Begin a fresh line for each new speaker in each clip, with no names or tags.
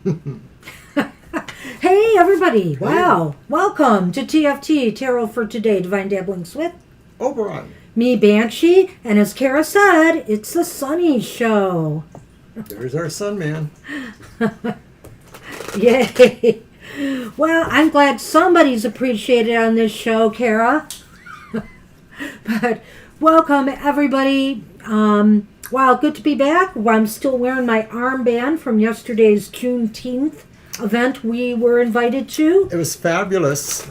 Hey, everybody. Wow. Welcome to TFT Tarot for Today, Divine Dabblings with
Oberon.
me, Banshee. And as Kara said, it's the Sunny Show.
There's our sun man.
Yay. Well, I'm glad somebody's appreciated on this show, Kara. But welcome, everybody. Wow, good to be back. I'm still wearing my armband from yesterday's Juneteenth event we were invited to.
It was fabulous.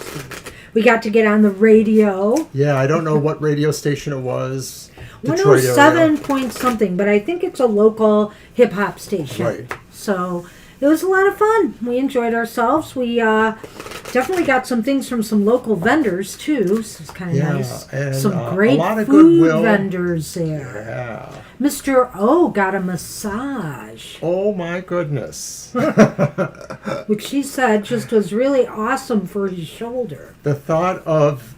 We got to get on the radio.
Yeah, I don't know what radio station it was. Detroit
107
area.
point something, but I think it's a local hip-hop station.
Right.
So it was a lot of fun. We enjoyed ourselves. We definitely got some things from some local vendors, too. So it's kind of nice.
And
some great
a lot of
food
goodwill.
vendors there.
Yeah.
Mr. O got a massage,
Oh my goodness.
which he said just was really awesome for his shoulder.
The thought of,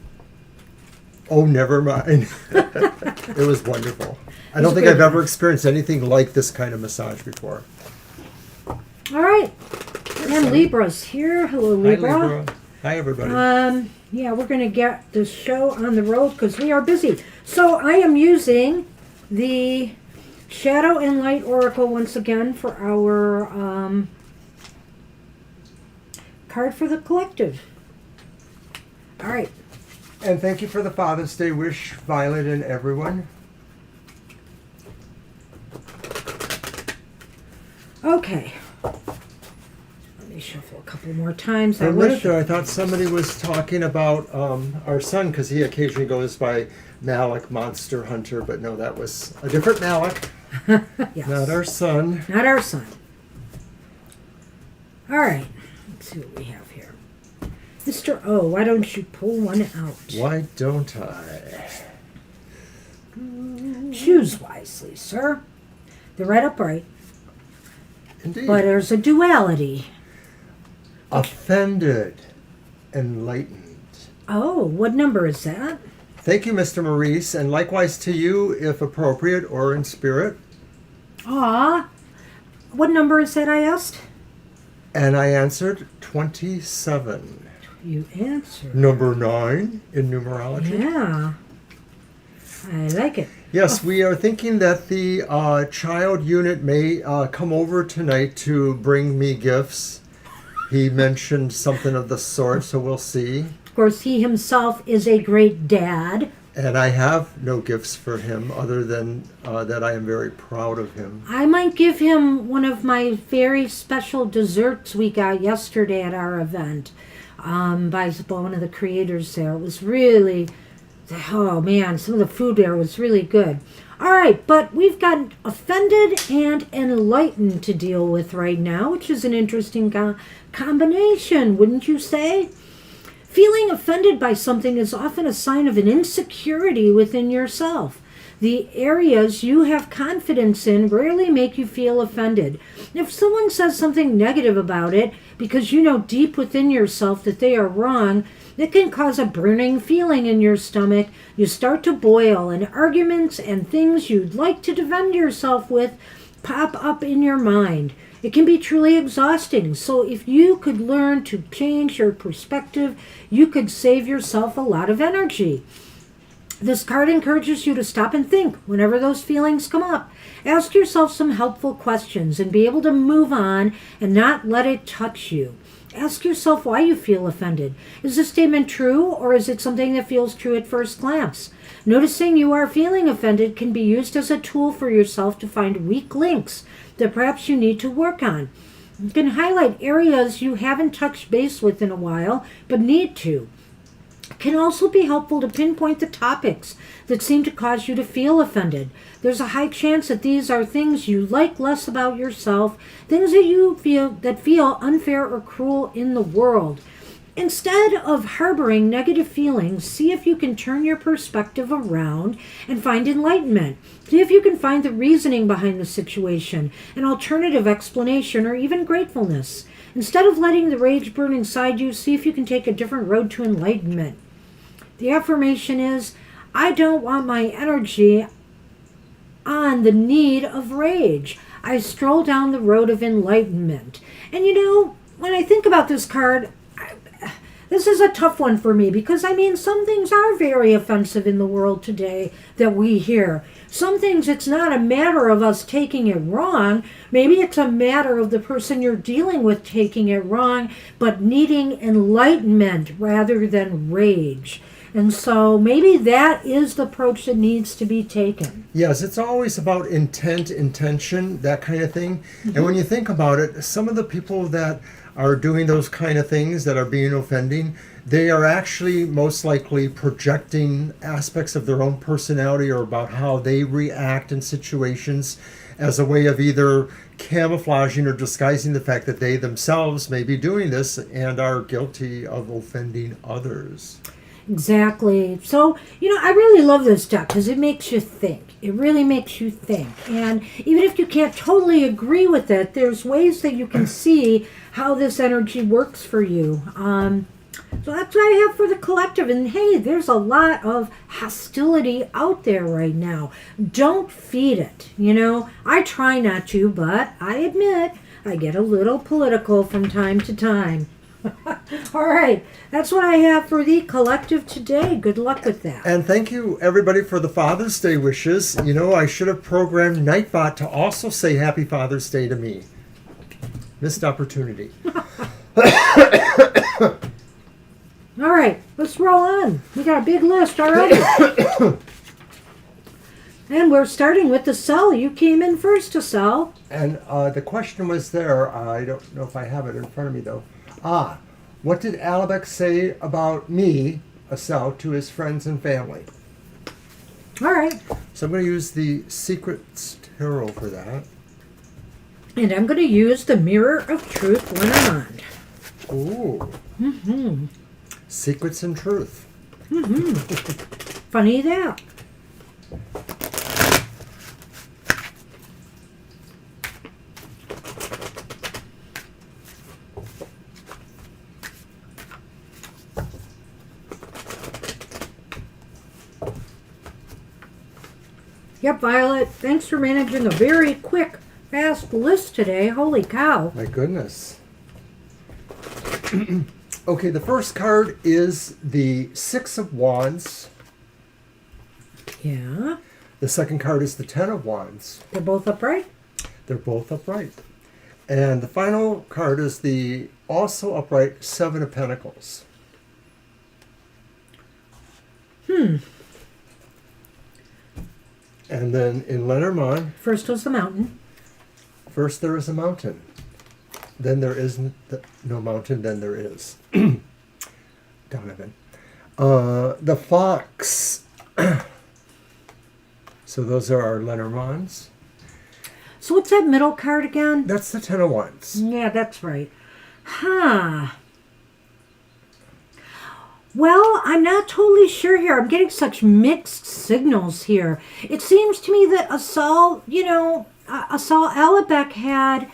oh, never mind. It was wonderful. I don't think I've ever experienced anything like this kind of massage before.
All right. And Libra's here. Hello, Libra.
Hi, Libra. Hi, everybody.
Yeah, we're going to get the show on the road because we are busy. So I am using the Shadow and Light Oracle once again for our card for the collective. All right.
And thank you for the Father's Day wish, Violet and everyone.
Okay. Let me shuffle a couple more times.
For a minute there, I thought somebody was talking about our son, because he occasionally goes by Malik, Monster Hunter, but no, that was a different Malik.
Yes.
Not our son.
Not our son. All right. Let's see what we have here. Mr. O, why don't you pull one out?
Why don't I?
Choose wisely, sir. They're right upright.
Indeed.
But there's a duality.
Offended, enlightened.
Oh, what number is that?
Thank you, Mr. Maurice, and likewise to you, if appropriate or in spirit.
Aw. What number is that, I asked?
And I answered 27.
You answered.
Number 9 in numerology.
Yeah. I like it.
Yes, we are thinking that the child unit may come over tonight to bring me gifts. He mentioned something of the sort, so we'll see.
Of course, he himself is a great dad.
And I have no gifts for him other than that I am very proud of him.
I might give him one of my very special desserts we got yesterday at our event by one of the creators there. It was really, oh man, some of the food there was really good. All right, but we've got offended and enlightened to deal with right now, which is an interesting combination, wouldn't you say? Feeling offended by something is often a sign of an insecurity within yourself. The areas you have confidence in rarely make you feel offended. If someone says something negative about it, because you know deep within yourself that they are wrong, it can cause a burning feeling in your stomach. You start to boil, and arguments and things you'd like to defend yourself with pop up in your mind. It can be truly exhausting. So if you could learn to change your perspective, you could save yourself a lot of energy. This card encourages you to stop and think whenever those feelings come up. Ask yourself some helpful questions and be able to move on and not let it touch you. Ask yourself why you feel offended. Is this statement true, or is it something that feels true at first glance? Noticing you are feeling offended can be used as a tool for yourself to find weak links that perhaps you need to work on. You can highlight areas you haven't touched base with in a while, but need to. It can also be helpful to pinpoint the topics that seem to cause you to feel offended. There's a high chance that these are things you like less about yourself, things that you feel unfair or cruel in the world. Instead of harboring negative feelings, see if you can turn your perspective around and find enlightenment. See if you can find the reasoning behind the situation, an alternative explanation, or even gratefulness. Instead of letting the rage burn inside you, see if you can take a different road to enlightenment. The affirmation is, I don't want my energy on the need of rage. I stroll down the road of enlightenment. And when I think about this card, this is a tough one for me because, some things are very offensive in the world today that we hear. Some things, it's not a matter of us taking it wrong. Maybe it's a matter of the person you're dealing with taking it wrong, but needing enlightenment rather than rage. And so maybe that is the approach that needs to be taken.
Yes, it's always about intent, intention, that kind of thing. Mm-hmm. And when you think about it, some of the people that are doing those kind of things that are being offending, they are actually most likely projecting aspects of their own personality or about how they react in situations as a way of either camouflaging or disguising the fact that they themselves may be doing this and are guilty of offending others.
Exactly. So, I really love this deck because it makes you think. It really makes you think. And even if you can't totally agree with it, there's ways that you can see how this energy works for you. So that's what I have for the collective. And hey, there's a lot of hostility out there right now. Don't feed it. I try not to, but I admit I get a little political from time to time. All right, that's what I have for the collective today. Good luck with that.
And thank you, everybody, for the Father's Day wishes. I should have programmed Nightbot to also say Happy Father's Day to me. Missed opportunity.
All right, let's roll on. We got a big list already. And we're starting with the cell. You came in first to cell.
And the question was there. I don't know if I have it in front of me, though. What did Alabek say about me, a cell, to his friends and family?
All right.
So I'm going to use the Secrets Tarot for that.
And I'm going to use the Mirror of Truth, Lenormand.
Ooh.
Mm-hmm.
Secrets and Truth.
Mm-hmm. Funny that. Yep, Violet, thanks for managing a very quick, fast list today. Holy cow.
My goodness. Okay, the first card is the Six of Wands.
Yeah.
The second card is the Ten of Wands.
They're both upright?
They're both upright. And the final card is the also upright Seven of Pentacles. And then in Lenormand,
First was the mountain.
first there is a mountain. Then there isn't no mountain, then there is. Donovan. The fox. So those are our Lenormands.
So what's that middle card again?
That's the Ten of Wands.
Yeah, that's right. Well, I'm not totally sure here. I'm getting such mixed signals here. It seems to me that Asal Alabek had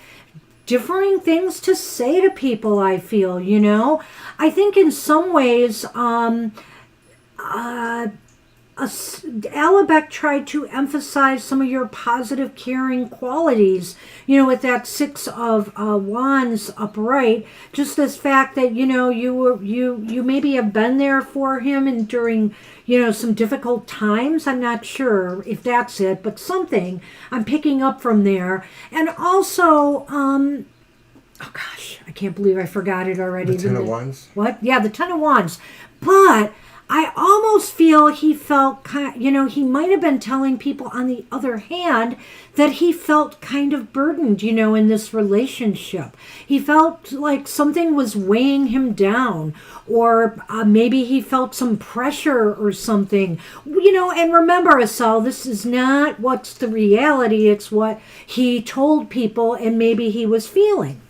differing things to say to people, I feel, I think in some ways, Alabek tried to emphasize some of your positive, caring qualities, with that Six of Wands upright. Just this fact that you maybe have been there for him and during some difficult times. I'm not sure if that's it, but something I'm picking up from there. And also, oh gosh, I can't believe I forgot it already.
The Ten of Wands.
What? Yeah, the Ten of Wands, but I almost feel he felt he might have been telling people on the other hand that he felt kind of burdened, in this relationship. He felt like something was weighing him down, or maybe he felt some pressure or something, and remember, Asal, this is not what's the reality. It's what he told people and maybe he was feeling.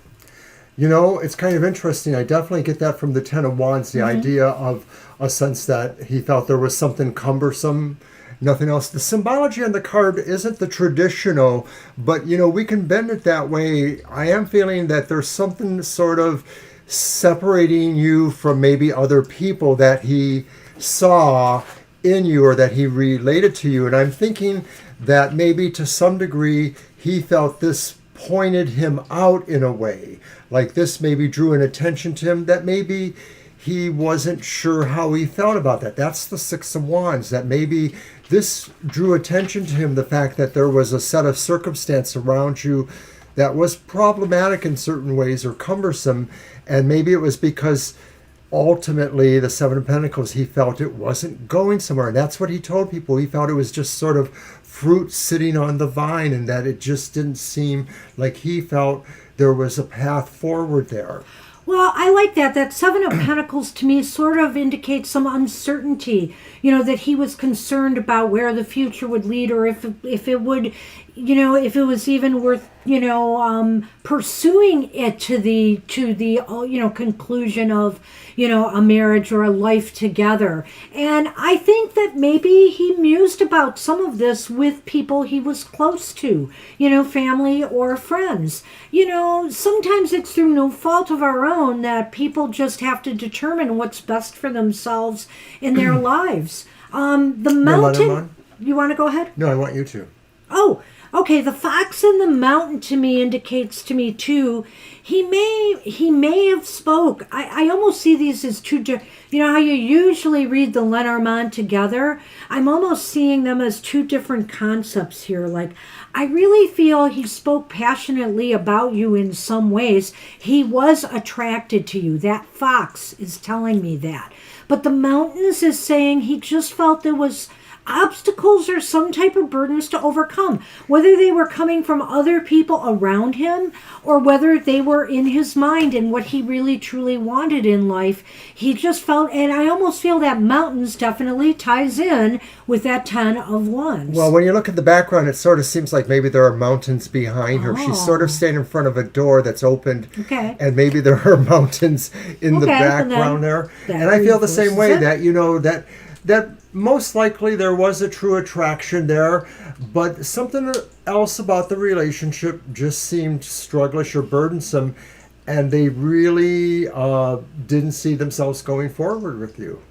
It's kind of interesting. I definitely get that from the Ten of Wands, the idea of a sense that he felt there was something cumbersome, nothing else. The symbology on the card isn't the traditional, but, we can bend it that way. I am feeling that there's something sort of separating you from maybe other people that he saw in you, or that he related to you. And I'm thinking that maybe to some degree he felt this pointed him out in a way. Like this maybe drew an attention to him that maybe he wasn't sure how he felt about that. That's the Six of Wands, that maybe this drew attention to him, the fact that there was a set of circumstance around you that was problematic in certain ways or cumbersome. And maybe it was because ultimately the Seven of Pentacles, he felt it wasn't going somewhere. And that's what he told people. He felt it was just sort of fruit sitting on the vine, and that it just didn't seem like he felt there was a path forward there.
Well, I like that. That Seven of Pentacles to me sort of indicates some uncertainty, that he was concerned about where the future would lead, or if it would, if it was even worth, pursuing it to the conclusion of, a marriage or a life together. And I think that maybe he mused about some of this with people he was close to, family or friends. Sometimes it's through no fault of our own that people just have to determine what's best for themselves in their lives. The mountain. You want to go ahead?
No, I want you to.
Oh, okay. The fox in the mountain to me indicates to me too. He may have spoke. I almost see these as two. How you usually read the Lenormand together. I'm almost seeing them as two different concepts here. Like, I really feel he spoke passionately about you in some ways. He was attracted to you. That fox is telling me that. But the mountains is saying he just felt there was obstacles or some type of burdens to overcome, whether they were coming from other people around him or whether they were in his mind and what he really truly wanted in life. He just felt, and I almost feel that mountains definitely ties in with that 10 of Wands.
Well, when you look at the background, it sort of seems like maybe there are mountains behind her. She's sort of standing in front of a door that's opened, and maybe there are mountains in the background there. And I feel the same way, that that most likely there was a true attraction there, but something else about the relationship just seemed strugglish or burdensome, and they really didn't see themselves going forward with you.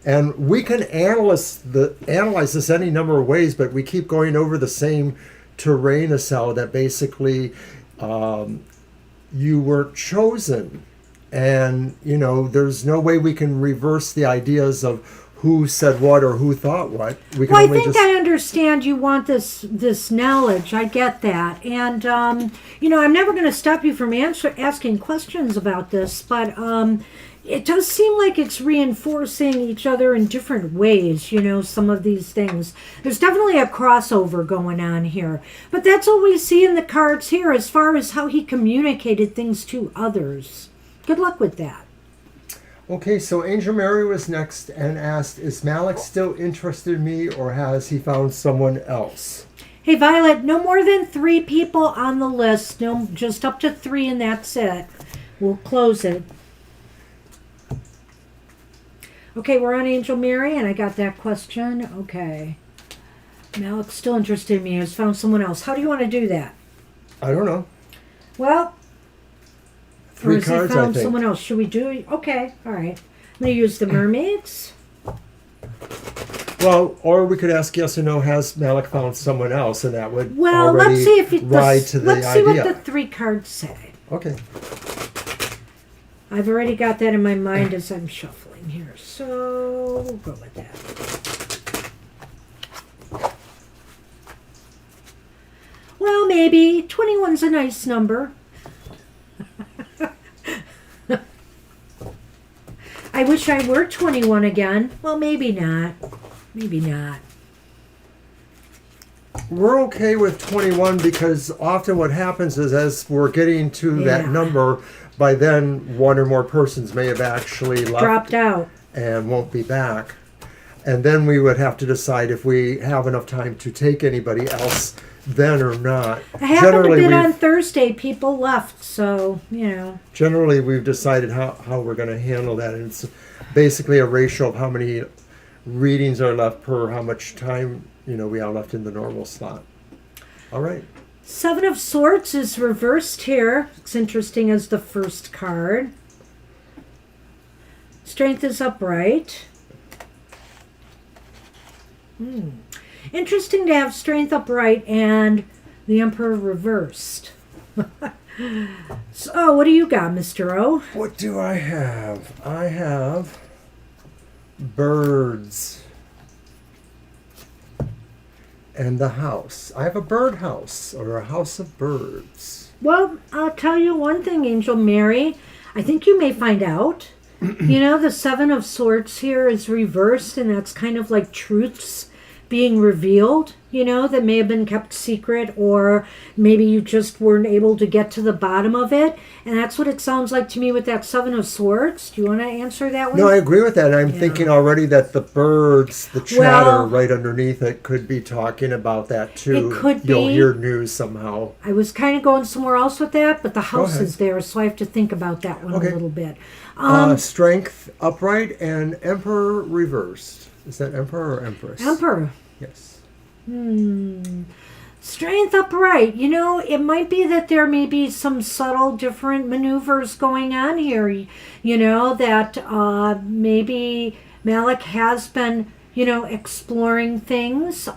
And we can analyze this any number of ways, but we keep going over the same terrain, that basically you weren't chosen. And, there's no way we can reverse the ideas of who said what or who thought what.
I understand you want this knowledge. I get that. And, I'm never going to stop you from asking questions about this, but it does seem like it's reinforcing each other in different ways, some of these things. There's definitely a crossover going on here. But that's what we see in the cards here as far as how he communicated things to others. Good luck with that.
Okay, so Angel Mary was next and asked, is Malik still interested in me, or has he found someone else?
Hey, Violet, no more than 3 people on the list. No, just up to 3 and that's it. We'll close it. Okay, we're on Angel Mary, and I got that question. Okay. Malik's still interested in me. Has found someone else. How do you want to do that?
I don't know.
Well,
3 cards,
he found
I think.
someone else. Should we do it? Okay, all right. I'm going to use the mermaids.
Well, or we could ask yes or no, has Malik found someone else, and that would
let's see if
ride to the idea.
Let's see what the 3 cards say.
Okay.
I've already got that in my mind as I'm shuffling here, so we'll go with that. Well, maybe 21's a nice number. I wish I were 21 again. Well, maybe not. Maybe not.
We're okay with 21 because often what happens is as we're getting to that number, by then 1 or more persons may have actually left,
dropped out,
and won't be back. And then we would have to decide if we have enough time to take anybody else then or not.
It happened a bit on Thursday. People left, so,
Generally, we've decided how we're going to handle that. And it's basically a ratio of how many readings are left per how much time, we have left in the normal slot. All right.
7 of Swords is reversed here. It's interesting as the first card. Strength is upright. Interesting to have Strength upright and the Emperor reversed. So, what do you got, Mr. O?
What do I have? I have birds and the house. I have a bird house, or a house of birds.
Well, I'll tell you one thing, Angel Mary. I think you may find out. The Seven of Swords here is reversed, and that's kind of like truths being revealed, that may have been kept secret, or maybe you just weren't able to get to the bottom of it. And that's what it sounds like to me with that Seven of Swords. Do you want to answer that one?
No, I agree with that. I'm thinking already that the birds, the chatter right underneath it could be talking about that too.
It could be.
You'll hear news somehow.
I was kind of going somewhere else with that, but the house is there, so I have to think about that one a little bit.
Strength upright and Emperor reversed. Is that Emperor or Empress?
Emperor.
Yes.
Strength upright. It might be that there may be some subtle different maneuvers going on here. That maybe Malik has been, exploring things.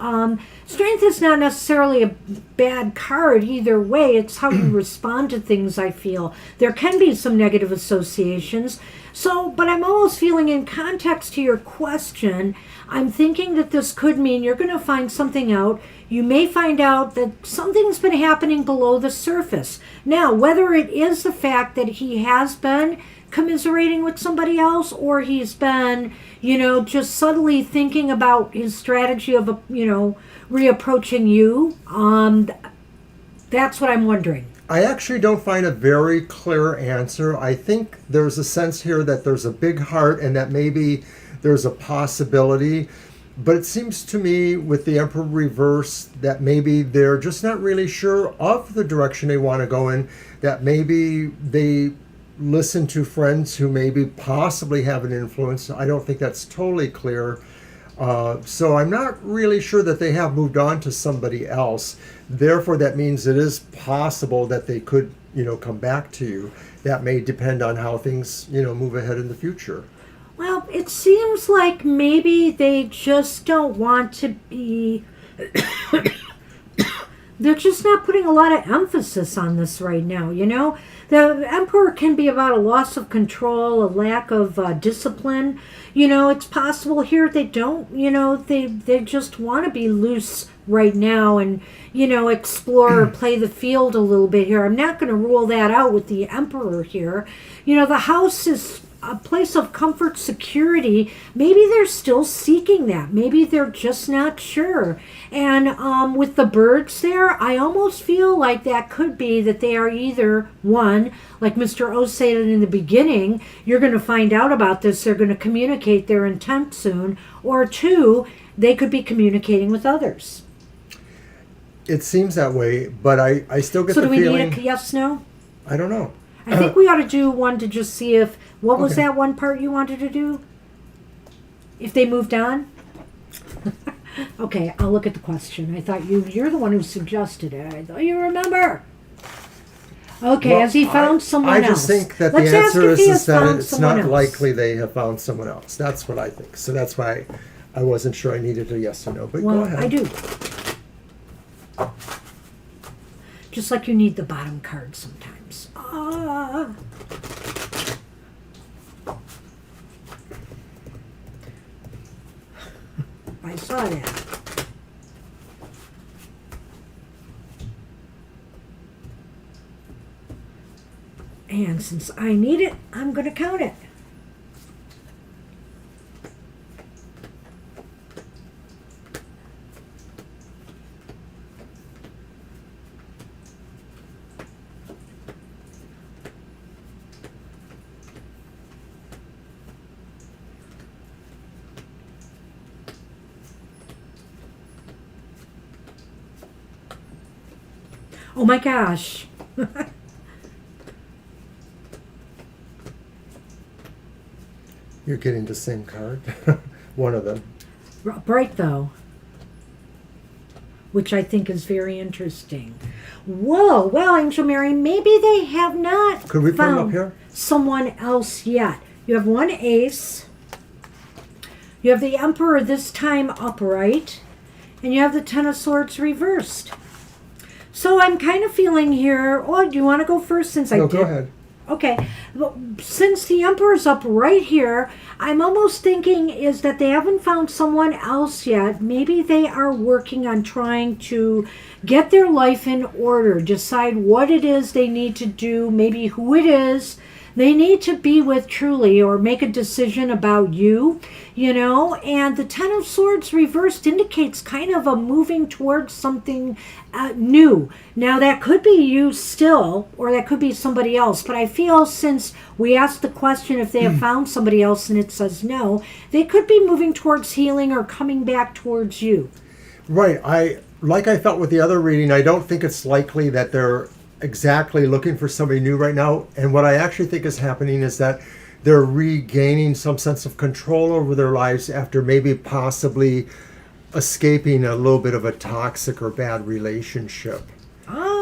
Strength is not necessarily a bad card either way. It's how you respond to things, I feel. There can be some negative associations. So, but I'm almost feeling in context to your question, I'm thinking that this could mean you're going to find something out. You may find out that something's been happening below the surface. Now, whether it is the fact that he has been commiserating with somebody else, or he's been, just subtly thinking about his strategy of, reapproaching you, that's what I'm wondering.
I actually don't find a very clear answer. I think there's a sense here that there's a big heart and that maybe there's a possibility. But it seems to me with the Emperor reverse that maybe they're just not really sure of the direction they want to go in, that maybe they listen to friends who maybe possibly have an influence. I don't think that's totally clear. So I'm not really sure that they have moved on to somebody else. Therefore, that means it is possible that they could, come back to you. That may depend on how things, move ahead in the future.
Well, it seems like maybe they just don't want to be... They're just not putting a lot of emphasis on this right now, The Emperor can be about a loss of control, a lack of discipline. It's possible here they don't, they just want to be loose right now and, explore or play the field a little bit here. I'm not going to rule that out with the Emperor here. The house is a place of comfort, security. Maybe they're still seeking that. Maybe they're just not sure. And with the birds there, I almost feel like that could be that they are either, one, like Mr. O said in the beginning, you're going to find out about this, they're going to communicate their intent soon, or two, they could be communicating with others.
It seems that way, but I still get the feeling...
So do we need a yes, no?
I don't know.
I think we ought to do one to just see if... What was that one part you wanted to do? If they moved on? Okay, I'll look at the question. I thought you're the one who suggested it. I thought you remember. Okay,
Well,
has he found someone else?
I just think that
Let's
the
ask
answer
if he
is
has
that
found
it's
someone
not
else.
likely they have found someone else. That's what I think. So that's why I wasn't sure I needed a yes or no. But
Well,
go ahead.
I do. Just like you need the bottom card sometimes. I saw that. And since I need it, I'm going to count it. Oh my gosh.
You're getting the same card. One of them.
Bright though. Which I think is very interesting. Whoa, well, Angel Mary, maybe they have not
Could we put them up
found
here?
someone else yet. You have one ace. You have the Emperor this time upright, and you have the Ten of Swords reversed. So I'm kind of feeling here. Oh, do you want to go first since I did?
Go ahead.
Okay. Well, since the Emperor's up right here, I'm almost thinking is that they haven't found someone else yet. Maybe they are working on trying to get their life in order, decide what it is they need to do, maybe who it is they need to be with truly, or make a decision about you, and the Ten of Swords reversed indicates kind of a moving towards something new. Now that could be you still, or that could be somebody else, but I feel since we asked the question if they have found somebody else and it says no, they could be moving towards healing or coming back towards you.
Right. Like I thought with the other reading, I don't think it's likely that they're exactly looking for somebody new right now. And what I actually think is happening is that they're regaining some sense of control over their lives after maybe possibly escaping a little bit of a toxic or bad relationship.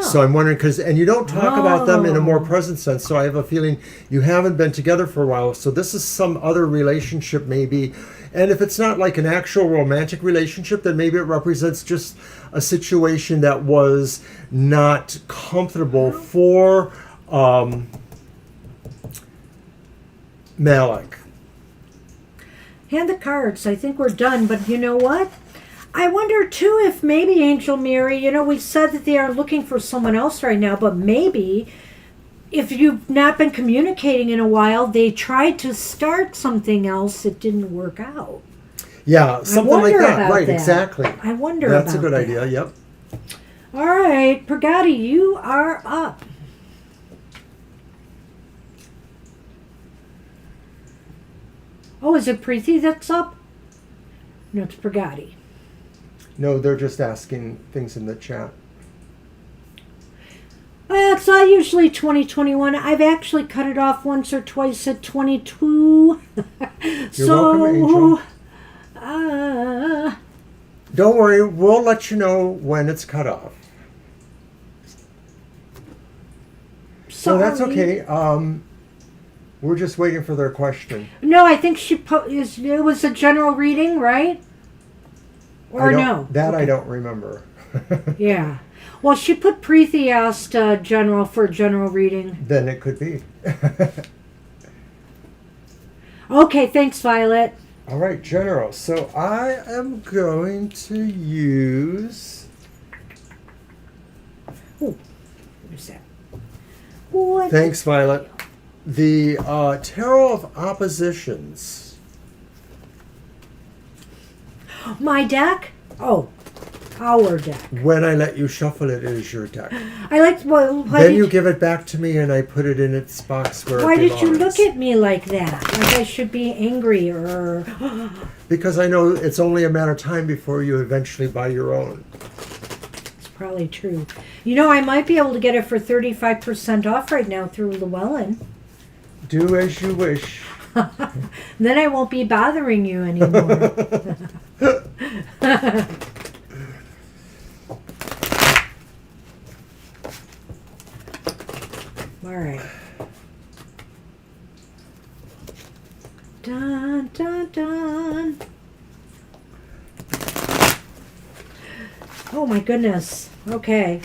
So I'm wondering, and you don't talk about them in a more present sense, so I have a feeling you haven't been together for a while. So this is some other relationship maybe. And if it's not like an actual romantic relationship, then maybe it represents just a situation that was not comfortable for Malik.
Hand the cards. I think we're done, but you know what? I wonder too if maybe Angel Mary, we said that they are looking for someone else right now, but maybe if you've not been communicating in a while, they tried to start something else, it didn't work out.
Yeah, something like that. Right,
that.
exactly.
I wonder
That's
about
a good
that.
idea, yep.
All right, Pagati, you are up. Oh, is it Preeti that's up? No, it's Pagati.
No, they're just asking things in the chat.
It's not usually 2021. I've actually cut it off once or twice at 22.
You're welcome, Angel.
Uh,
Don't worry, we'll let you know when it's cut off. So that's okay. We're just waiting for their question.
No, I think it was a general reading, right? Or no?
That okay. I don't remember.
Yeah. Well, she put Preeti asked general for a general reading.
Then it could be.
Okay, thanks, Violet.
All right, general. So I am going to use...
Oh, what is that? What?
Thanks, Violet. The Tarot of Oppositions.
My deck? Oh, our deck.
When I let you shuffle it, it is your deck.
I like. Well,
then you give it back to me, and I put it in its box where it belongs.
Why did you look at me like that? Like I should be angry or?
Because I know it's only a matter of time before you eventually buy your own.
It's probably true. I might be able to get it for 35% off right now through Llewellyn.
Do as you wish.
Then I won't be bothering you anymore. All right. Dun, dun, dun. Oh my goodness. Okay.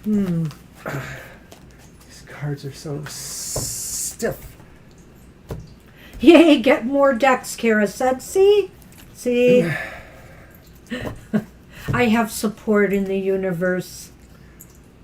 These cards are so stiff.
Yay, get more decks, Kara said. See? I have support in the universe.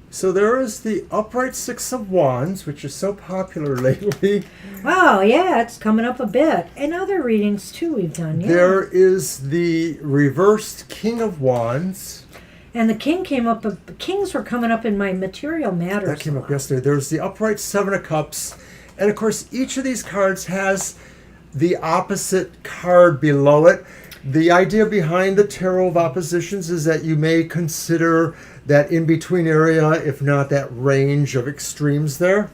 So there is the upright Six of Wands, which is so popular lately.
Oh, yeah, it's coming up a bit. And other readings, too, we've done, yeah.
There is the reversed King of Wands.
And the king came up. Kings were coming up in my material matters.
That came up yesterday. There's the upright Seven of Cups. And, of course, each of these cards has the opposite card below it. The idea behind the Tarot of Oppositions is that you may consider that in-between area, if not that range of extremes there.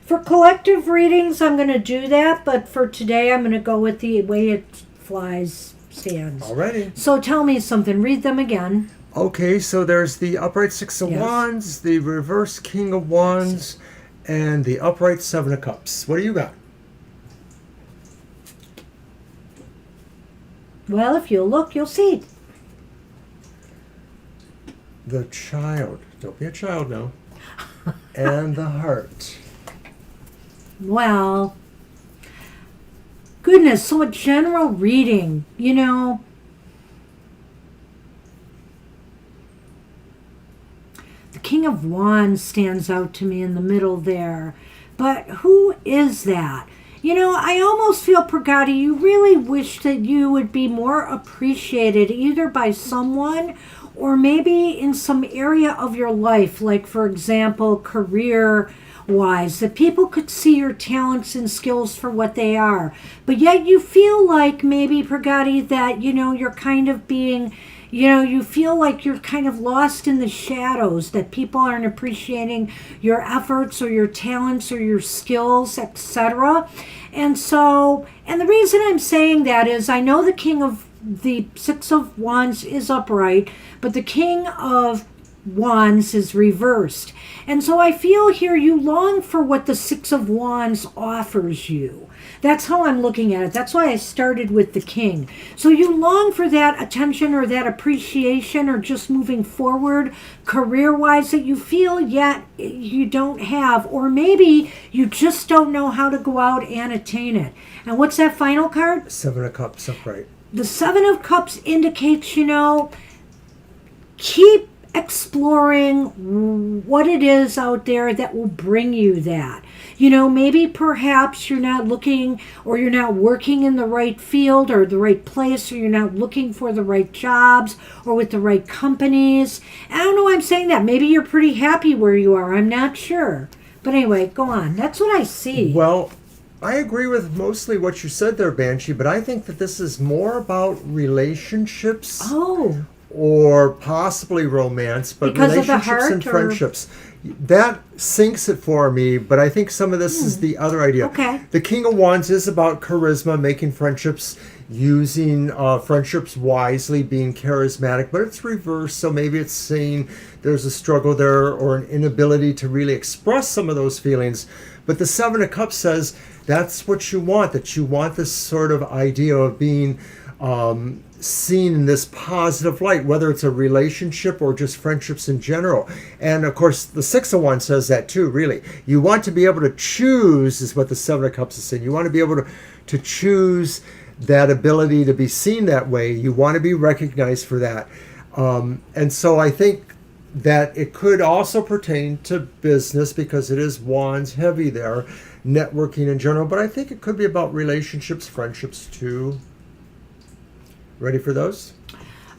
For collective readings, I'm going to do that, but for today, I'm going to go with the way it flies stands.
Alrighty.
So tell me something. Read them again.
Okay, so there's the upright Six of Wands, the reverse King of Wands, and the upright Seven of Cups. What do you got?
Well, if you look, you'll see.
The child. Don't be a child now. And the heart.
Well, goodness, so a general reading, you know. The King of Wands stands out to me in the middle there. But who is that? You know, I almost feel, Pragati, you really wish that you would be more appreciated either by someone or maybe in some area of your life, like, for example, career-wise, that people could see your talents and skills for what they are. But yet you feel like maybe, Pragati, that, you know, you're kind of being... You know, you feel like you're kind of lost in the shadows, that people aren't appreciating your efforts or your talents or your skills, etc. And so, and the reason I'm saying that is I know the Six of Wands is upright, but the King of Wands is reversed. And so I feel here you long for what the Six of Wands offers you. That's how I'm looking at it. That's why I started with the King. So you long for that attention or that appreciation or just moving forward career-wise that you feel yet you don't have. Or maybe you just don't know how to go out and attain it. And what's that final card?
Seven of Cups upright.
The Seven of Cups indicates, you know, keep exploring what it is out there that will bring you that. You know, maybe perhaps you're not looking or you're not working in the right field or the right place, or you're not looking for the right jobs or with the right companies. I don't know why I'm saying that. Maybe you're pretty happy where you are. I'm not sure. But anyway, go on. That's what I see.
Well, I agree with mostly what you said there, Banshee, but I think that this is more about relationships.
Oh.
Or possibly romance, but
because of the
relationships
heart
and friendships. That sinks it for me, but I think some of this is the other idea.
Okay.
The King of Wands is about charisma, making friendships, using friendships wisely, being charismatic, but it's reversed, so maybe it's saying there's a struggle there or an inability to really express some of those feelings. But the Seven of Cups says that's what you want, that you want this sort of idea of being seen in this positive light, whether it's a relationship or just friendships in general. And of course, the Six of Wands says that too, really. You want to be able to choose, is what the Seven of Cups is saying. You want to be able to choose that ability to be seen that way. You want to be recognized for that. And so I think that it could also pertain to business because it is Wands heavy there, networking in general. But I think it could be about relationships, friendships too. Ready for those?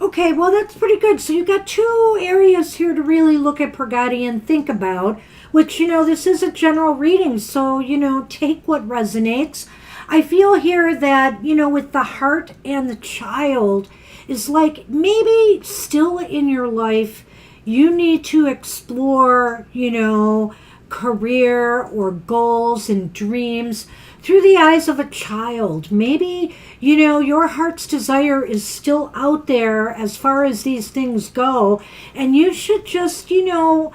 Okay, well, that's pretty good. So you got two areas here to really look at, Pragati, and think about, which, you know, this is a general reading, so, you know, take what resonates. I feel here that, you know, with the heart and the child is like maybe still in your life, you need to explore, you know, career or goals and dreams through the eyes of a child. Maybe, you know, your heart's desire is still out there as far as these things go, and you should just, you know,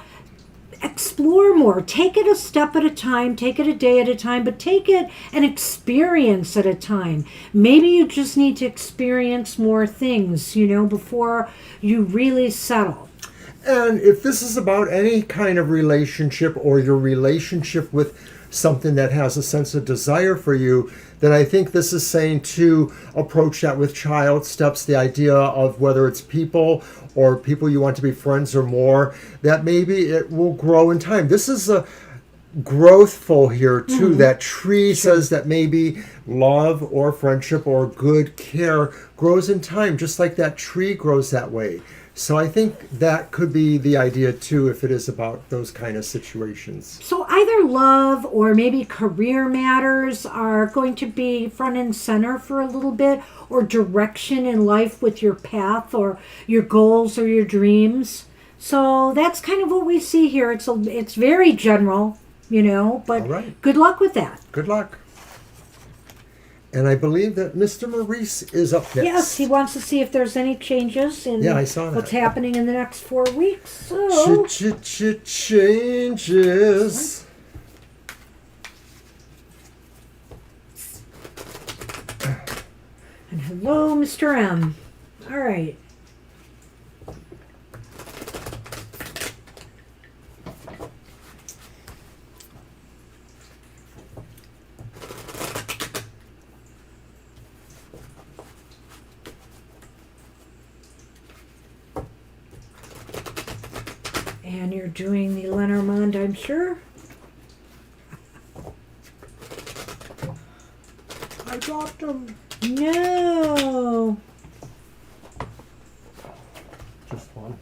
explore more. Take it a step at a time, take it a day at a time, but take it an experience at a time. Maybe you just need to experience more things, you know, before you really settle.
And if this is about any kind of relationship or your relationship with something that has a sense of desire for you, then I think this is saying to approach that with child steps, the idea of whether it's people or people you want to be friends or more, that maybe it will grow in time. This is a growthful here too. That tree says that maybe love or friendship or good care grows in time, just like that tree grows that way. So I think that could be the idea too, if it is about those kind of situations.
So either love or maybe career matters are going to be front and center for a little bit, or direction in life with your path or your goals or your dreams. So that's kind of what we see here. It's very general, you know, but
All right.
Good luck with that.
Good luck. And I believe that Mr. Maurice is up next.
Yes, he wants to see if there's any changes in
Yeah, I saw that.
what's happening in the next 4 weeks. So
Changes.
and Hello, Mr. M. All right. And you're doing the Lenormand, I'm sure?
I dropped them.
No.
Just one.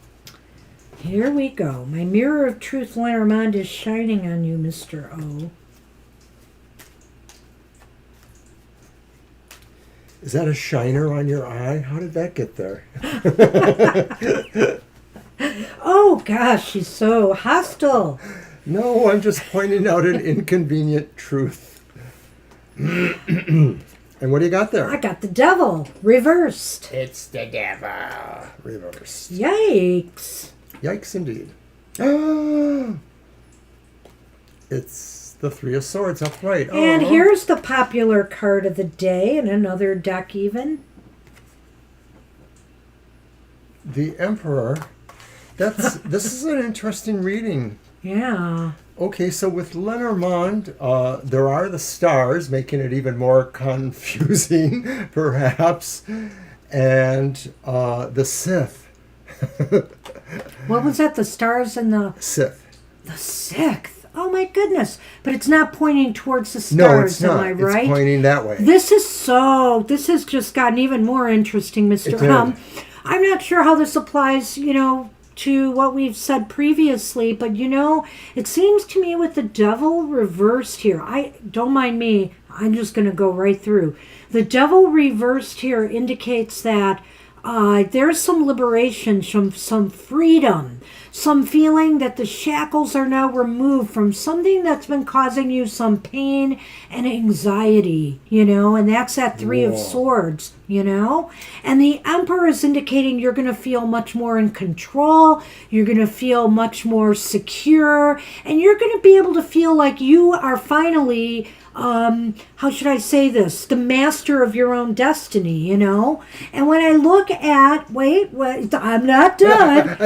Here we go. My mirror of truth, Lenormand, is shining on you, Mr. O.
Is that a shiner on your eye? How did that get there?
Oh, gosh, she's so hostile.
No, I'm just pointing out an inconvenient truth. And what do you got there?
I got the devil reversed.
It's the devil. Reversed.
Yikes.
Yikes indeed. It's the Three of Swords upright.
And here's the popular card of the day in another deck even.
The Emperor. This is an interesting reading.
Yeah.
Okay, so with Lenormand, there are the stars, making it even more confusing, perhaps, and the Sith.
What was that? The stars and the
Sith.
sixth. Oh my goodness! But it's not pointing towards the stars.
No, it's not.
Am I right?
It's pointing that way.
This has just gotten even more interesting, Mr.
It did.
I'm not sure how this applies, to what we've said previously, but it seems to me with the devil reversed here. Don't mind me. I'm just going to go right through. The devil reversed here indicates that there's some liberation, some freedom, some feeling that the shackles are now removed from something that's been causing you some pain and anxiety, and that's that Three of Swords, and the Emperor is indicating you're going to feel much more in control, you're going to feel much more secure, and you're going to be able to feel like you are finally how should I say this? The master of your own destiny, And when I look at, wait, I'm not done.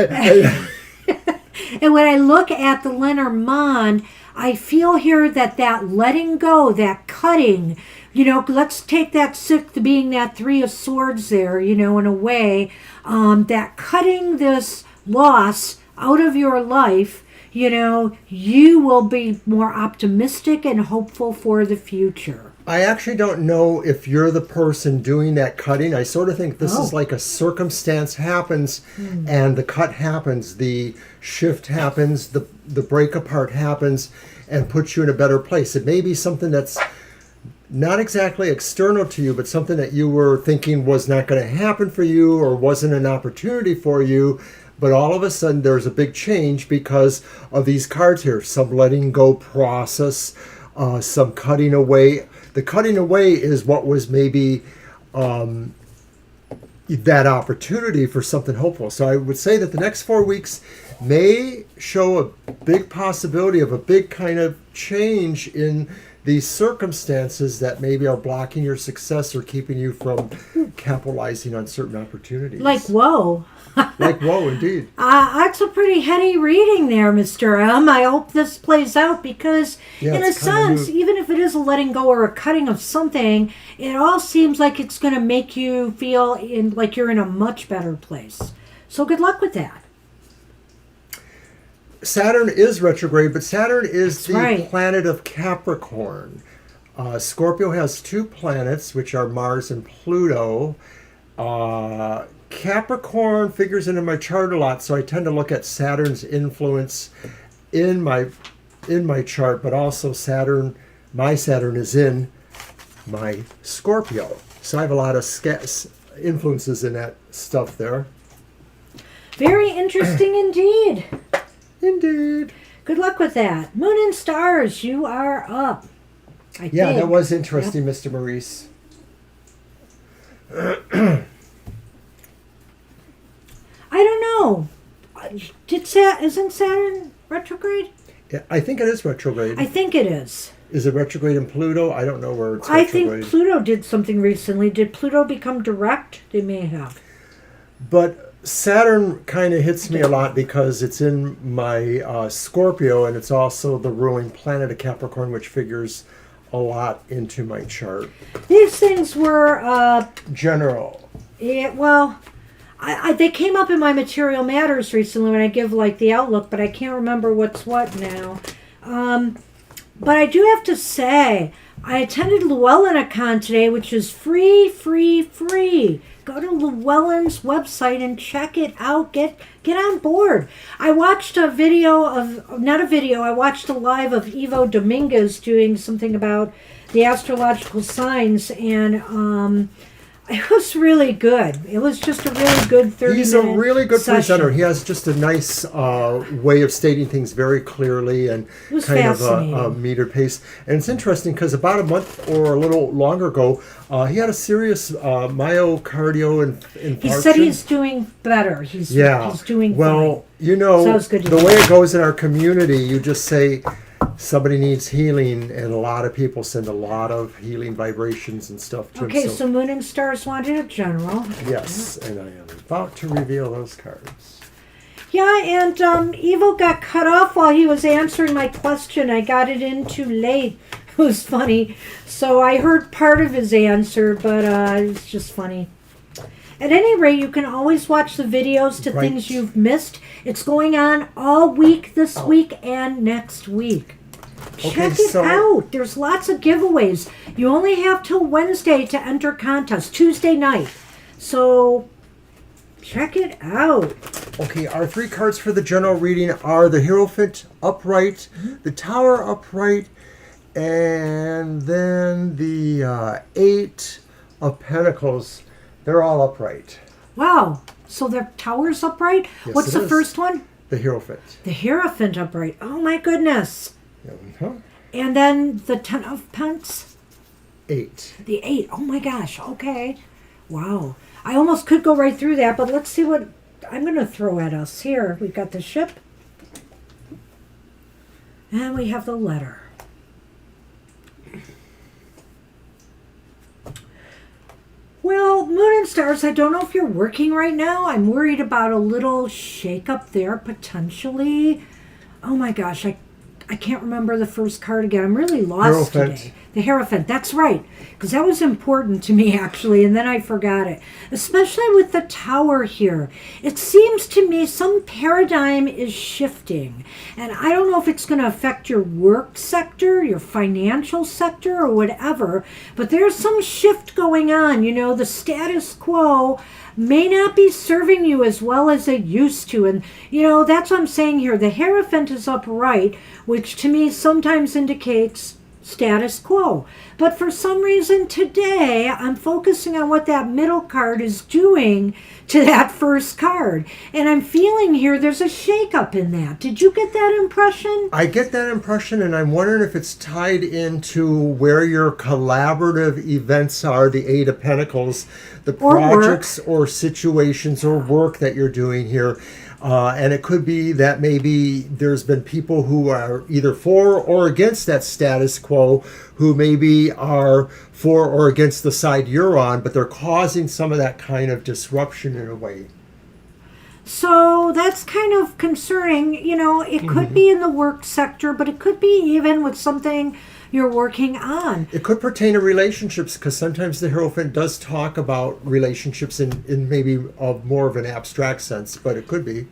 And when I look at the Lenormand, I feel here that letting go, that cutting, let's take that sixth being that Three of Swords there, in a way, that cutting this loss out of your life, you will be more optimistic and hopeful for the future.
I actually don't know if you're the person doing that cutting. I sort of think this is like a circumstance happens and the cut happens, the shift happens, the break apart happens and puts you in a better place. It may be something that's not exactly external to you, but something that you were thinking was not going to happen for you or wasn't an opportunity for you. But all of a sudden there's a big change because of these cards here. Some letting go process, some cutting away. The cutting away is what was maybe that opportunity for something hopeful. So I would say that the next 4 weeks may show a big possibility of a big kind of change in these circumstances that maybe are blocking your success or keeping you from capitalizing on certain opportunities.
Like, whoa.
Like, whoa, indeed.
That's a pretty heady reading there, Mr. M. I hope this plays out because, in a sense, even if it is a letting go or a cutting of something, it all seems like it's going to make you feel like you're in a much better place. So good luck with that.
Saturn is retrograde, but Saturn is
That's
the planet of Capricorn. Scorpio has two planets, which are Mars and Pluto. Capricorn figures into my chart a lot, so I tend to look at Saturn's influence in my chart, but also my Saturn is in my Scorpio. So I have a lot of influences in that stuff there.
Very interesting indeed.
Indeed.
Good luck with that. Moon and stars, you are up. I think.
That was interesting, yep. Mr. Maurice.
I don't know. Isn't Saturn retrograde?
Yeah, I think it is retrograde.
I think it is.
Is it retrograde in Pluto? I don't know where it's
I
retrograde.
think Pluto did something recently. Did Pluto become direct? They may have.
But Saturn kind of hits me a lot because it's in my Scorpio, and it's also the ruling planet of Capricorn, which figures a lot into my chart.
These things were,
General.
yeah, well, they came up in my Material Matters recently when I give like the outlook, but I can't remember what's what now. But I do have to say, I attended LlewelynCon today, which is free. Go to Llewellyn's website and check it out. Get on board. I watched a video of, not a video, I watched a live of Ivo Dominguez doing something about the astrological signs, and it was really good. It was just a really good 30-minute
He's a really good
session.
presenter. He has just a nice way of stating things very clearly and
It was
kind of
fascinating.
a metered pace. And it's interesting because about a month or a little longer ago, he had a serious myocardial infarction.
He said he's doing better. He's doing
well,
fine.
you know,
Sounds good to
the
me.
way it goes in our community, you just say somebody needs healing, and a lot of people send a lot of healing vibrations and stuff to
Okay,
him.
so Moon and Stars wanted a general.
Yes, and I am about to reveal those cards.
Yeah, and Evo got cut off while he was answering my question. I got it in too late. It was funny. So I heard part of his answer, but it's just funny. At any rate, you can always watch the videos to
Right.
things you've missed. It's going on all week this week and next week. Check it out. There's lots of giveaways. You only have till Wednesday to enter contest, Tuesday night. So check it out.
Okay, our three cards for the general reading are the Hierophant upright, the Tower upright, and then the Eight of Pentacles. They're all upright.
Wow. So the tower's upright?
Yes,
What's
it
the
is.
first one?
The Hierophant.
The Hierophant upright. Oh my goodness.
Uh-huh.
And then the Ten of Pence?
Eight.
The 8. Oh my gosh. Okay. Wow. I almost could go right through that, but let's see what I'm going to throw at us. Here, we've got the ship. And we have the letter. Well, Moon and Stars, I don't know if you're working right now. I'm worried about a little shake-up there, potentially. Oh my gosh, I can't remember the first card again. I'm really lost
Hierophant.
today. The Hierophant, that's right. Because that was important to me, actually, and then I forgot it. Especially with the Tower here. It seems to me some paradigm is shifting. And I don't know if it's going to affect your work sector, your financial sector, or whatever. But there's some shift going on. You know, the status quo may not be serving you as well as it used to. And, you know, that's what I'm saying here. The Hierophant is upright, which to me sometimes indicates status quo. But for some reason today, I'm focusing on what that middle card is doing to that first card. And I'm feeling here there's a shakeup in that. Did you get that impression?
I get that impression, and I'm wondering if it's tied into where your collaborative events are, the Eight of Pentacles, the
Or work.
projects or situations or work that you're doing here. And it could be that maybe there's been people who are either for or against that status quo, who maybe are for or against the side you're on, but they're causing some of that kind of disruption in a way.
So that's kind of concerning. You know, it could be in the work sector, but it could be even with something you're working on.
It could pertain to relationships, because sometimes the Hierophant does talk about relationships in maybe more of an abstract sense, but it could be.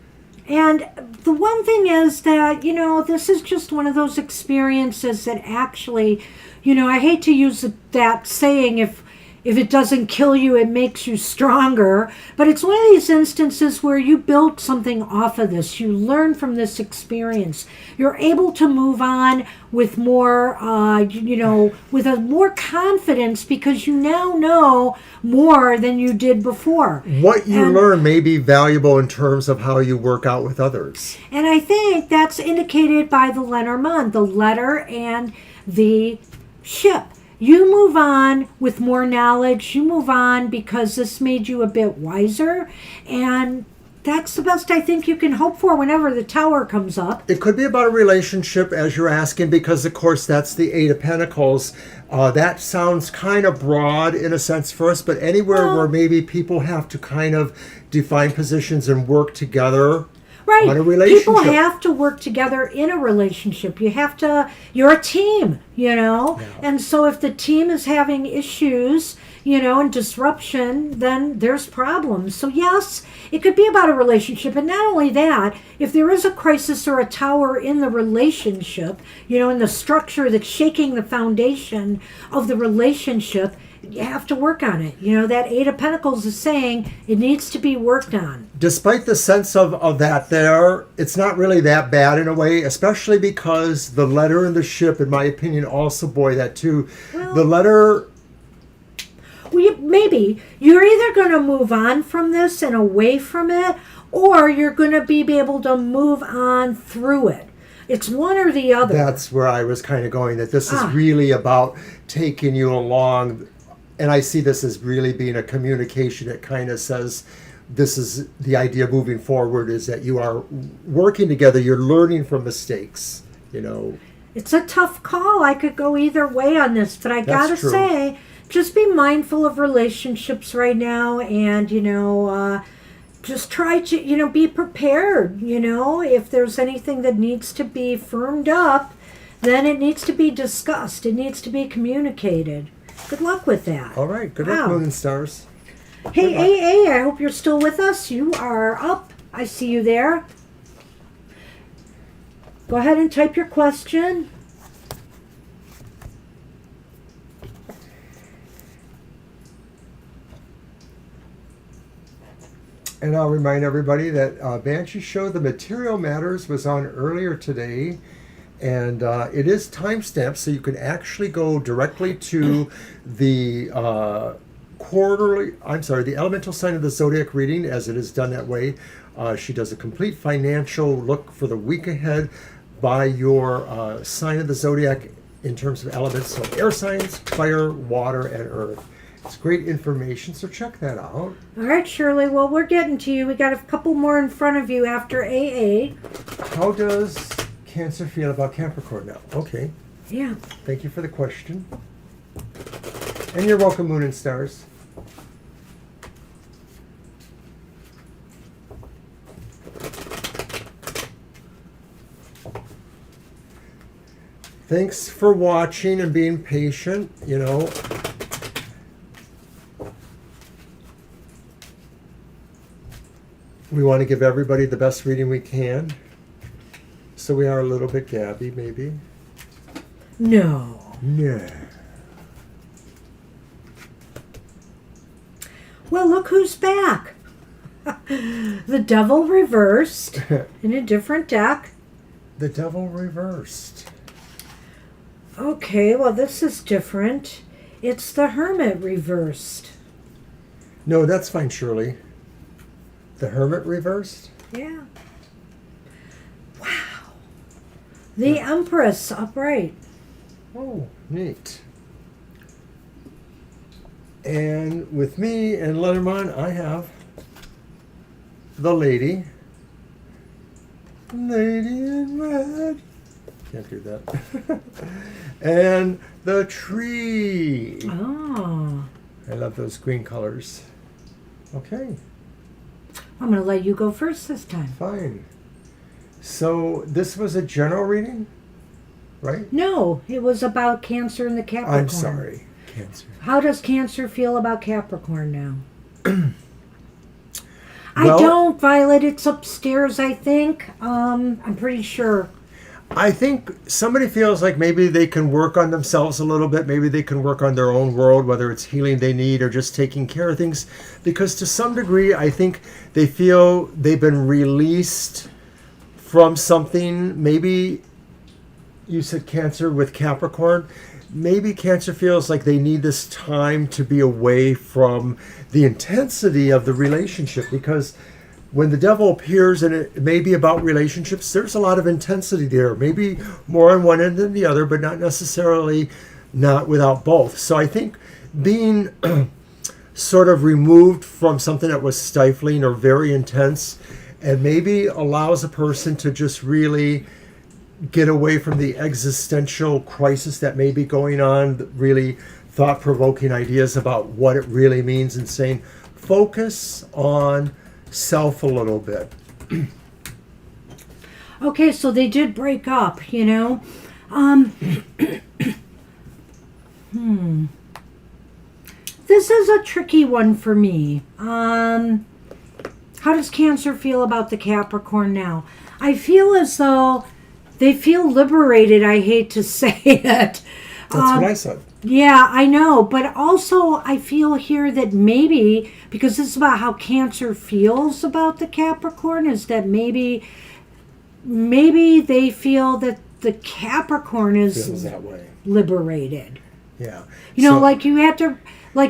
And the one thing is that, you know, this is just one of those experiences that actually, you know, I hate to use that saying, if it doesn't kill you, it makes you stronger. But it's one of these instances where you build something off of this. You learn from this experience. You're able to move on with more, you know, with a more confidence, because you now know more than you did before.
What you learn may be valuable in terms of how you work out with others.
And I think that's indicated by the Lenormand, the letter and the ship. You move on with more knowledge. You move on because this made you a bit wiser. And That's the best I think you can hope for whenever the Tower comes up.
It could be about a relationship, as you're asking, because, of course, that's the Eight of Pentacles. That sounds kind of broad in a sense for us, but anywhere where maybe people have to kind of define positions and work together on a relationship.
People have to work together in a relationship. You're a team,
Yeah.
And so if the team is having issues, and disruption, then there's problems. So yes, it could be about a relationship. And not only that, if there is a crisis or a tower in the relationship, in the structure that's shaking the foundation of the relationship, you have to work on it. That Eight of Pentacles is saying it needs to be worked on.
Despite the sense of that there, it's not really that bad in a way, especially because the letter in the ship, in my opinion, also buoy that too.
Well,
the letter...
Maybe you're either going to move on from this and away from it, or you're going to be able to move on through it. It's one or the other.
That's where I was kind of going, that this is really about taking you along. And I see this as really being a communication that kind of says, this is the idea moving forward, is that you are working together, you're learning from mistakes,
It's a tough call. I could go either way on this, but I got to say, just be mindful of relationships right now, and, just try to, be prepared. If there's anything that needs to be firmed up, then it needs to be discussed. It needs to be communicated. Good luck with that.
All right. Good luck, Moon and Stars.
Hey, AA, I hope you're still with us. You are up. I see you there. Go ahead and type your question.
And I'll remind everybody that Banshee Show, The Material Matters, was on earlier today. And it is timestamped, so you can actually go directly to the the elemental sign of the zodiac reading, as it is done that way. She does a complete financial look for the week ahead by your sign of the zodiac in terms of elements. So air signs, fire, water, and earth. It's great information, so check that out.
All right, Shirley. Well, we're getting to you. We got a couple more in front of you after AA.
How does Cancer feel about Capricorn now? Okay.
Yeah.
Thank you for the question. And you're welcome, Moon and Stars. Thanks for watching and being patient, We want to give everybody the best reading we can. So we are a little bit gabby, maybe.
No.
No.
Well, look who's back. The Devil reversed in a different deck.
The Devil reversed.
Okay, well, this is different. It's the Hermit reversed.
No, that's fine, Shirley. The Hermit reversed?
Yeah. Wow. The Empress upright.
Oh, neat. And with me and Lenormand, I have the Lady. Lady in red. Can't do that. And the tree.
Oh.
I love those green colors. Okay,
I'm going to let you go first this time.
fine. So this was a general reading, right?
No, it was about Cancer and the Capricorn.
I'm sorry, Cancer.
How does Cancer feel about Capricorn now?
Well-
I don't, Violet. It's upstairs, I think. I'm pretty sure.
I think somebody feels like maybe they can work on themselves a little bit. Maybe they can work on their own world, whether it's healing they need or just taking care of things. Because to some degree, I think they feel they've been released from something. Maybe you said Cancer with Capricorn. Maybe Cancer feels like they need this time to be away from the intensity of the relationship, because when the Devil appears and it may be about relationships, there's a lot of intensity there. Maybe more on one end than the other, but not necessarily not without both. So I think being sort of removed from something that was stifling or very intense, and maybe allows a person to just really get away from the existential crisis that may be going on, really thought-provoking ideas about what it really means, and saying, focus on self a little bit.
Okay, so they did break up, you know. This is a tricky one for me. How does Cancer feel about the Capricorn now? I feel as though they feel liberated. I hate to say it.
That's what I said.
Yeah, I know. But also, I feel here that maybe, because this is about how Cancer feels about the Capricorn, is that maybe they feel that the Capricorn is
Feels that way.
liberated.
Yeah.
You know, like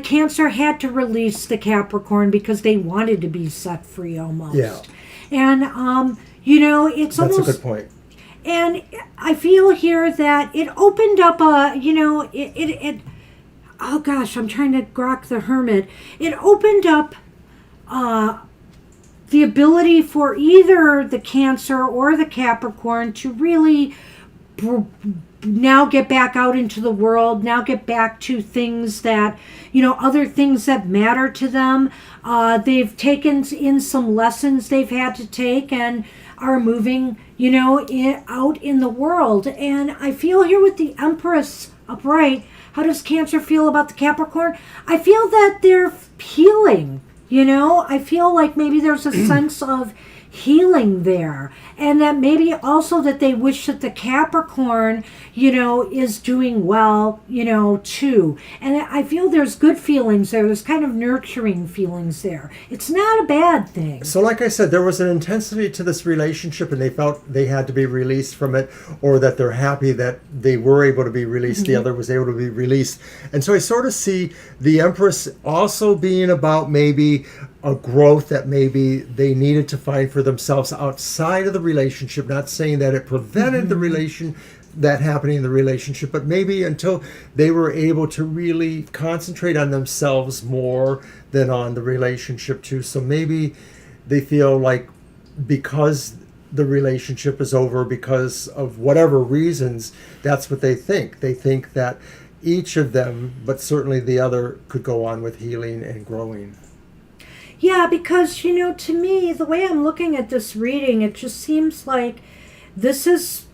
Cancer had to release the Capricorn because they wanted to be set free almost.
Yeah.
And, you know, it's
That's
almost...
a good point.
And I feel here that it opened up it oh gosh, I'm trying to grok the Hermit. It opened up the ability for either the Cancer or the Capricorn to really now get back out into the world, now get back to things that, you know, other things that matter to them. They've taken in some lessons they've had to take and are moving, you know, out in the world. And I feel here with the Empress upright, how does Cancer feel about the Capricorn? I feel that they're healing, you know. I feel like maybe there's a sense of healing there, and that maybe also that they wish that the Capricorn, you know, is doing well, you know, too. And I feel there's good feelings there. There's kind of nurturing feelings there. It's not a bad thing.
So like I said, there was an intensity to this relationship, and they felt they had to be released from it, or that they're happy that they were able to be released. The other was able to be released. And so I sort of see the Empress also being about maybe a growth that maybe they needed to find for themselves outside of the relationship. Not saying that it prevented that happening in the relationship, but maybe until they were able to really concentrate on themselves more than on the relationship too. So maybe they feel like because the relationship is over, because of whatever reasons, that's what they think. They think that each of them, but certainly the other, could go on with healing and growing.
Yeah, because, you know, to me, the way I'm looking at this reading, it just seems like this is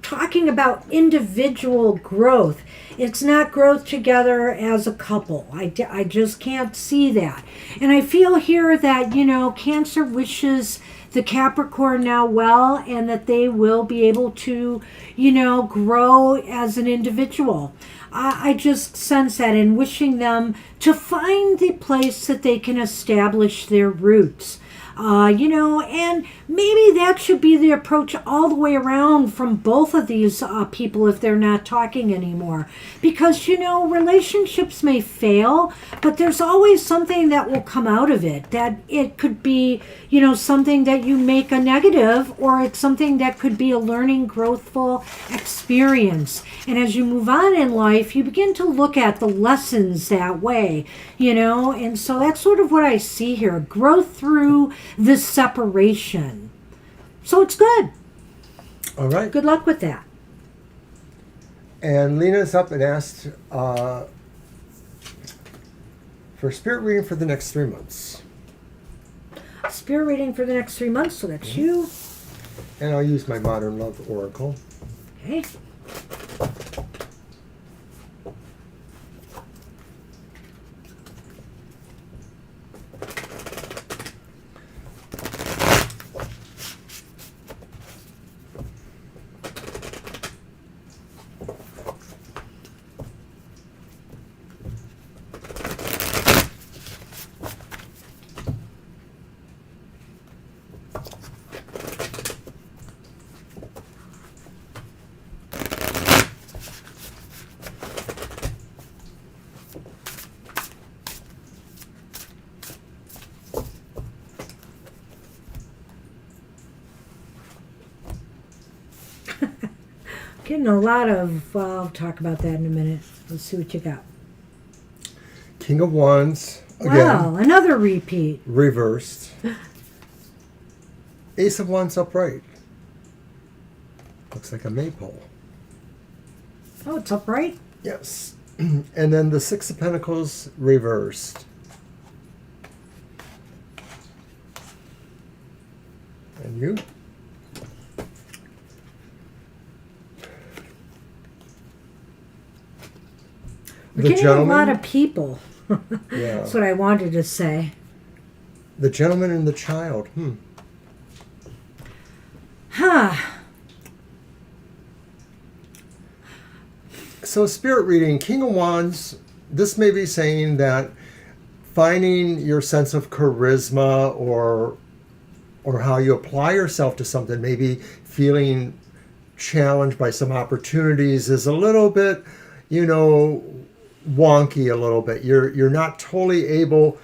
talking about individual growth. It's not growth together as a couple. I just can't see that. And I feel here that, you know, Cancer wishes the Capricorn now well, and that they will be able to, you know, grow as an individual. I just sense that, and wishing them to find the place that they can establish their roots. You know, and maybe that should be the approach all the way around from both of these people if they're not talking anymore. Because, you know, relationships may fail, but there's always something that will come out of it. That it could be, you know, something that you make a negative, or it's something that could be a learning, growthful experience. And as you move on in life, you begin to look at the lessons that way, you know. And so that's sort of what I see here. Growth through this separation. So it's good.
All right.
Good luck with that.
And Lena's up and asked for spirit reading for the next 3 months.
Spirit reading for the next 3 months, so that's you.
And I'll use my Modern Love Oracle.
Okay. Getting a lot of, I'll talk about that in a minute. Let's see what you got.
King of Wands, again,
Wow, another repeat.
reversed. Ace of Wands upright. Looks like a maypole.
Oh, it's upright?
Yes. And then the Six of Pentacles reversed. And you?
We're getting a lot of people.
Yeah.
That's what I wanted to say.
The Gentleman and the Child.
Huh.
So spirit reading, King of Wands, this may be saying that finding your sense of charisma or how you apply yourself to something, maybe feeling challenged by some opportunities is a little bit, wonky a little bit. You're not totally able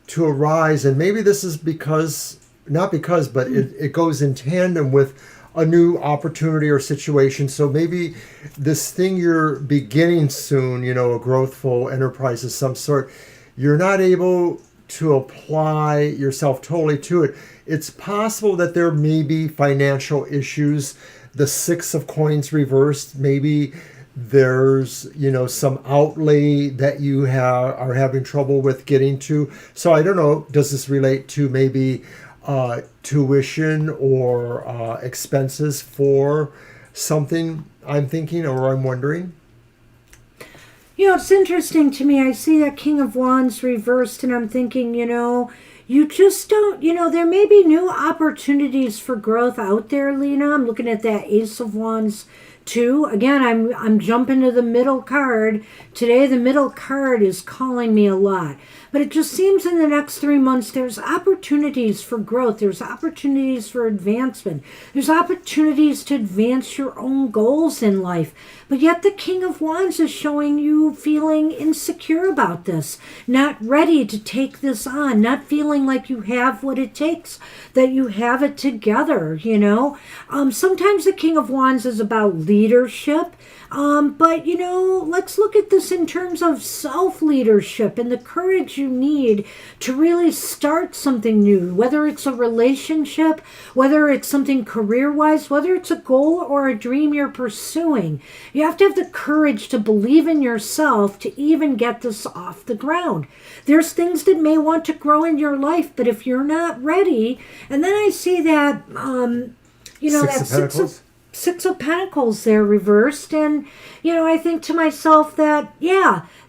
to arise, and maybe this is but it goes in tandem with a new opportunity or situation. So maybe this thing you're beginning soon, a growthful enterprise of some sort, you're not able to apply yourself totally to it. It's possible that there may be financial issues. The Six of Coins reversed, maybe there's some outlay that you are having trouble with getting to. So I don't know, does this relate to maybe tuition or expenses for something, I'm thinking, or I'm wondering?
It's interesting to me. I see that King of Wands reversed, and I'm thinking, you just don't, there may be new opportunities for growth out there, Lena. I'm looking at that Ace of Wands too. Again, I'm jumping to the middle card. Today, the middle card is calling me a lot. But it just seems in the next 3 months, there's opportunities for growth. There's opportunities for advancement. There's opportunities to advance your own goals in life. But yet the King of Wands is showing you feeling insecure about this, not ready to take this on, not feeling like you have what it takes, that you have it together, Sometimes the King of Wands is about leadership. But, let's look at this in terms of self-leadership and the courage you need to really start something new, whether it's a relationship, whether it's something career-wise, whether it's a goal or a dream you're pursuing. You have to have the courage to believe in yourself to even get this off the ground. There's things that may want to grow in your life, but if you're not ready, and then I see that, Six of Pentacles there reversed, and I think to myself that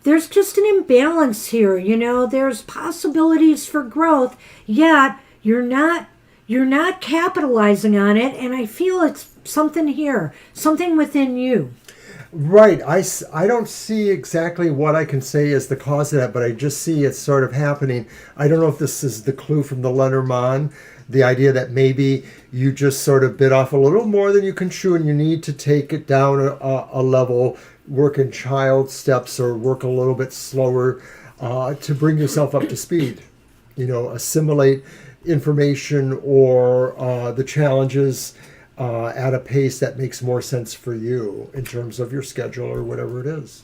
there's just an imbalance here. There's possibilities for growth, yet you're not capitalizing on it, and I feel it's something here, something within you.
Right. I don't see exactly what I can say is the cause of that, but I just see it sort of happening. I don't know if this is the clue from the Lenormand, the idea that maybe you just sort of bit off a little more than you can chew, and you need to take it down a level, work in child steps, or work a little bit slower to bring yourself up to speed. Assimilate information or the challenges at a pace that makes more sense for you in terms of your schedule or whatever it is.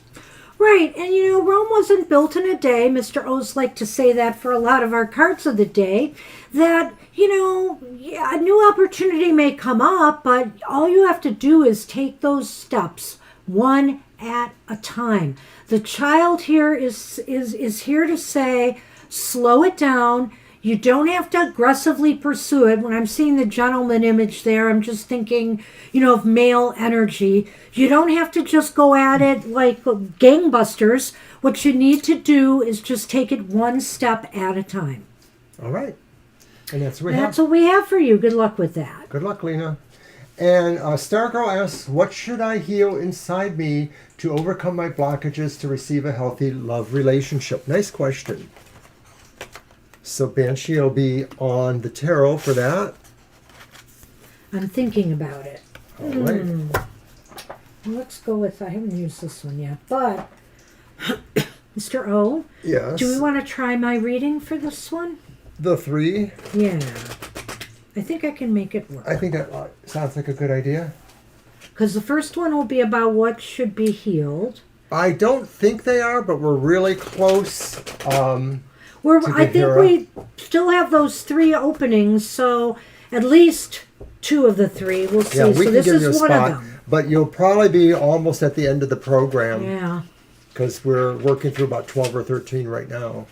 Right, and Rome wasn't built in a day. Mr. O's like to say that for a lot of our cards of the day, that, a new opportunity may come up, but all you have to do is take those steps one at a time. The child here is here to say, slow it down. You don't have to aggressively pursue it. When I'm seeing the gentleman image there, I'm just thinking, of male energy. You don't have to just go at it like gangbusters. What you need to do is just take it one step at a time.
All right. And that's
what we have for you. Good luck with that.
Good luck, Lena. And Stargirl asks, what should I heal inside me to overcome my blockages to receive a healthy love relationship? Nice question. So Banshee will be on the tarot for that.
I'm thinking about it.
All right.
Well, let's go with, I haven't used this one yet, but Mr. O,
yes.
Do we want to try my reading for this one?
The 3?
Yeah. I think I can make it work.
I think that sounds like a good idea.
Because the first one will be about what should be healed.
I don't think they are, but we're really close.
I think we still have those 3 openings, so at least 2 of the 3. We'll see.
Yeah, we
so
can
this
give you a
is one
spot,
of them.
but you'll probably be almost at the end of the program.
Yeah.
Because we're working through about 12 or 13 right now.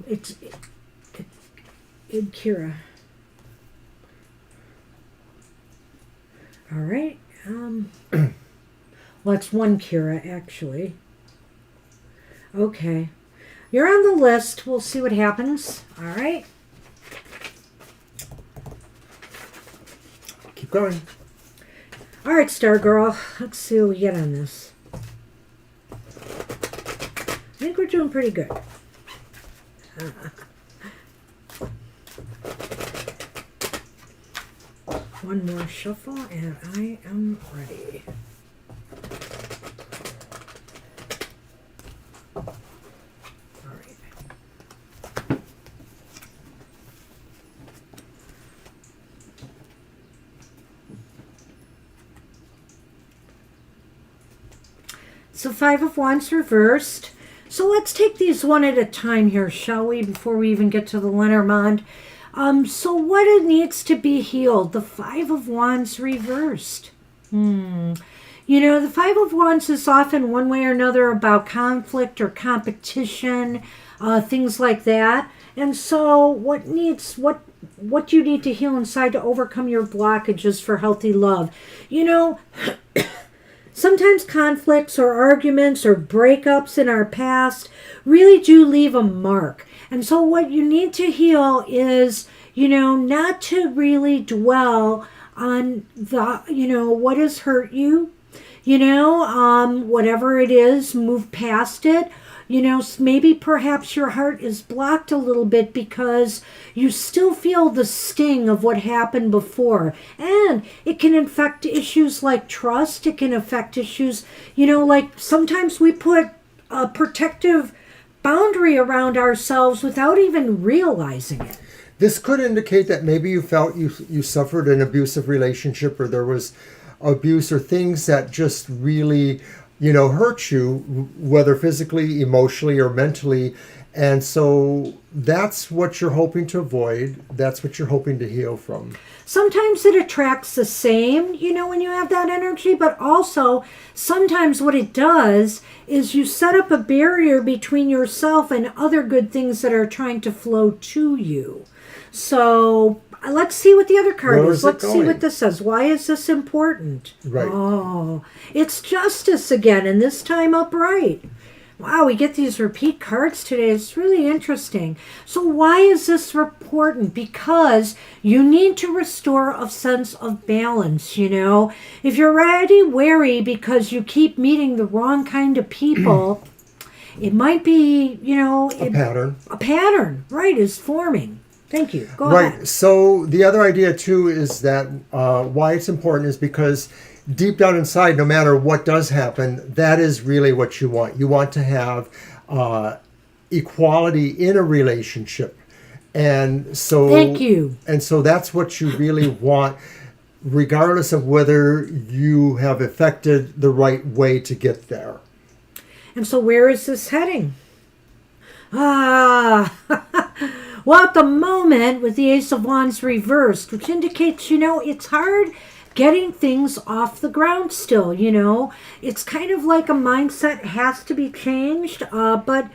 It's Kira. All right. Well, that's one Kira, actually. Okay. You're on the list. We'll see what happens. All right.
Keep going.
All right, Star Girl. Let's see what we get on this. I think we're doing pretty good. One more shuffle, and I am ready. All right. So 5 of Wands reversed. So let's take these one at a time here, shall we, before we even get to the Lenormand. So what it needs to be healed? The 5 of Wands reversed. You know, the 5 of Wands is often one way or another about conflict or competition, things like that. And so what you need to heal inside to overcome your blockages for healthy love? You know, sometimes conflicts or arguments or breakups in our past really do leave a mark. And so what you need to heal is, you know, not to really dwell on the, you know, what has hurt you, you know, whatever it is, move past it. You know, maybe perhaps your heart is blocked a little bit because you still feel the sting of what happened before. And it can affect issues like trust. It can affect issues, you know, like sometimes we put a protective boundary around ourselves without even realizing it.
This could indicate that maybe you felt you suffered an abusive relationship, or there was abuse or things that just really, you know, hurt you, whether physically, emotionally, or mentally. And so that's what you're hoping to avoid. That's what you're hoping to heal from.
Sometimes it attracts the same, you know, when you have that energy, but also sometimes what it does is you set up a barrier between yourself and other good things that are trying to flow to you. So let's see what the other card is. Let's see what this says. Why is this important?
Right.
Oh, it's justice again, and this time upright. Wow, we get these repeat cards today. It's really interesting. So why is this important? Because you need to restore a sense of balance, you know. If you're already wary because you keep meeting the wrong kind of people, it might be, you know...
A pattern.
A pattern, right, is forming. Thank you. Go ahead.
Right. So the other idea, too, is that why it's important is because deep down inside, no matter what does happen, that is really what you want. You want to have equality in a relationship. And so...
Thank you.
And so that's what you really want, regardless of whether you have affected the right way to get there.
And so where is this heading? Well, at the moment, with the Ace of Wands reversed, which indicates, you know, it's hard getting things off the ground still, you know. It's kind of like a mindset has to be changed, but,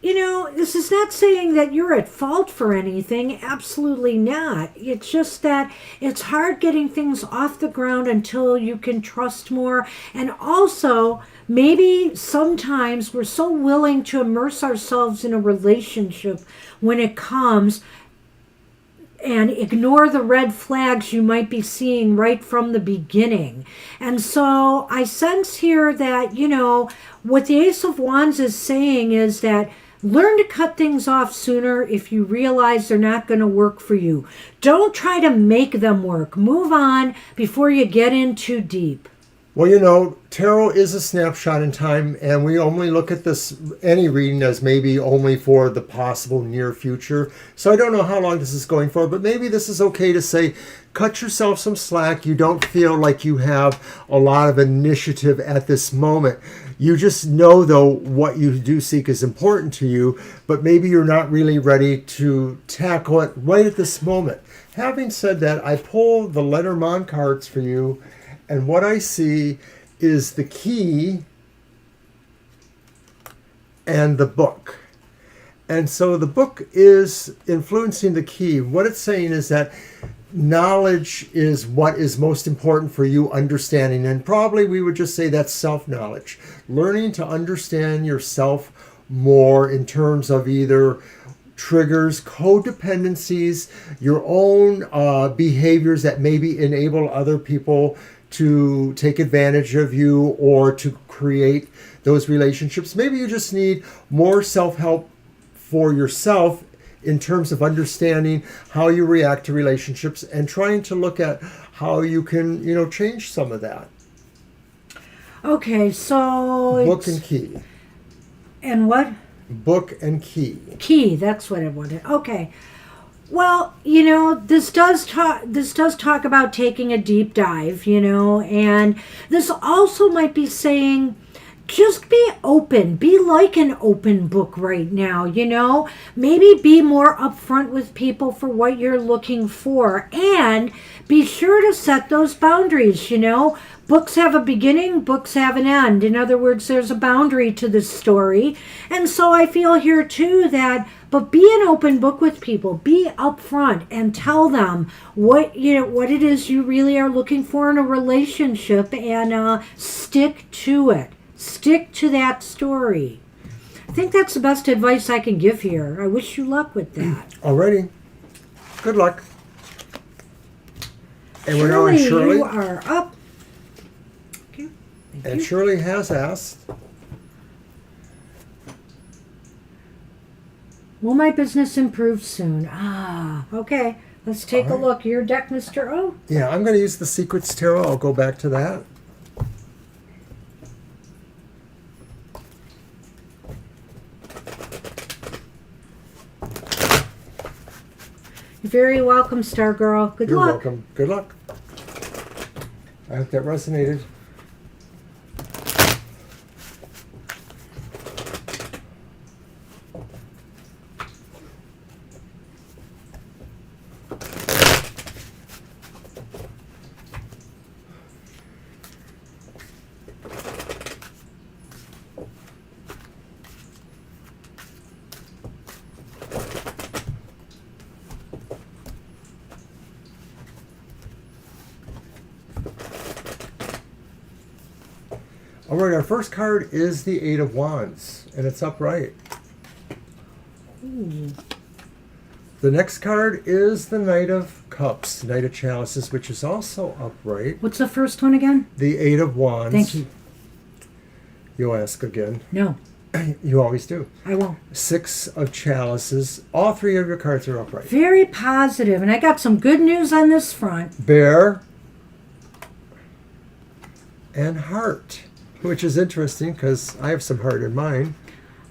you know, this is not saying that you're at fault for anything. Absolutely not. It's just that it's hard getting things off the ground until you can trust more. And also, maybe sometimes we're so willing to immerse ourselves in a relationship when it comes and ignore the red flags you might be seeing right from the beginning. And so I sense here that, you know, what the Ace of Wands is saying is that learn to cut things off sooner if you realize they're not going to work for you. Don't try to make them work. Move on before you get in too deep.
Well, you know, tarot is a snapshot in time, and we only look at this, any reading, as maybe only for the possible near future. So I don't know how long this is going for, but maybe this is okay to say, cut yourself some slack. You don't feel like you have a lot of initiative at this moment. You just know, though, what you do seek is important to you, but maybe you're not really ready to tackle it right at this moment. Having said that, I pull the Lenormand cards for you, and what I see is the key and the book. And so the book is influencing the key. What it's saying is that knowledge is what is most important for you understanding. And probably we would just say that's self-knowledge. Learning to understand yourself more in terms of either triggers, codependencies, your own behaviors that maybe enable other people to take advantage of you or to create those relationships. Maybe you just need more self-help for yourself in terms of understanding how you react to relationships and trying to look at how you can, change some of that.
Okay, so
Book and key.
And what?
Book and key.
Key, that's what I wanted. Okay. Well, this does talk about taking a deep dive, and this also might be saying just be open. Be like an open book right now, Maybe be more upfront with people for what you're looking for, and be sure to set those boundaries, Books have a beginning, books have an end. In other words, there's a boundary to this story. And so I feel here too that, but be an open book with people. Be upfront and tell them what it is you really are looking for in a relationship, and stick to it. Stick to that story. I think that's the best advice I can give here. I wish you luck with that.
Alrighty. Good luck. And we're now on Shirley.
You are up.
And Shirley has asked,
will my business improve soon? Okay. Let's take a look. Your deck, Mr. O.
Yeah, I'm going to use the Secrets Tarot. I'll go back to that.
You're very welcome, Star Girl. Good luck.
You're welcome. Good luck. I hope that resonated. All right, our first card is the Eight of Wands, and it's upright.
Ooh.
The next card is the Knight of Cups, Knight of Chalices, which is also upright.
What's the first one again?
The Eight of Wands.
Thank you.
You'll ask again.
No.
You always do.
I won't.
Six of Chalices. All three of your cards are upright.
Very positive, and I got some good news on this front.
Bear and Heart, which is interesting because I have some heart in mine.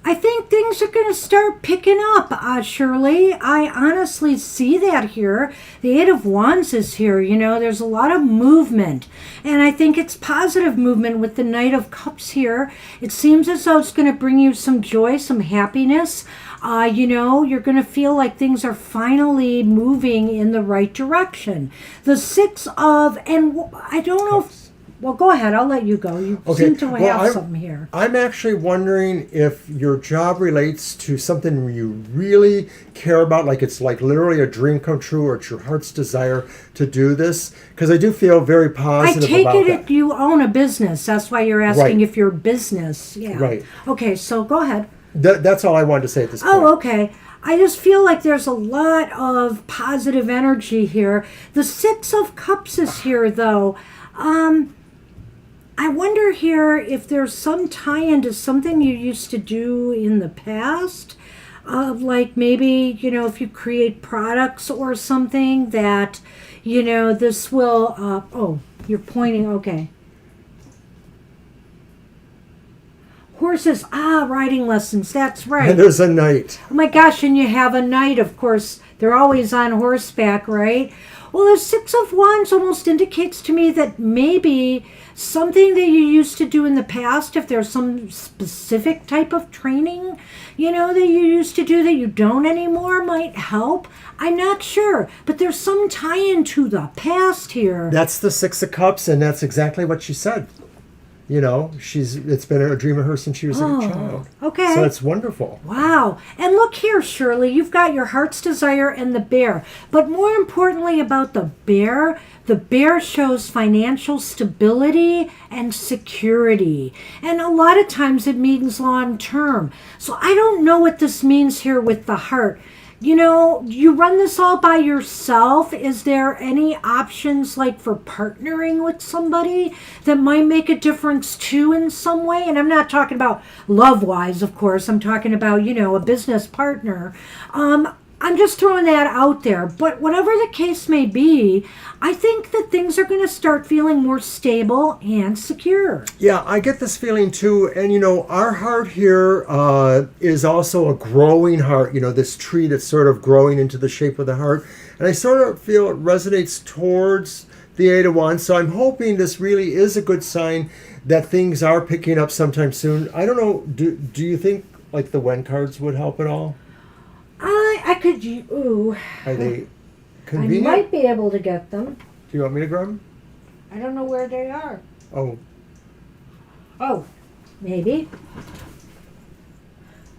I think things are going to start picking up, Shirley. I honestly see that here. The Eight of Wands is here. There's a lot of movement. And I think it's positive movement with the Knight of Cups here. It seems as though it's going to bring you some joy, some happiness. You're going to feel like things are finally moving in the right direction. The Six of, and I don't know if, well, go ahead. I'll let you go. You seem to have something here.
I'm actually wondering if your job relates to something you really care about, like it's like literally a dream come true, or it's your heart's desire to do this. Because I do feel very positive about that. I take it
you own a business. That's why you're asking if your business. Yeah.
Right.
Okay, so go ahead.
That's all I wanted to say at this point.
Oh, okay. I just feel like there's a lot of positive energy here. The Six of Cups is here, though. I wonder here if there's some tie-in to something you used to do in the past, like maybe, if you create products or something that, this will, you're pointing, okay. horses. Riding lessons. That's right.
And there's a knight.
Oh my gosh, and you have a knight, of course. They're always on horseback, right? Well, the Six of Wands almost indicates to me that maybe something that you used to do in the past, if there's some specific type of training, that you used to do that you don't anymore, might help. I'm not sure, but there's some tie-in to the past here.
That's the Six of Cups, and that's exactly what she said. It's been a dream of hers since she was a child.
Okay.
So it's wonderful.
Wow. And look here, Shirley, you've got your heart's desire and the bear. But more importantly about the bear shows financial stability and security. And a lot of times it means long term. So I don't know what this means here with the heart. You run this all by yourself. Is there any options like for partnering with somebody that might make a difference too in some way? And I'm not talking about love-wise, of course. I'm talking about, a business partner. I'm just throwing that out there. But whatever the case may be, I think that things are going to start feeling more stable and secure.
Yeah, I get this feeling too. And, our heart here is also a growing heart. This tree that's sort of growing into the shape of the heart. And I sort of feel it resonates towards the Eight of Wands. So I'm hoping this really is a good sign that things are picking up sometime soon. I don't know. Do you think like the When cards would help at all?
I could. Ooh.
Are they convenient?
I might be able to get them.
Do you want me to grab them?
I don't know where they are.
Oh,
maybe.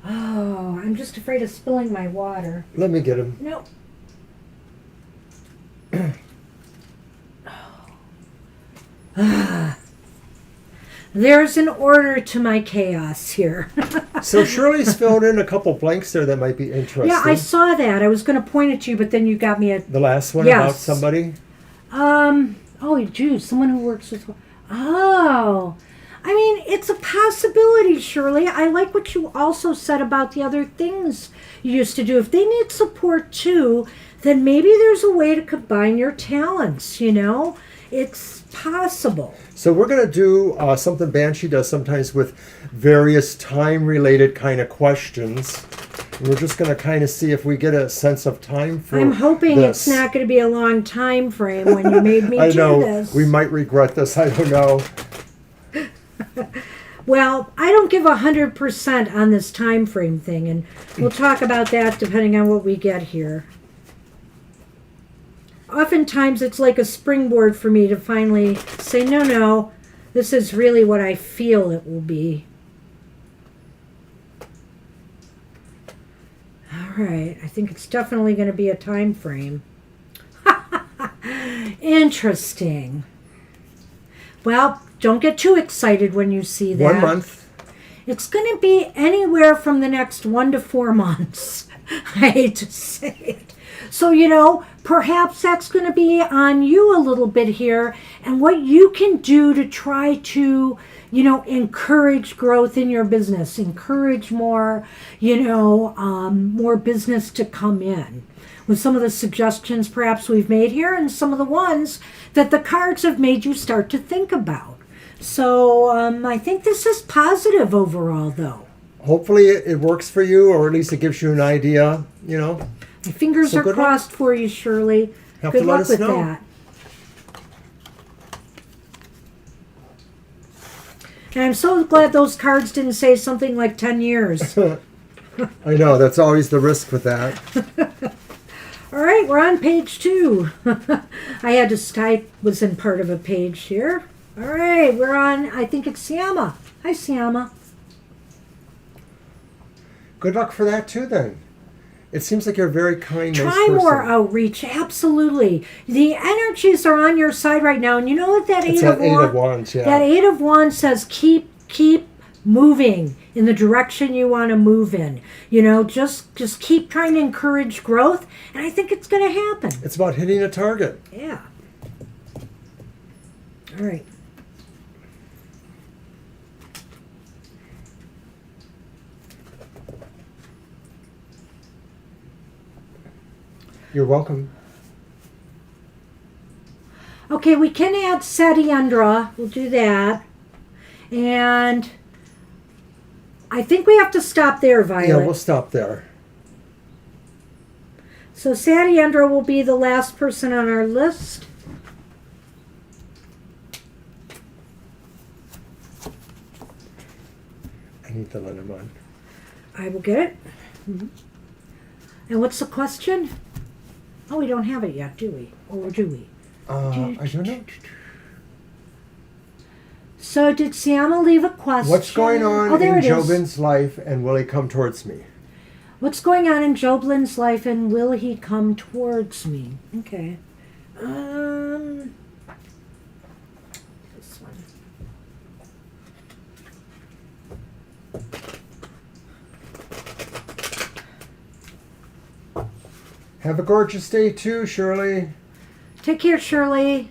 Oh, I'm just afraid of spilling my water.
let me get them.
No. There's an order to my chaos here.
So Shirley's filled in a couple blanks there that might be interesting.
Yeah, I saw that. I was going to point it to you, but then you got me
The last one
Yes.
about somebody?
Oh, geez, someone who works with... Oh. I mean, it's a possibility, Shirley. I like what you also said about the other things you used to do. If they need support too, then maybe there's a way to combine your talents, It's possible.
So we're going to do something Banshee does sometimes with various time-related kind of questions. And we're just going to kind of see if we get a sense of time for
I'm hoping
this.
it's not going to be a long time frame when you made me
I
do
know.
this.
We might regret this. I don't know.
Well, I don't give 100% on this time frame thing, and we'll talk about that depending on what we get here. Oftentimes it's like a springboard for me to finally say, no, this is really what I feel it will be. All right, I think it's definitely going to be a time frame. Interesting. Well, don't get too excited when you see that.
1 month.
It's going to be anywhere from the next 1 to 4 months. I hate to say it. So, perhaps that's going to be on you a little bit here and what you can do to try to, encourage growth in your business, encourage more, more business to come in. With some of the suggestions perhaps we've made here and some of the ones that the cards have made you start to think about. So I think this is positive overall, though.
Hopefully it works for you, or at least it gives you an idea,
My fingers
So
are
good luck.
crossed for you, Shirley.
Have
Good
to let
luck
us
with
know.
that. And I'm so glad those cards didn't say something like 10 years.
I know, that's always the risk with that.
All right, we're on page 2. I had to type, was in part of a page here. All right, we're on, I think it's Siama. Hi, Siama.
Good luck for that too, then. It seems like you're a very kind, nice
Try
person.
more outreach, absolutely. The energies are on your side right now, and you know what that
It's
Eight of
that Eight
Wands,
of Wands, yeah.
that Eight of Wands says keep moving in the direction you want to move in. Just keep trying to encourage growth, and I think it's going to happen.
It's about hitting a target.
Yeah. All right.
You're welcome.
Okay, we can add Satyendra. We'll do that. And I think we have to stop there, Violet.
Yeah, we'll stop there.
So Satiendra will be the last person on our list.
I need the Lenormand.
I will get it. Mm-hmm. And what's the question? Oh, we don't have it yet, do we? Or do we?
I don't know.
So did Siama leave a question?
What's going on in
it is.
Jobin's life, and will he come towards me?
What's going on in Joblin's life, and will he come towards me? Okay. This one.
Have a gorgeous day too, Shirley.
Take care, Shirley.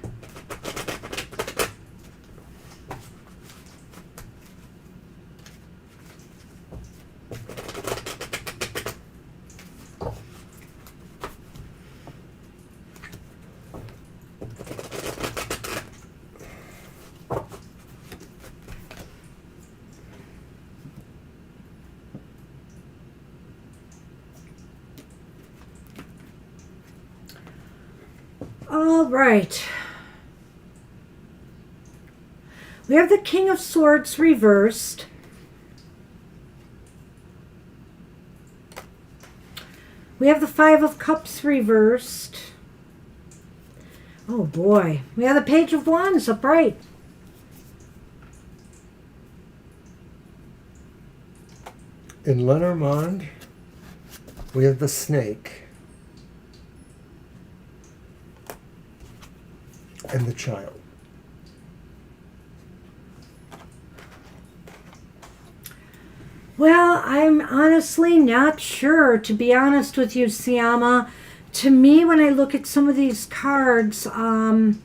All right. We have the King of Swords reversed. We have the Five of Cups reversed. Oh boy. We have the Page of Wands upright.
In Lenormand, we have the Snake. And the Child.
Well, I'm honestly not sure, to be honest with you, Siama. To me, when I look at some of these cards, they're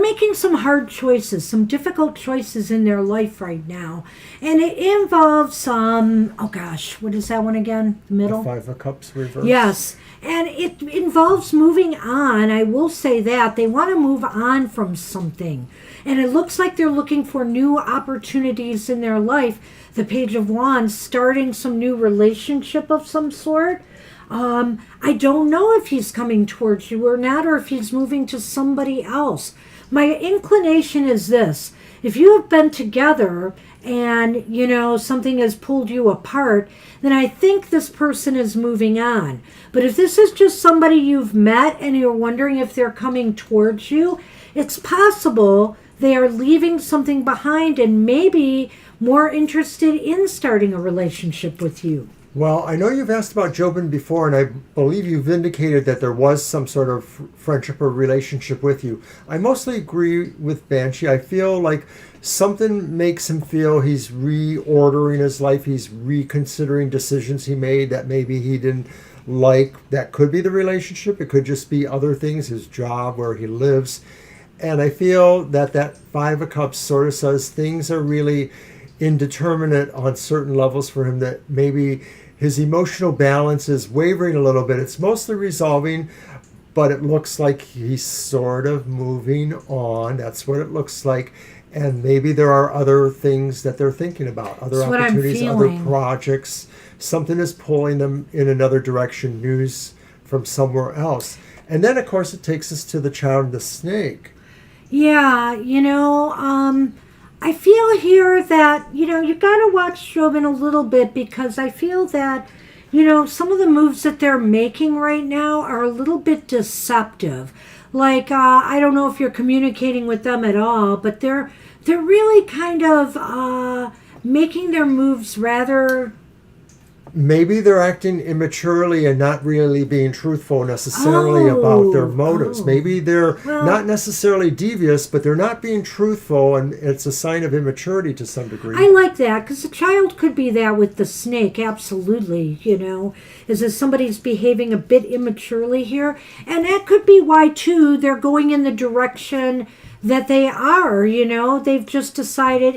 making some hard choices, some difficult choices in their life right now. And it involves, oh gosh, what is that one again? The middle?
The Five of Cups reversed.
Yes. And it involves moving on. I will say that. They want to move on from something. And it looks like they're looking for new opportunities in their life. The Page of Wands, starting some new relationship of some sort. I don't know if he's coming towards you or not, or if he's moving to somebody else. My inclination is this. If you have been together and, you know, something has pulled you apart, then I think this person is moving on. But if this is just somebody you've met and you're wondering if they're coming towards you, it's possible they are leaving something behind and maybe more interested in starting a relationship with you.
Well, I know you've asked about Jobin before, and I believe you've indicated that there was some sort of friendship or relationship with you. I mostly agree with Banshee. I feel like something makes him feel he's reordering his life. He's reconsidering decisions he made that maybe he didn't like. That could be the relationship. It could just be other things, his job, where he lives. And I feel that that Five of Cups sort of says things are really indeterminate on certain levels for him, that maybe his emotional balance is wavering a little bit. It's mostly resolving, but it looks like he's sort of moving on. That's what it looks like. And maybe there are other things that they're thinking about, other
That's
opportunities, other projects. Something is pulling them in another direction, news from somewhere else. And then, of course, it takes us to the Child and the Snake.
Yeah, you know, I feel here that, you know, you got to watch Jobin a little bit, because I feel that, you know, some of the moves that they're making right now are a little bit deceptive. Like, I don't know if you're communicating with them at all, but they're really kind of making their moves rather...
Maybe they're acting immaturely and not really being truthful necessarily about their motives. Maybe they're not necessarily devious, but they're not being truthful, and it's a sign of immaturity to some degree.
I like that, because the Child could be that with the Snake, absolutely, you know, is that somebody's behaving a bit immaturely here. And that could be why, too, they're going in the direction that they are, you know. They've just decided,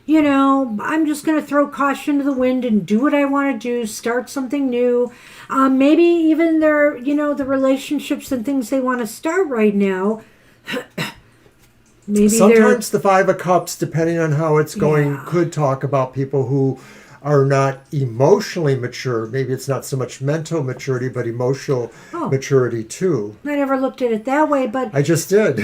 you know, I'm just going to throw caution to the wind and do what I want to do, start something new. Maybe even their, you know, the relationships and things they want to start right now Maybe
sometimes the Five of Cups, depending on how it's going,
Yeah.
could talk about people who are not emotionally mature. Maybe it's not so much mental maturity, but emotional maturity too.
I never looked at it that way, but
I just did.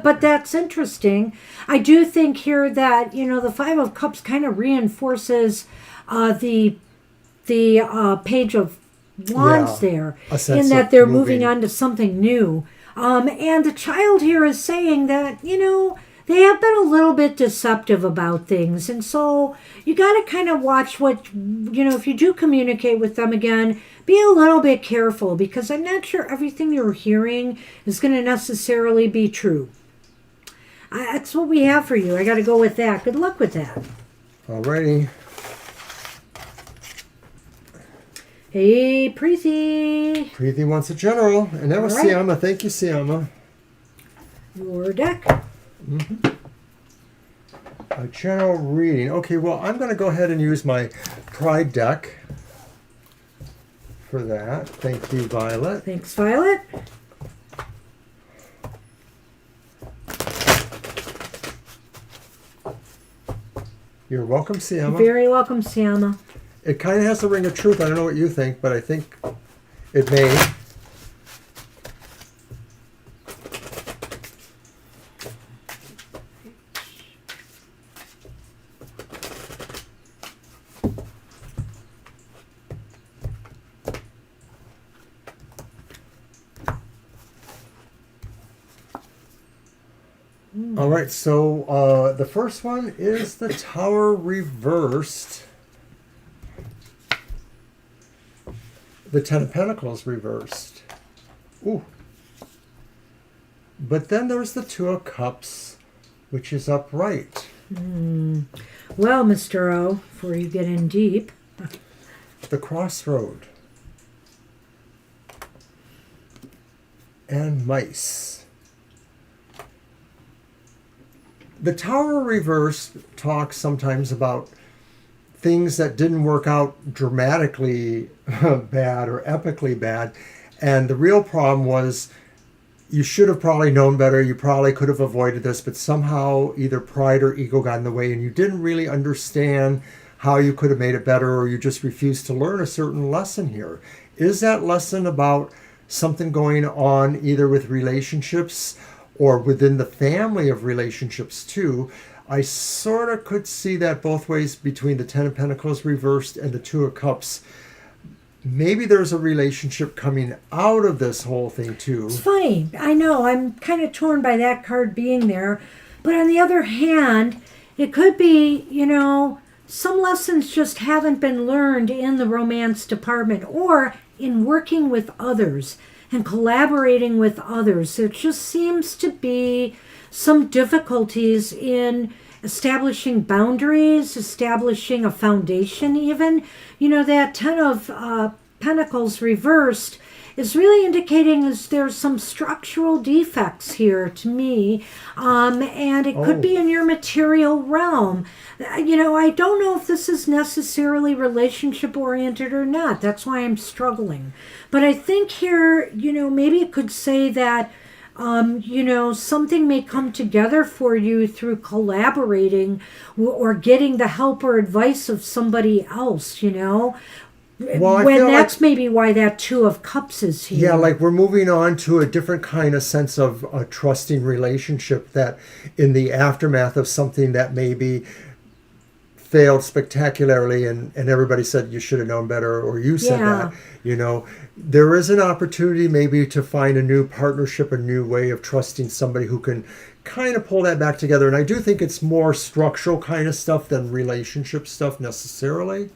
but that's interesting. I do think here that the Five of Cups kind of reinforces the Page of Wands there,
a sense
in that
of
they're
moving.
moving on to something new. And the child here is saying that they have been a little bit deceptive about things, and so you got to kind of watch what if you do communicate with them again. Be a little bit careful, because I'm not sure everything you're hearing is going to necessarily be true. That's what we have for you. I got to go with that. Good luck with that.
Alrighty.
Hey, Preeti.
Preeti wants a general, and that was
All right.
Siama. Thank you, Siama.
Your deck.
A general reading. Okay, well, I'm going to go ahead and use my Pride deck for that. Thank you, Violet.
Thanks, Violet.
You're welcome, Siama.
Very welcome, Siama.
It kind of has a ring of truth. I don't know what you think, but I think it may. All right, so the first one is the Tower reversed. The Ten of Pentacles reversed. Ooh. But then there's the Two of Cups, which is upright.
Well, Mr. O, before you get in deep.
The Crossroad. And Mice. The Tower reversed talks sometimes about things that didn't work out dramatically bad or epically bad. And the real problem was you should have probably known better. You probably could have avoided this, but somehow either pride or ego got in the way and you didn't really understand how you could have made it better, or you just refused to learn a certain lesson here. Is that lesson about something going on either with relationships or within the family of relationships too? I sort of could see that both ways between the Ten of Pentacles reversed and the Two of Cups. Maybe there's a relationship coming out of this whole thing too.
It's funny. I know. I'm kind of torn by that card being there. But on the other hand, it could be, some lessons just haven't been learned in the romance department or in working with others and collaborating with others. There just seems to be some difficulties in establishing boundaries, establishing a foundation even. That Ten of Pentacles reversed is really indicating there's some structural defects here to me. And it could be in your material realm. I don't know if this is necessarily relationship oriented or not. That's why I'm struggling. But I think here, maybe it could say that something may come together for you through collaborating or getting the help or advice of somebody else,
Well, I
when
feel
that's
like,
maybe why that Two of Cups is here.
yeah, like we're moving on to a different kind of sense of a trusting relationship that in the aftermath of something that maybe failed spectacularly and everybody said you should have known better, or you said
Yeah.
that, there is an opportunity maybe to find a new partnership, a new way of trusting somebody who can kind of pull that back together. And I do think it's more structural kind of stuff than relationship stuff necessarily.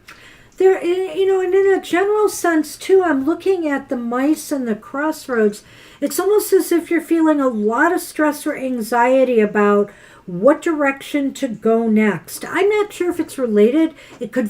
There, and in a general sense too, I'm looking at the Mice and the Crossroads. It's almost as if you're feeling a lot of stress or anxiety about what direction to go next. I'm not sure if it's related. It could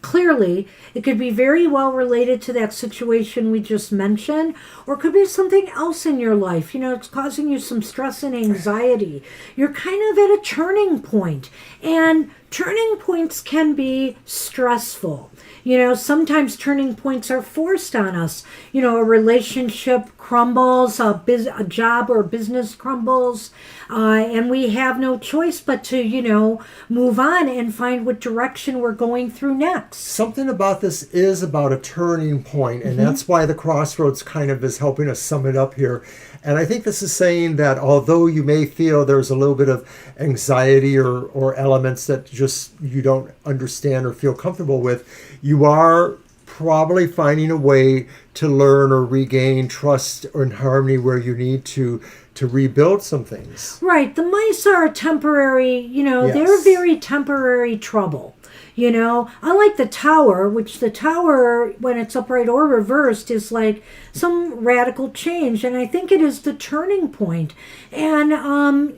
clearly, it could be very well related to that situation we just mentioned, or it could be something else in your life. It's causing you some stress and anxiety. You're kind of at a turning point, and turning points can be stressful. You know, sometimes turning points are forced on us. You know, a relationship crumbles, a job or business crumbles, and we have no choice but to, you know, move on and find what direction we're going through next.
Something about this is about a turning point, and that's why the crossroads kind of is helping us sum it up here. And I think this is saying that although you may feel there's a little bit of anxiety or elements that just you don't understand or feel comfortable with, you are probably finding a way to learn or regain trust and harmony where you need to rebuild some things.
Right. The mice are temporary, you know,
Yes.
they're very temporary trouble. You know, unlike the tower, which the tower, when it's upright or reversed, is like some radical change. And I think it is the turning point. And,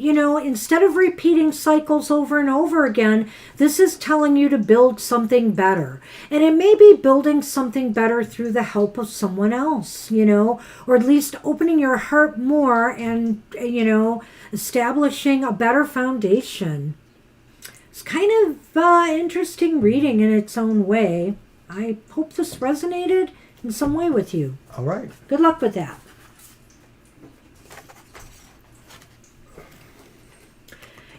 you know, instead of repeating cycles over and over again, this is telling you to build something better. And it may be building something better through the help of someone else, you know, or at least opening your heart more and, you know, establishing a better foundation. It's kind of interesting reading in its own way. I hope this resonated in some way with you.
All right.
Good luck with that.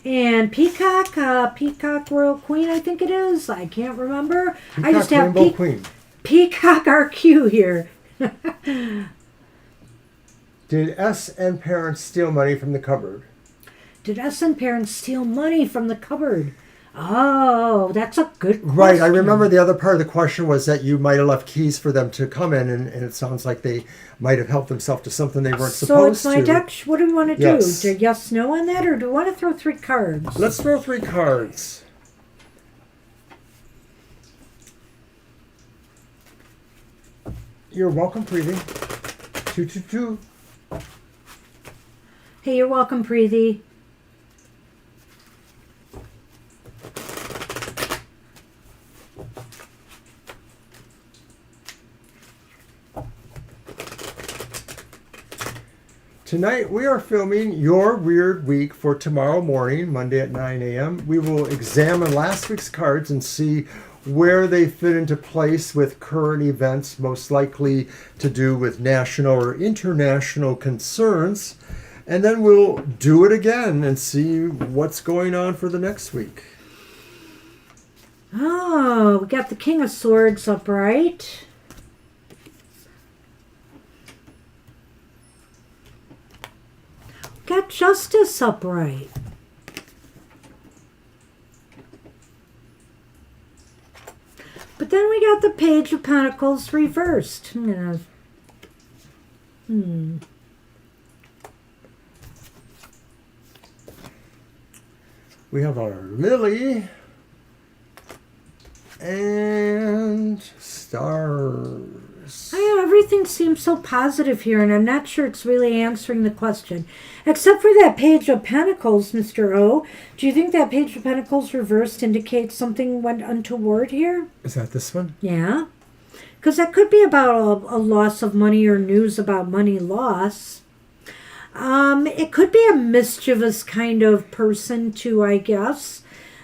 And Peacock Royal Queen, I think it is. I can't remember. I just have
Rainbow Queen.
Peacock RQ here.
Did S and parents steal money from the cupboard?
Did S and parents steal money from the cupboard? Oh, that's a good question.
Right. I remember the other part of the question was that you might have left keys for them to come in, and it sounds like they might have helped themselves to something they weren't supposed to.
So it's my deck. What do we want to
Yes.
do? Yes, no on that, or do we want to throw 3 cards?
Let's throw 3 cards. You're welcome, Preeti. 222.
Hey, you're welcome, Preeti.
Tonight we are filming Your Weird Week for tomorrow morning, Monday at 9 a.m. We will examine last week's cards and see where they fit into place with current events, most likely to do with national or international concerns. And then we'll do it again and see what's going on for the next week.
Oh, we got the King of Swords upright. Got Justice upright. But then we got the Page of Pentacles reversed.
We have our Lily and Stars.
Everything seems so positive here, and I'm not sure it's really answering the question. Except for that Page of Pentacles, Mr. O. Do you think that Page of Pentacles reversed indicates something went untoward here?
Is that this one?
Yeah. Because that could be about a loss of money or news about money loss. It could be a mischievous kind of person too, I guess.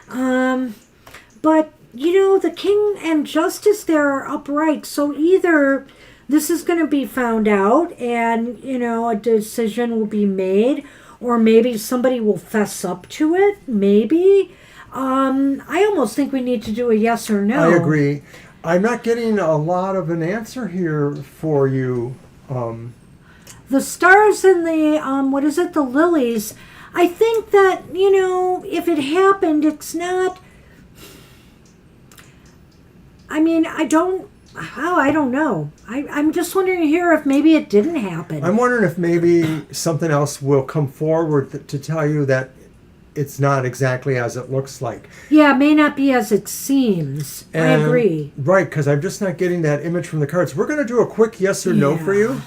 But, you know, the King and Justice there are upright. So either this is going to be found out and, you know, a decision will be made, or maybe somebody will fess up to it. Maybe. I almost think we need to do a yes or no.
I agree. I'm not getting a lot of an answer here for you.
The stars and the, what is it, the lilies, I think that, you know, if it happened, it's not, I mean, I don't know. I'm just wondering here if maybe it didn't happen.
I'm wondering if maybe something else will come forward to tell you that it's not exactly as it looks like.
Yeah, it may not be as it seems. I agree.
Right, because I'm just not getting that image from the cards. We're going to do a quick yes or no
Yeah.
for you.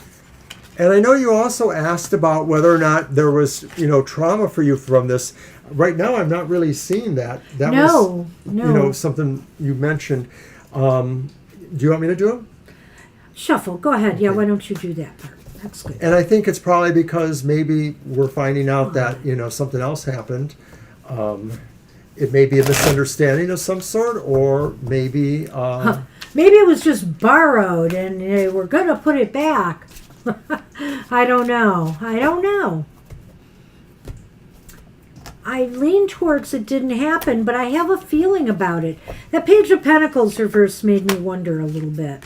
And I know you also asked about whether or not there was, you know, trauma for you from this. Right now, I'm not really seeing that. That was, you know, something you mentioned. Do you want me to do it?
Shuffle. Go ahead. Yeah, why don't you do that part? That's good.
And I think it's probably because maybe we're finding out that, you know, something else happened. it may be a misunderstanding of some sort, or maybe
Maybe it was just borrowed and they were going to put it back. I don't know. I lean towards it didn't happen, but I have a feeling about it. That Page of Pentacles reverse made me wonder a little bit.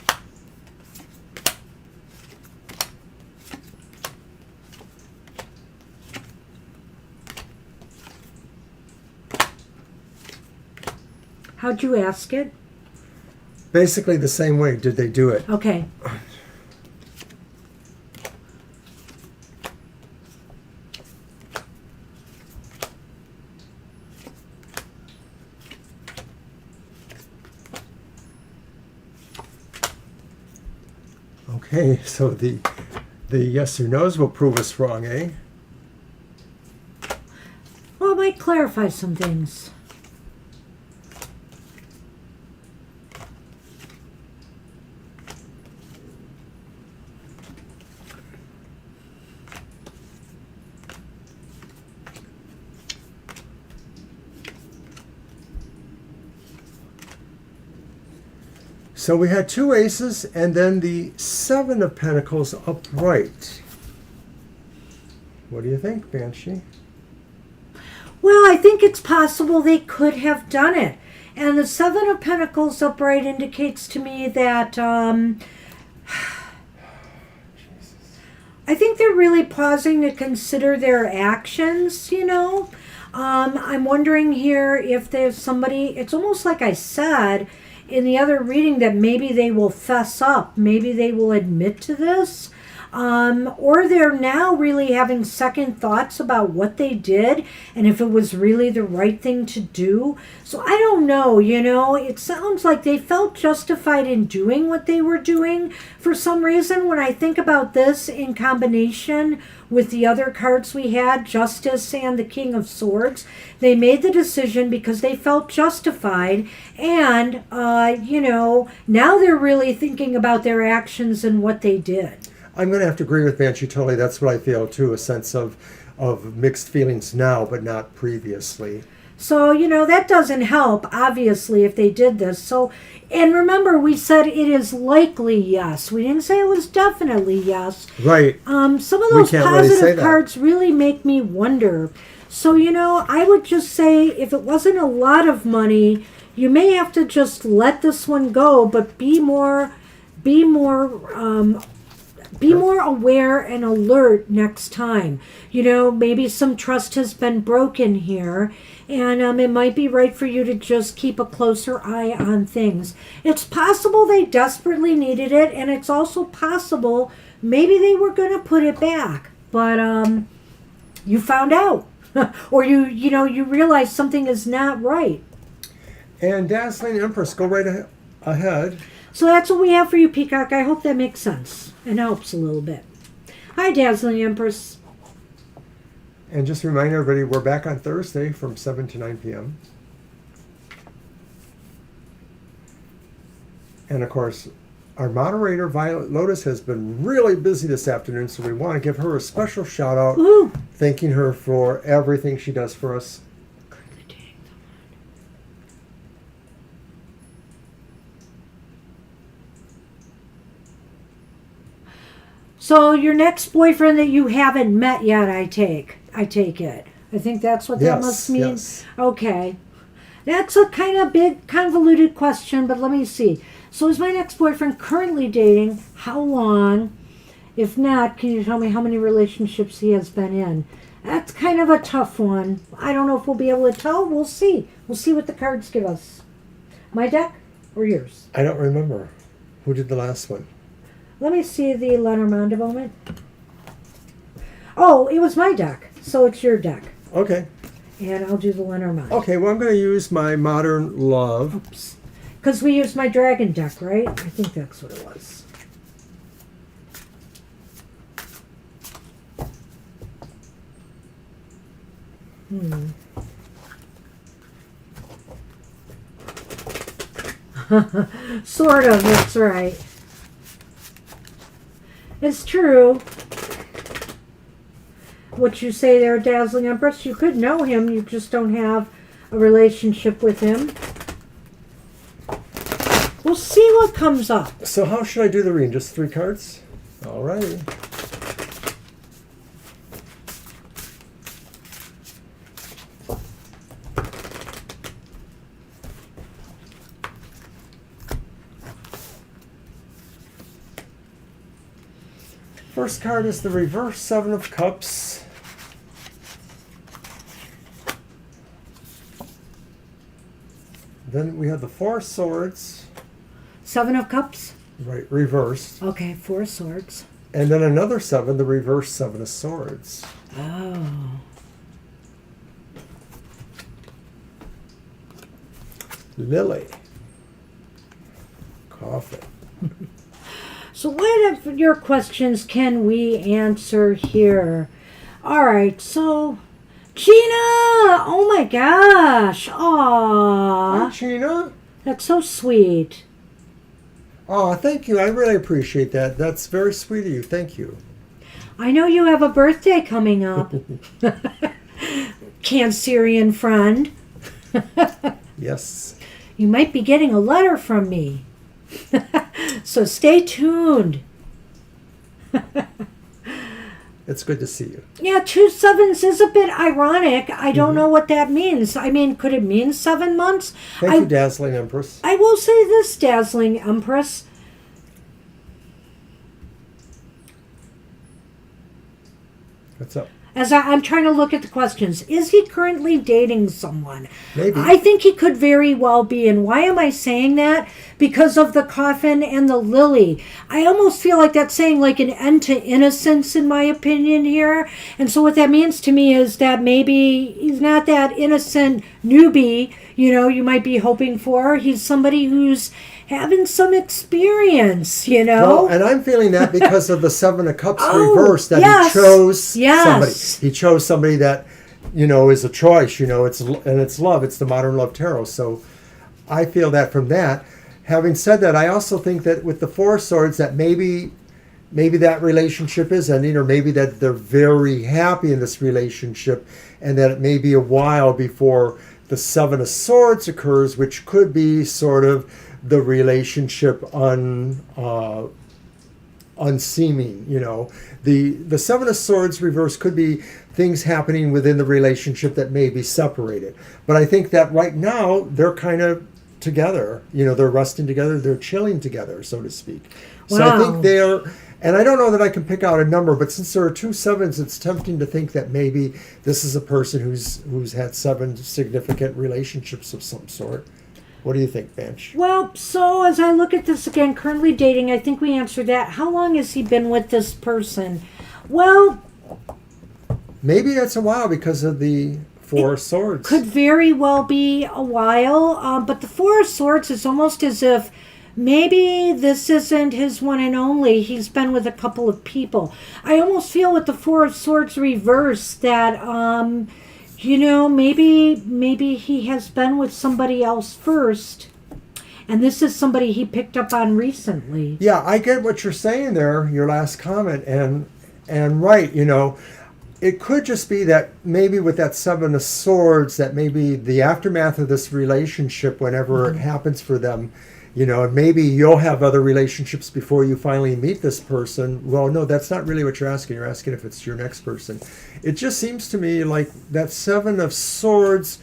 How'd you ask it?
basically the same way. Did they do it?
Okay.
Okay, so the yes or no's will prove us wrong, eh?
Well, it might clarify some things.
So we had two aces and then the Seven of Pentacles upright. What do you think, Banshee?
Well, I think it's possible they could have done it. And the Seven of Pentacles upright indicates to me that I think they're really pausing to consider their actions, you know. I'm wondering here if there's somebody, it's almost like I said in the other reading that maybe they will fess up, maybe they will admit to this, or they're now really having second thoughts about what they did and if it was really the right thing to do. So I don't know, you know, it sounds like they felt justified in doing what they were doing for some reason. When I think about this in combination with the other cards we had, Justice and the King of Swords, they made the decision because they felt justified, and you know, now they're really thinking about their actions and what they did.
I'm going to have to agree with Banshee totally. That's what I feel too, a sense of mixed feelings now, but not previously.
So, you know, that doesn't help, obviously, if they did this. So, and remember, we said it is likely yes. We didn't say it was definitely yes.
Right.
Some of those
can't really say
positive
that.
cards really make me wonder. So, you know, I would just say if it wasn't a lot of money, you may have to just let this one go, but be more aware and alert next time. You know, maybe some trust has been broken here, and it might be right for you to just keep a closer eye on things. It's possible they desperately needed it, and it's also possible maybe they were going to put it back, but you found out, or you realize something is not right.
And Dazzling Empress, go right ahead.
So that's what we have for you, Peacock. I hope that makes sense and helps a little bit. Hi, Dazzling Empress.
And just to remind everybody, we're back on Thursday from 7 to 9 p.m. And of course, our moderator, Violet Lotus, has been really busy this afternoon, so we want to give her a special shout out,
Woo!
thanking her for everything she does for us.
So your next boyfriend that you haven't met yet, I take it. I think that's what that
Yes,
must mean.
yes.
Okay. That's a kind of big, convoluted question, but let me see. So is my next boyfriend currently dating? How long? If not, can you tell me how many relationships he has been in? That's kind of a tough one. I don't know if we'll be able to tell. We'll see. We'll see what the cards give us. My deck or yours?
I don't remember. Who did the last one?
Let me see the Lenormand a moment. Oh, it was my deck, so it's your deck.
Okay.
And I'll do the Lenormand.
Okay, well, I'm going to use my Modern Love.
Oops. Because we used my dragon deck, right? I think that's what it was. Sort of, that's right. It's true. What you say there, Dazzling Empress, you could know him, you just don't have a relationship with him. We'll see what comes up.
So how should I do the reading? Just 3 cards? All righty. First card is the reverse 7 of Cups. Then we have the 4 of Swords.
7 of Cups?
Right, reversed.
Okay, 4 of Swords.
And then another 7, the reverse 7 of Swords.
Oh.
Lily. Coffin.
So what of your questions can we answer here? All right, so Gina! Oh my gosh! Aww.
Hi, Gina.
That's so sweet.
Oh, thank you. I really appreciate that. That's very sweet of you. Thank you.
I know you have a birthday coming up. Cancerian friend.
Yes.
You might be getting a letter from me. So stay tuned.
It's good to see you.
Yeah, 2 7s is a bit ironic. I don't know what that means. I mean, could it mean 7 months?
Thank you, Dazzling Empress.
I will say this, Dazzling Empress.
What's up?
As I'm trying to look at the questions, is he currently dating someone?
Maybe.
I think he could very well be. And why am I saying that? Because of the coffin and the lily. I almost feel like that's saying like an end to innocence, in my opinion, here. And so what that means to me is that maybe he's not that innocent newbie, you might be hoping for. He's somebody who's having some experience,
Well, and I'm feeling that because of the 7 of Cups reversed, that
yes,
he chose somebody.
yes.
He chose somebody that, is a choice, it's love. It's the Modern Love Tarot. So I feel that from that. Having said that, I also think that with the 4 of Swords, that maybe that relationship is ending, or maybe that they're very happy in this relationship, and that it may be a while before the 7 of Swords occurs, which could be sort of the relationship unseeming. The 7 of Swords reverse could be things happening within the relationship that may be separated. But I think that right now they're kind of together. They're resting together, they're chilling together, so to speak.
Wow.
So I think they're, and I don't know that I can pick out a number, but since there are 2 7s, it's tempting to think that maybe this is a person who's had 7 significant relationships of some sort. What do you think, Bench?
Well, so as I look at this again, currently dating, I think we answered that. How long has he been with this person? Well,
maybe that's a while because of the 4 of Swords.
Could very well be a while, but the 4 of Swords is almost as if maybe this isn't his one and only. He's been with a couple of people. I almost feel with the 4 of Swords reverse that maybe he has been with somebody else first, and this is somebody he picked up on recently.
Yeah, I get what you're saying there, your last comment, and right, it could just be that maybe with that 7 of Swords, that maybe the aftermath of this relationship, whenever it happens for them, maybe you'll have other relationships before you finally meet this person. Well, no, that's not really what you're asking. You're asking if it's your next person. It just seems to me like that 7 of Swords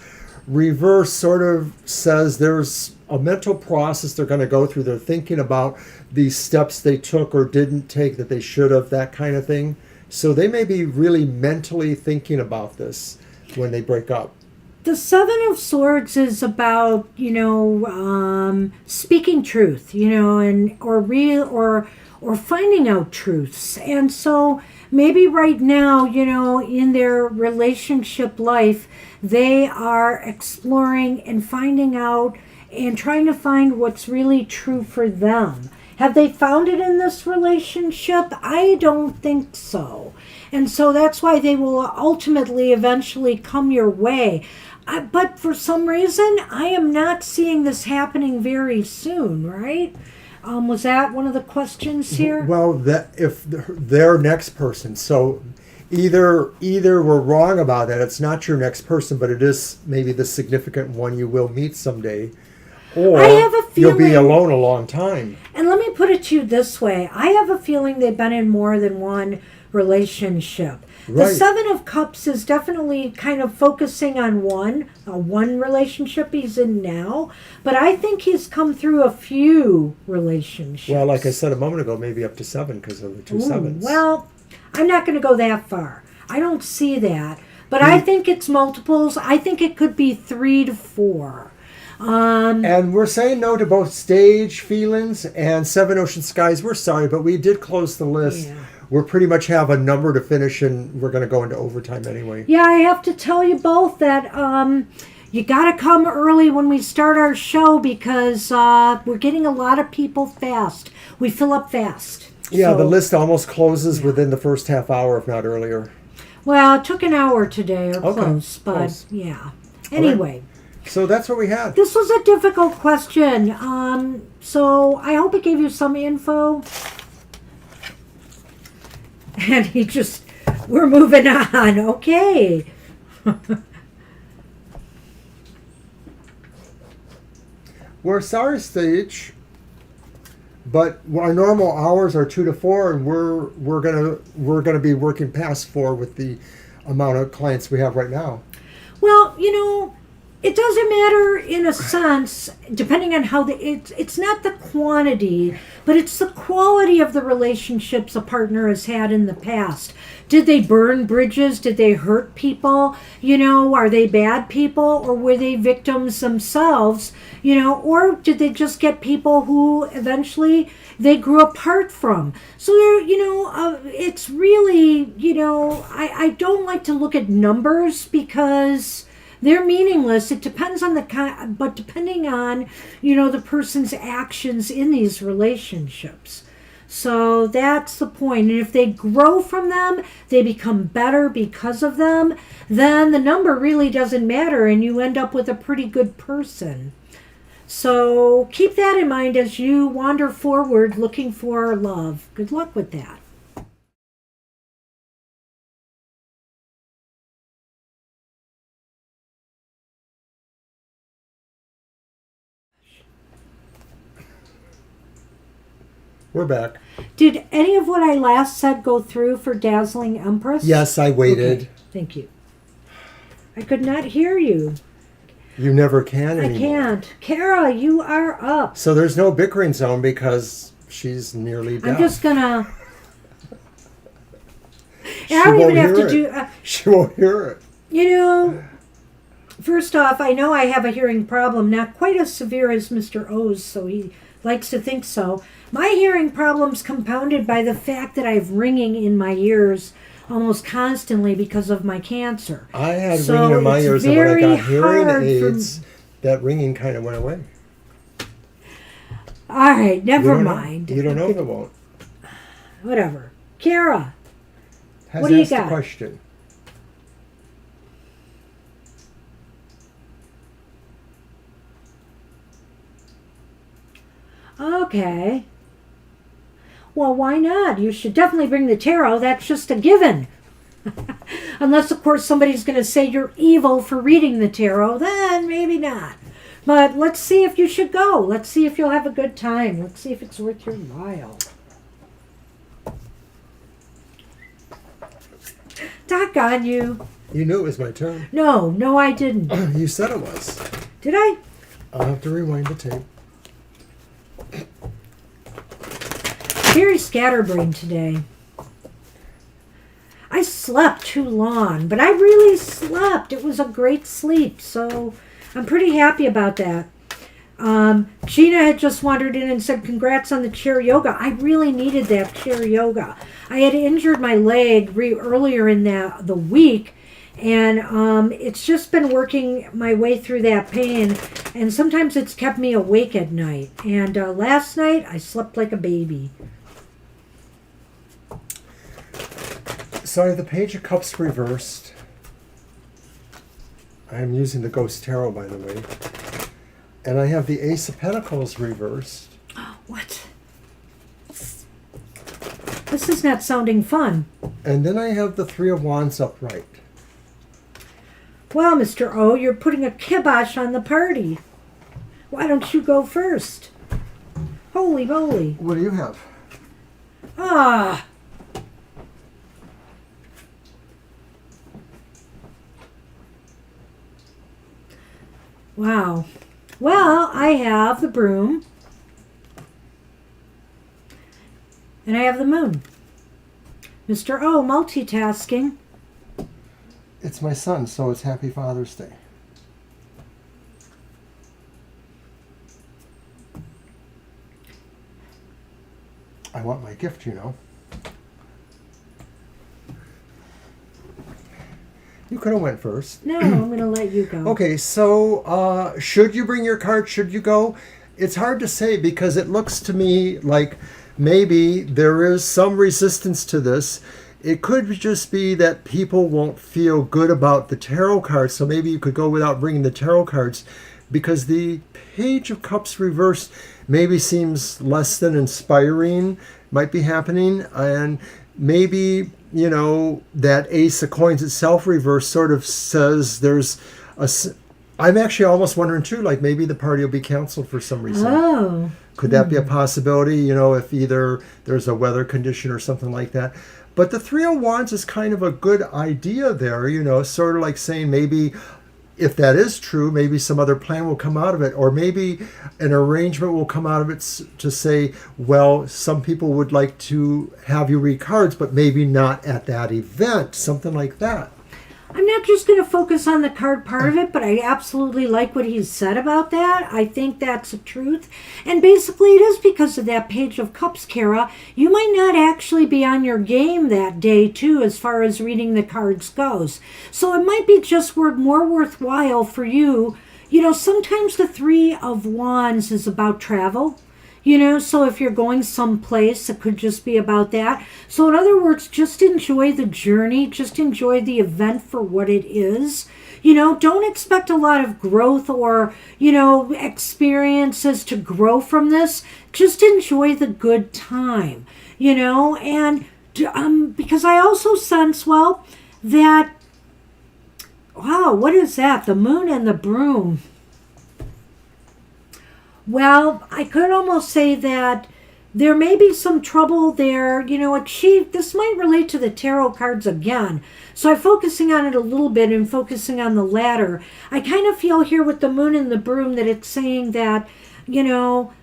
reverse sort of says there's a mental process they're going to go through. They're thinking about these steps they took or didn't take that they should have, that kind of thing. So they may be really mentally thinking about this when they break up.
The 7 of Swords is about, speaking truth, and or finding out truths. And so maybe right now, in their relationship life, they are exploring and finding out and trying to find what's really true for them. Have they found it in this relationship? I don't think so. And so that's why they will ultimately eventually come your way. But for some reason, I am not seeing this happening very soon, right? Was that one of the questions here?
Well, that if their next person, so either we're wrong about that, it's not your next person, but it is maybe the significant one you will meet someday, or
I have a
you'll be
feeling-
alone a long time.
And let me put it to you this way. I have a feeling they've been in more than one relationship. The
Right.
Seven of Cups is definitely kind of focusing on one relationship he's in now. But I think he's come through a few relationships.
Well, like I said a moment ago, maybe up to 7 because of the two
Ooh,
sevens.
well, I'm not going to go that far. I don't see that. But I think it's multiples. I think it could be 3 to 4.
And we're saying no to both stage feelings and Seven Ocean Skies. We're sorry, but we did close the list.
Yeah.
We pretty much have a number to finish, and we're going to go into overtime anyway.
Yeah, I have to tell you both that you got to come early when we start our show because we're getting a lot of people fast. We fill up fast.
Yeah,
So-
the list almost closes within the first half hour, if not earlier.
Well, it took an hour today or
Okay,
close, but
close.
yeah. Anyway,
So that's what we had.
this was a difficult question. So I hope it gave you some info. And we're moving on. Okay.
We're sorry, stage, but our normal hours are 2 to 4, and we're gonna be working past 4 with the amount of clients we have right now.
Well, it doesn't matter in a sense, depending on how it's not the quantity, but it's the quality of the relationships a partner has had in the past. Did they burn bridges? Did they hurt people? Are they bad people, or were they victims themselves? Or did they just get people who eventually they grew apart from? So it's really, I don't like to look at numbers because they're meaningless. It depends on but depending on, the person's actions in these relationships. So that's the point. And if they grow from them, they become better because of them, then the number really doesn't matter and you end up with a pretty good person. So keep that in mind as you wander forward looking for love. Good luck with that.
We're back.
Did any of what I last said go through for Dazzling Empress?
Yes, I waited.
Okay, thank you. I could not hear you.
You never can anymore.
I can't. Kara, you are up.
So there's no bickering zone because she's nearly deaf.
I'm just gonna.
She
I don't
won't
even have
hear
to
it.
do.
She won't hear it.
First off, I know I have a hearing problem, not quite as severe as Mr. O's, so he likes to think so. My hearing problem's compounded by the fact that I have ringing in my ears almost constantly because of my cancer.
I had
So
ringing in my
it's
ears, and when I
very
got hearing
hard for-
aids, that ringing kind of went away.
All right, never
You don't know.
mind.
You don't know if it won't.
Whatever. Kara,
Has
What do you
asked the
got?
question.
okay. Well, why not? You should definitely bring the tarot. That's just a given. Unless, of course, somebody's going to say you're evil for reading the tarot, then maybe not. But let's see if you should go. Let's see if you'll have a good time. Let's see if it's worth your while. Doggone you.
You knew it was my turn.
No, I didn't.
You said it was.
Did I?
I'll have to rewind the tape.
Very scatterbrained today. I slept too long, but I really slept. It was a great sleep, so I'm pretty happy about that. Gina had just wandered in and said, congrats on the chair yoga. I really needed that chair yoga. I had injured my leg earlier in the week, and it's just been working my way through that pain, and sometimes it's kept me awake at night. And last night, I slept like a baby.
So I have the Page of Cups reversed. I'm using the Ghost Tarot, by the way. And I have the Ace of Pentacles reversed.
What? This is not sounding fun.
And then I have the Three of Wands upright.
Well, Mr. O, you're putting a kibosh on the party. Why don't you go first? Holy moly.
What do you have?
Ah. Wow. Well, I have the broom. And I have the moon. Mr. O, multitasking.
It's my son, so it's Happy Father's Day. I want my gift, you know. You could have went first.
No, I'm going to let you go.
Okay, so should you bring your card? Should you go? It's hard to say because it looks to me like maybe there is some resistance to this. It could just be that people won't feel good about the tarot cards, so maybe you could go without bringing the tarot cards because the Page of Cups reversed maybe seems less than inspiring, might be happening, and maybe, you know, that Ace of Coins itself reversed sort of says there's a... I'm actually almost wondering too, like maybe the party will be canceled for some reason.
Oh.
Could that be a possibility, you know, if either there's a weather condition or something like that? But the Three of Wands is kind of a good idea there, you know, sort of like saying maybe if that is true, maybe some other plan will come out of it, or maybe an arrangement will come out of it to say, well, some people would like to have you read cards, but maybe not at that event, something like that.
I'm not just going to focus on the card part of it, but I absolutely like what he's said about that. I think that's the truth. And basically it is because of that Page of Cups, Kara. You might not actually be on your game that day, too, as far as reading the cards goes. So it might be just more worthwhile for you. You know, sometimes the Three of Wands is about travel. You know, so if you're going someplace, it could just be about that. So in other words, just enjoy the journey. Just enjoy the event for what it is. You know, don't expect a lot of growth or, you know, experiences to grow from this. Just enjoy the good time, you know. And because I also sense, well, that, wow, what is that? The moon and the broom. Well, I could almost say that there may be some trouble there. You know, this might relate to the tarot cards again. So I'm focusing on it a little bit and focusing on the latter. I kind of feel here with the moon and the broom that it's saying that, you know,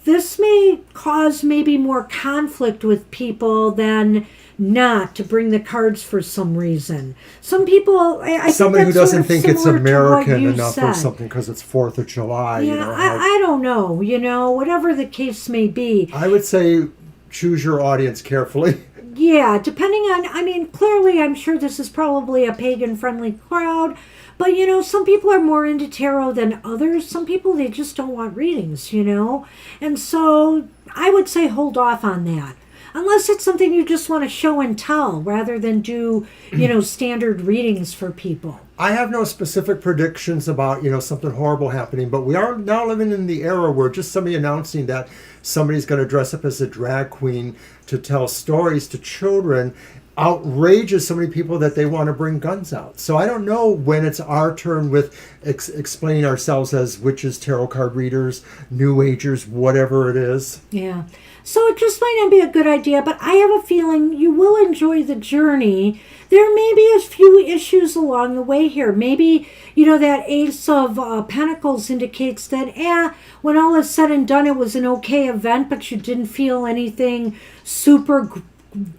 this may cause maybe more conflict with people than not to bring the cards for some reason. Some people, I
somebody
think
who
that's
doesn't
sort of
think it's
similar to what
American
you
enough
said.
or something because it's 4th of July.
Yeah,
you know,
I don't know, you know, whatever the case may be.
I would say choose your audience carefully.
Yeah, depending on, I mean, clearly I'm sure this is probably a pagan-friendly crowd, but, you know, some people are more into tarot than others. Some people, they just don't want readings, you know? And so I would say hold off on that. Unless it's something you just want to show and tell rather than do, you know, standard readings for people.
I have no specific predictions about, you know, something horrible happening, but we are now living in the era where just somebody announcing that somebody's going to dress up as a drag queen to tell stories to children outrages so many people that they want to bring guns out. So I don't know when it's our turn with explaining ourselves as witches, tarot card readers, new agers, whatever it is.
Yeah. So it just might not be a good idea, but I have a feeling you will enjoy the journey. There may be a few issues along the way here. Maybe, you know, that Ace of Pentacles indicates that, when all is said and done, it was an okay event, but you didn't feel anything super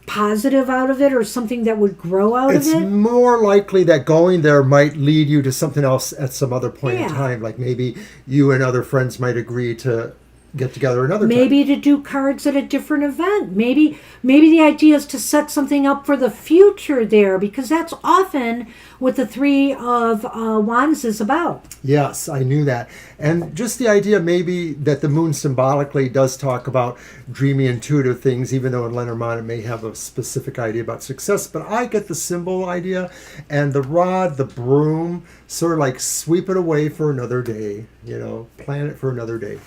positive out of it or something that would grow out of it.
It's more likely that going there might lead you to something else at some other point in time. Like maybe you and other friends might agree to get together another time.
Maybe to do cards at a different event. Maybe the idea is to set something up for the future there, because that's often what the Three of Wands is about.
Yes, I knew that. And just the idea maybe that the moon symbolically does talk about dreamy, intuitive things, even though in Lenormand it may have a specific idea about success. But I get the symbol idea, and the rod, the broom, sort of like sweep it away for another day, you know, plan it for another day.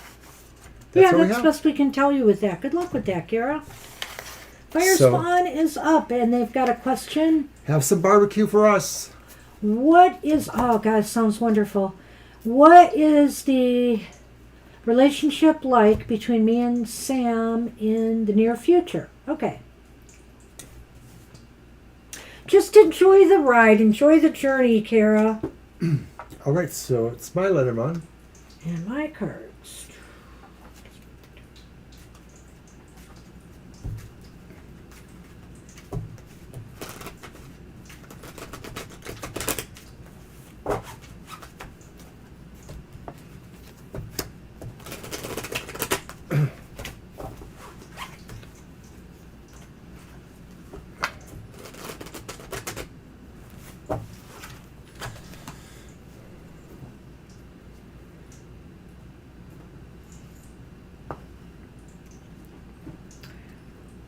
That's best we can tell you with that. Good luck with that, Kara. Fire
So-
Spawn is up, and they've got a question.
Have some barbecue for us.
What is... Oh, God, sounds wonderful. What is the relationship like between me and Sam in the near future? Okay. Just enjoy the ride. Enjoy the journey, Kara.
All right, so it's my Lenormand.
And my cards.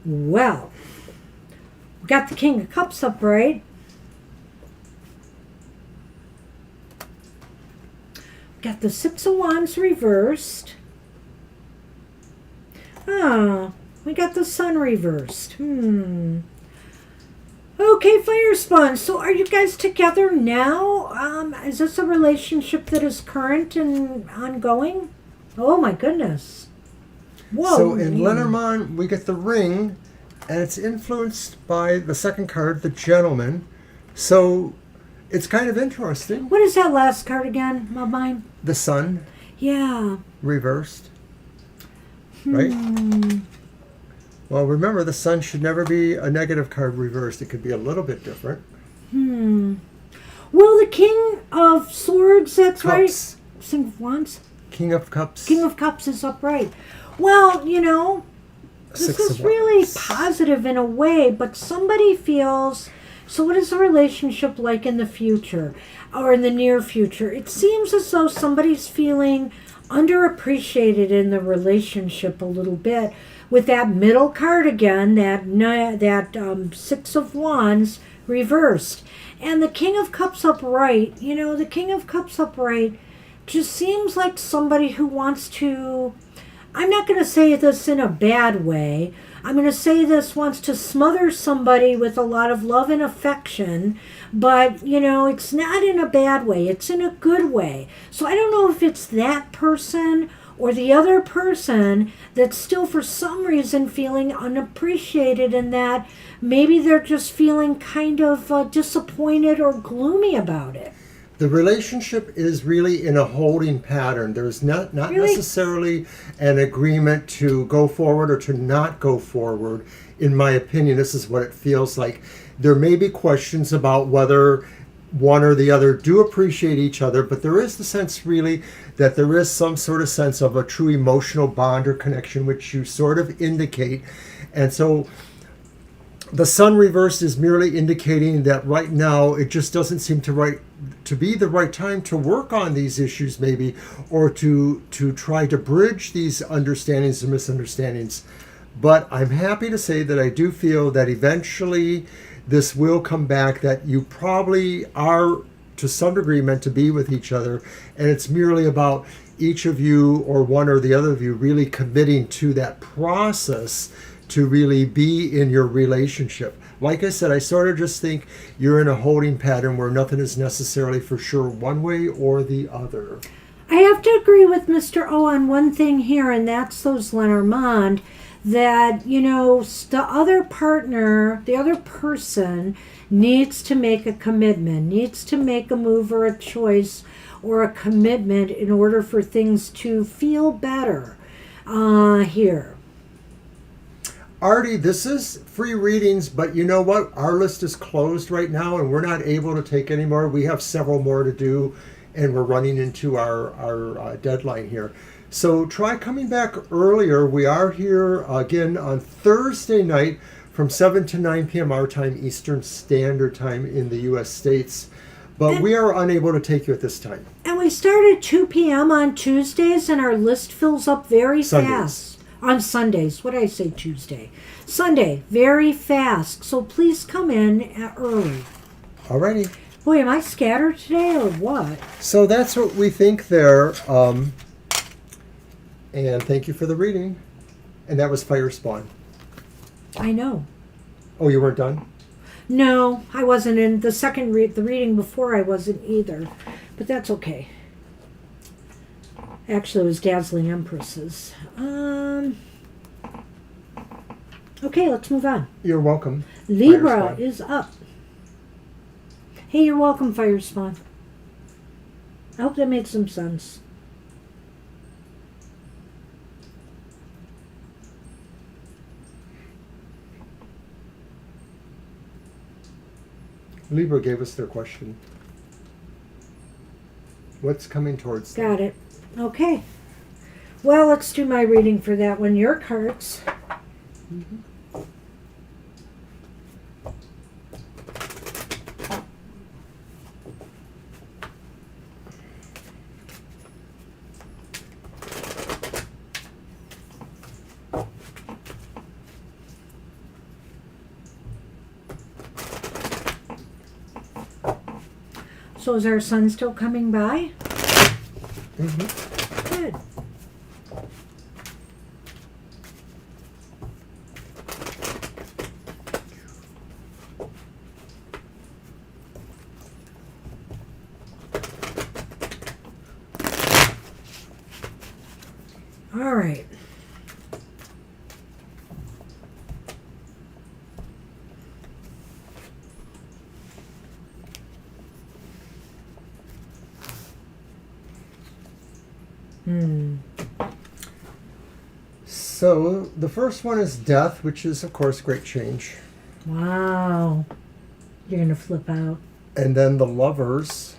Well, we got the King of Cups up, right? Got the Six of Wands reversed. Ah, we got the Sun reversed. Okay, Fire Spawn. So are you guys together now? Is this a relationship that is current and ongoing? Oh my goodness. Whoa.
So in Lenormand, we get the ring, and it's influenced by the second card, the Gentleman. So it's kind of interesting.
What is that last card again of mine?
The Sun
Yeah.
reversed, right? Well, remember, the Sun should never be a negative card reversed. It could be a little bit different.
Well, the King of Swords, that's
Cups.
right. King of Wands.
King of Cups.
King of Cups is upright. Well, you know, this
Six
is
of
really
Wands.
positive in a way, but somebody feels... So what is the relationship like in the future or in the near future? It seems as though somebody's feeling underappreciated in the relationship a little bit with that middle card again, that Six of Wands reversed. And the King of Cups upright, you know, the King of Cups upright just seems like somebody who wants to... I'm not going to say this in a bad way. I'm going to say this wants to smother somebody with a lot of love and affection, but, you know, it's not in a bad way. It's in a good way. So I don't know if it's that person or the other person that's still for some reason feeling unappreciated, and that maybe they're just feeling kind of disappointed or gloomy about it.
The relationship is really in a holding pattern. There's not
Really?
necessarily an agreement to go forward or to not go forward. In my opinion, this is what it feels like. There may be questions about whether one or the other do appreciate each other, but there is the sense really that there is some sort of sense of a true emotional bond or connection, which you sort of indicate. And so the Sun reversed is merely indicating that right now it just doesn't seem to be the right time to work on these issues, maybe, or to try to bridge these understandings and misunderstandings. But I'm happy to say that I do feel that eventually this will come back, that you probably are to some degree meant to be with each other, and it's merely about each of you or one or the other of you really committing to that process to really be in your relationship. Like I said, I sort of just think you're in a holding pattern where nothing is necessarily for sure one way or the other.
I have to agree with Mr. O on one thing here, and that's those Lenormand, that, you know, the other partner, the other person needs to make a commitment, needs to make a move or a choice or a commitment in order for things to feel better here.
Artie, this is free readings, but you know what? Our list is closed right now, and we're not able to take any more. We have several more to do, and we're running into our deadline here. So try coming back earlier. We are here again on Thursday night from 7 to 9 p.m. our time, Eastern Standard Time in the U.S. states. But we are unable to take you at this time.
And we start at 2 p.m. on Tuesdays, and our list fills up very fast. On Sundays. What did I say, Tuesday? Sunday, very fast. So please come in early.
Alrighty.
Boy, am I scattered today or what?
So that's what we think there. And thank you for the reading. And that was Fire Spawn.
I know.
Oh, you weren't done?
No, I wasn't in the second the reading before. I wasn't either, but that's okay. Actually, it was Dazzling Empresses. Okay, let's move on.
You're welcome.
Libra
Firespawn.
is up. Hey, you're welcome, Firespawn. I hope that made some sense.
Libra gave us their question. What's coming towards them?
Got it. Okay. Well, let's do my reading for that one. Your cards. So is our sun still coming by? Good. All right.
So the first one is death, which is, of course, great change.
Wow. You're going to flip out.
And then the lovers.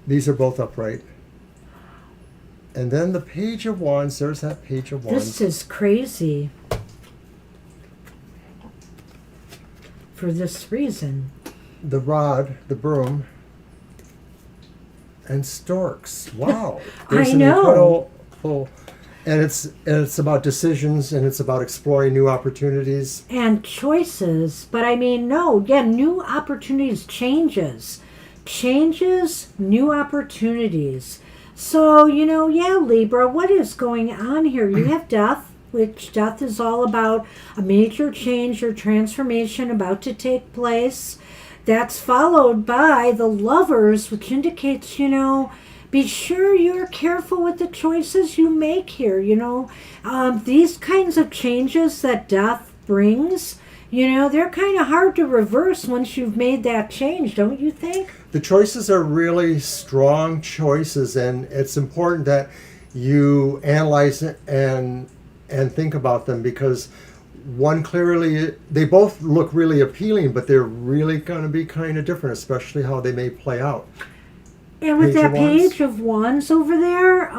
These are both upright. And then the Page of Wands. There's that Page of Wands.
This is crazy. For this reason.
The Rod, the Broom, and Storks. Wow. There's
I
an
know.
incredible, and it's about decisions, and it's about exploring new opportunities.
And choices. But I mean, no. Again, new opportunities, changes. Changes, new opportunities. So, yeah, Libra, what is going on here? You have death, which death is all about a major change or transformation about to take place. That's followed by the lovers, which indicates, be sure you're careful with the choices you make here. These kinds of changes that death brings, they're kind of hard to reverse once you've made that change, don't you think?
The choices are really strong choices, and it's important that you analyze it and think about them, because one clearly, they both look really appealing, but they're really going to be kind of different, especially how they may play out.
And with that Page of Wands over there,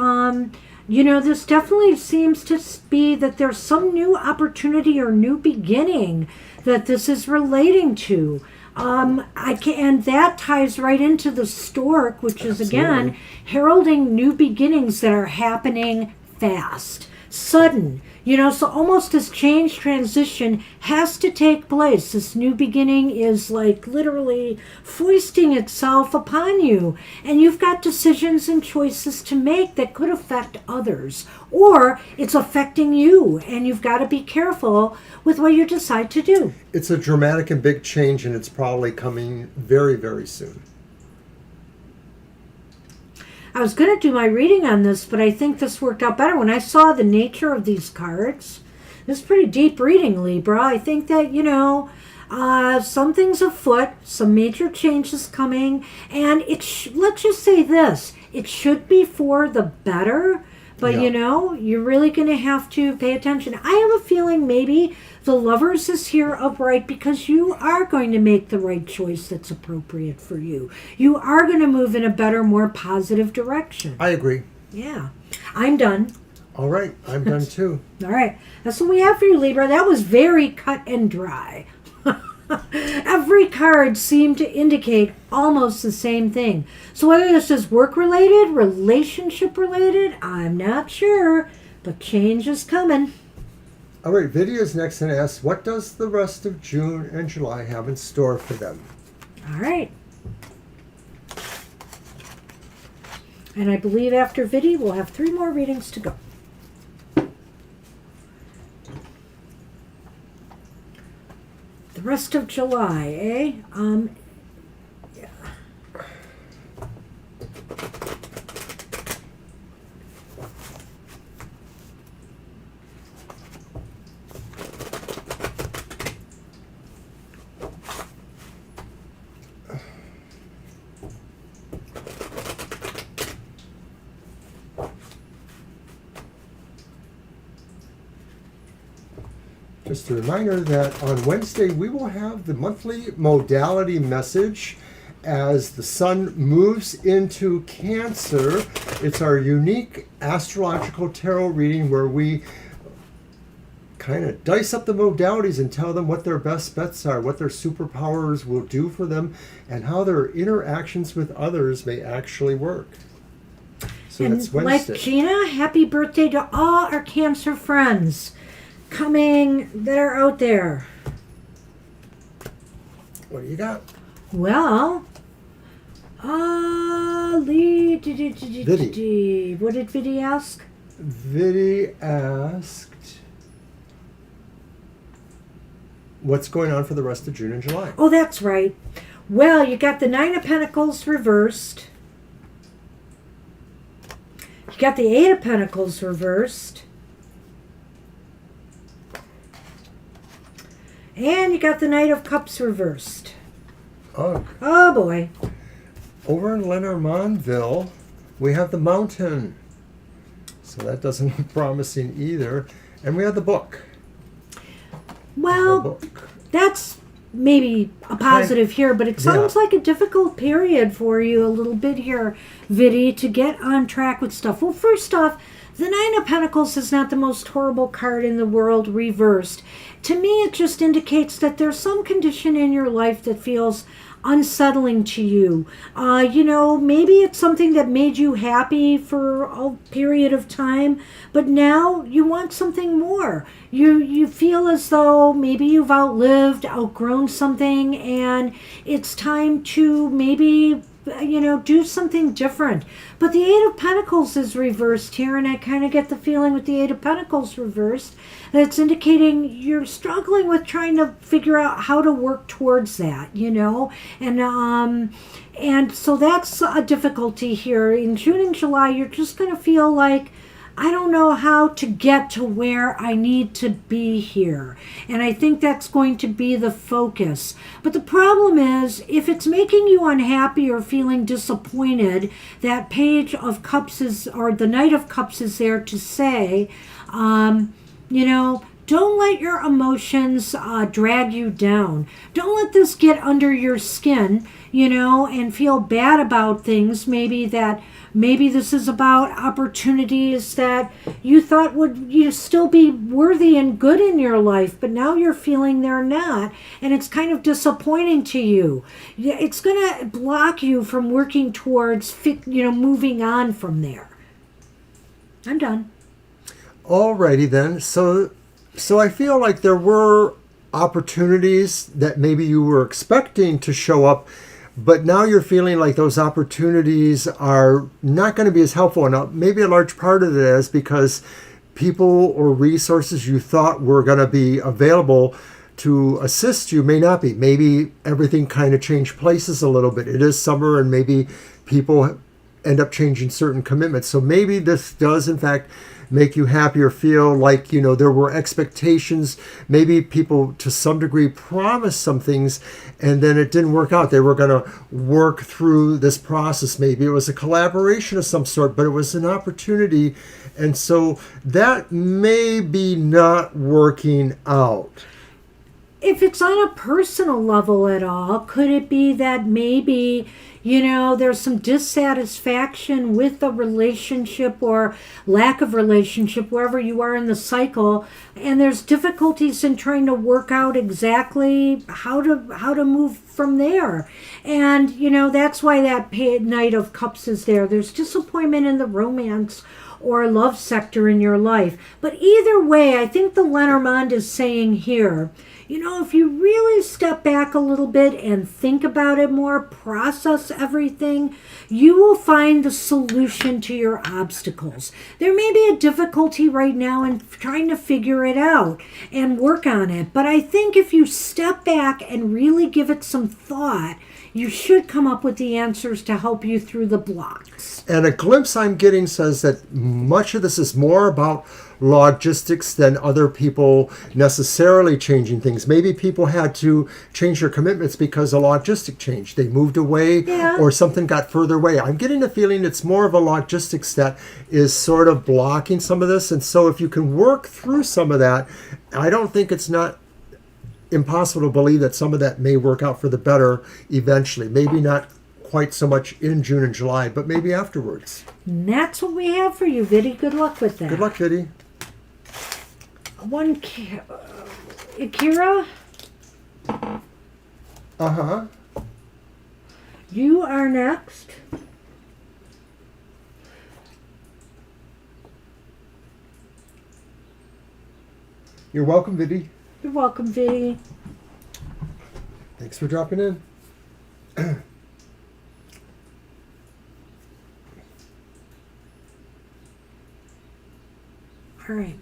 this definitely seems to be that there's some new opportunity or new beginning that this is relating to. And that ties right into the Stork, which is, again, heralding new beginnings that are happening fast, sudden. So almost this change transition has to take place. This new beginning is like literally foisting itself upon you. And you've got decisions and choices to make that could affect others. Or it's affecting you, and you've got to be careful with what you decide to do.
It's a dramatic and big change, and it's probably coming very, very soon.
I was going to do my reading on this, but I think this worked out better. When I saw the nature of these cards, this is pretty deep reading, Libra. I think that, something's afoot, some major changes coming, and let's just say this, it should be for the better, but you're really going to have to pay attention. I have a feeling maybe the lovers is here upright because you are going to make the right choice that's appropriate for you. You are going to move in a better, more positive direction.
I agree.
Yeah. I'm done.
All right. I'm done too.
All right. That's what we have for you, Libra. That was very cut and dry. Every card seemed to indicate almost the same thing. So whether this is work-related, relationship-related, I'm not sure, but change is coming.
All right, Vidya's next and asks, what does the rest of June and July have in store for them?
All right. And I believe after Vidya, we'll have 3 more readings to go. the rest of July, eh? Yeah.
Just a reminder that on Wednesday we will have the monthly modality message as the sun moves into Cancer. It's our unique astrological tarot reading where we kind of dice up the modalities and tell them what their best bets are, what their superpowers will do for them, and how their interactions with others may actually work. So
And
that's Wednesday.
like Gina, happy birthday to all our Cancer friends coming that are out there.
What do you got?
Well, Vidi. What did Vidi ask?
Vidi asked, what's going on for the rest of June and July?
Oh, that's right. Well, you got the Nine of Pentacles reversed. You got the Eight of Pentacles reversed. And you got the Knight of Cups reversed.
Ugh.
Oh, boy.
Over in Lenormandville, we have the mountain. So that doesn't look promising either. And we have the book.
Well,
The book.
that's maybe a positive here, but it sounds like a difficult period for you a little bit here, Vidi, to get on track with stuff. Well, first off, the Nine of Pentacles is not the most horrible card in the world reversed. To me, it just indicates that there's some condition in your life that feels unsettling to you. Maybe it's something that made you happy for a period of time, but now you want something more. You feel as though maybe you've outgrown something, and it's time to maybe do something different. But the Eight of Pentacles is reversed here, and I kind of get the feeling with the Eight of Pentacles reversed that it's indicating you're struggling with trying to figure out how to work towards that, and so that's a difficulty here. In June and July, you're just going to feel like, I don't know how to get to where I need to be here. And I think that's going to be the focus. But the problem is, if it's making you unhappy or feeling disappointed, that Page of Cups or the Knight of Cups is there to say, don't let your emotions drag you down. Don't let this get under your skin, and feel bad about things. Maybe this is about opportunities that you thought would still be worthy and good in your life, but now you're feeling they're not, and it's kind of disappointing to you. It's going to block you from working towards, moving on from there. I'm done.
Alrighty then. So I feel like there were opportunities that maybe you were expecting to show up, but now you're feeling like those opportunities are not going to be as helpful. Now, maybe a large part of it is because people or resources you thought were going to be available to assist you may not be. Maybe everything kind of changed places a little bit. It is summer, and maybe people end up changing certain commitments. So maybe this does, in fact, make you happy or feel like, there were expectations. Maybe people to some degree promised some things and then it didn't work out. They were going to work through this process. Maybe it was a collaboration of some sort, but it was an opportunity. And so that may be not working out.
If it's on a personal level at all, could it be that maybe, there's some dissatisfaction with the relationship or lack of relationship, wherever you are in the cycle, and there's difficulties in trying to work out exactly how to move from there. And, that's why that Knight of Cups is there. There's disappointment in the romance or love sector in your life. But either way, I think the Lenormand is saying here, if you really step back a little bit and think about it more, process everything, you will find the solution to your obstacles. There may be a difficulty right now in trying to figure it out and work on it, but I think if you step back and really give it some thought, you should come up with the answers to help you through the blocks.
And a glimpse I'm getting says that much of this is more about logistics than other people necessarily changing things. Maybe people had to change their commitments because a logistic changed. They moved away or something got further away. I'm getting the feeling it's more of a logistics that is sort of blocking some of this. And so if you can work through some of that, I don't think it's not impossible to believe that some of that may work out for the better eventually. Maybe not quite so much in June and July, but maybe afterwards.
And that's what we have for you, Viddy. Good luck with that.
Good luck, Viddy.
Akira?
Uh-huh.
You are next.
You're welcome, Viddy.
You're welcome, Viddy.
Thanks for dropping in.
All right.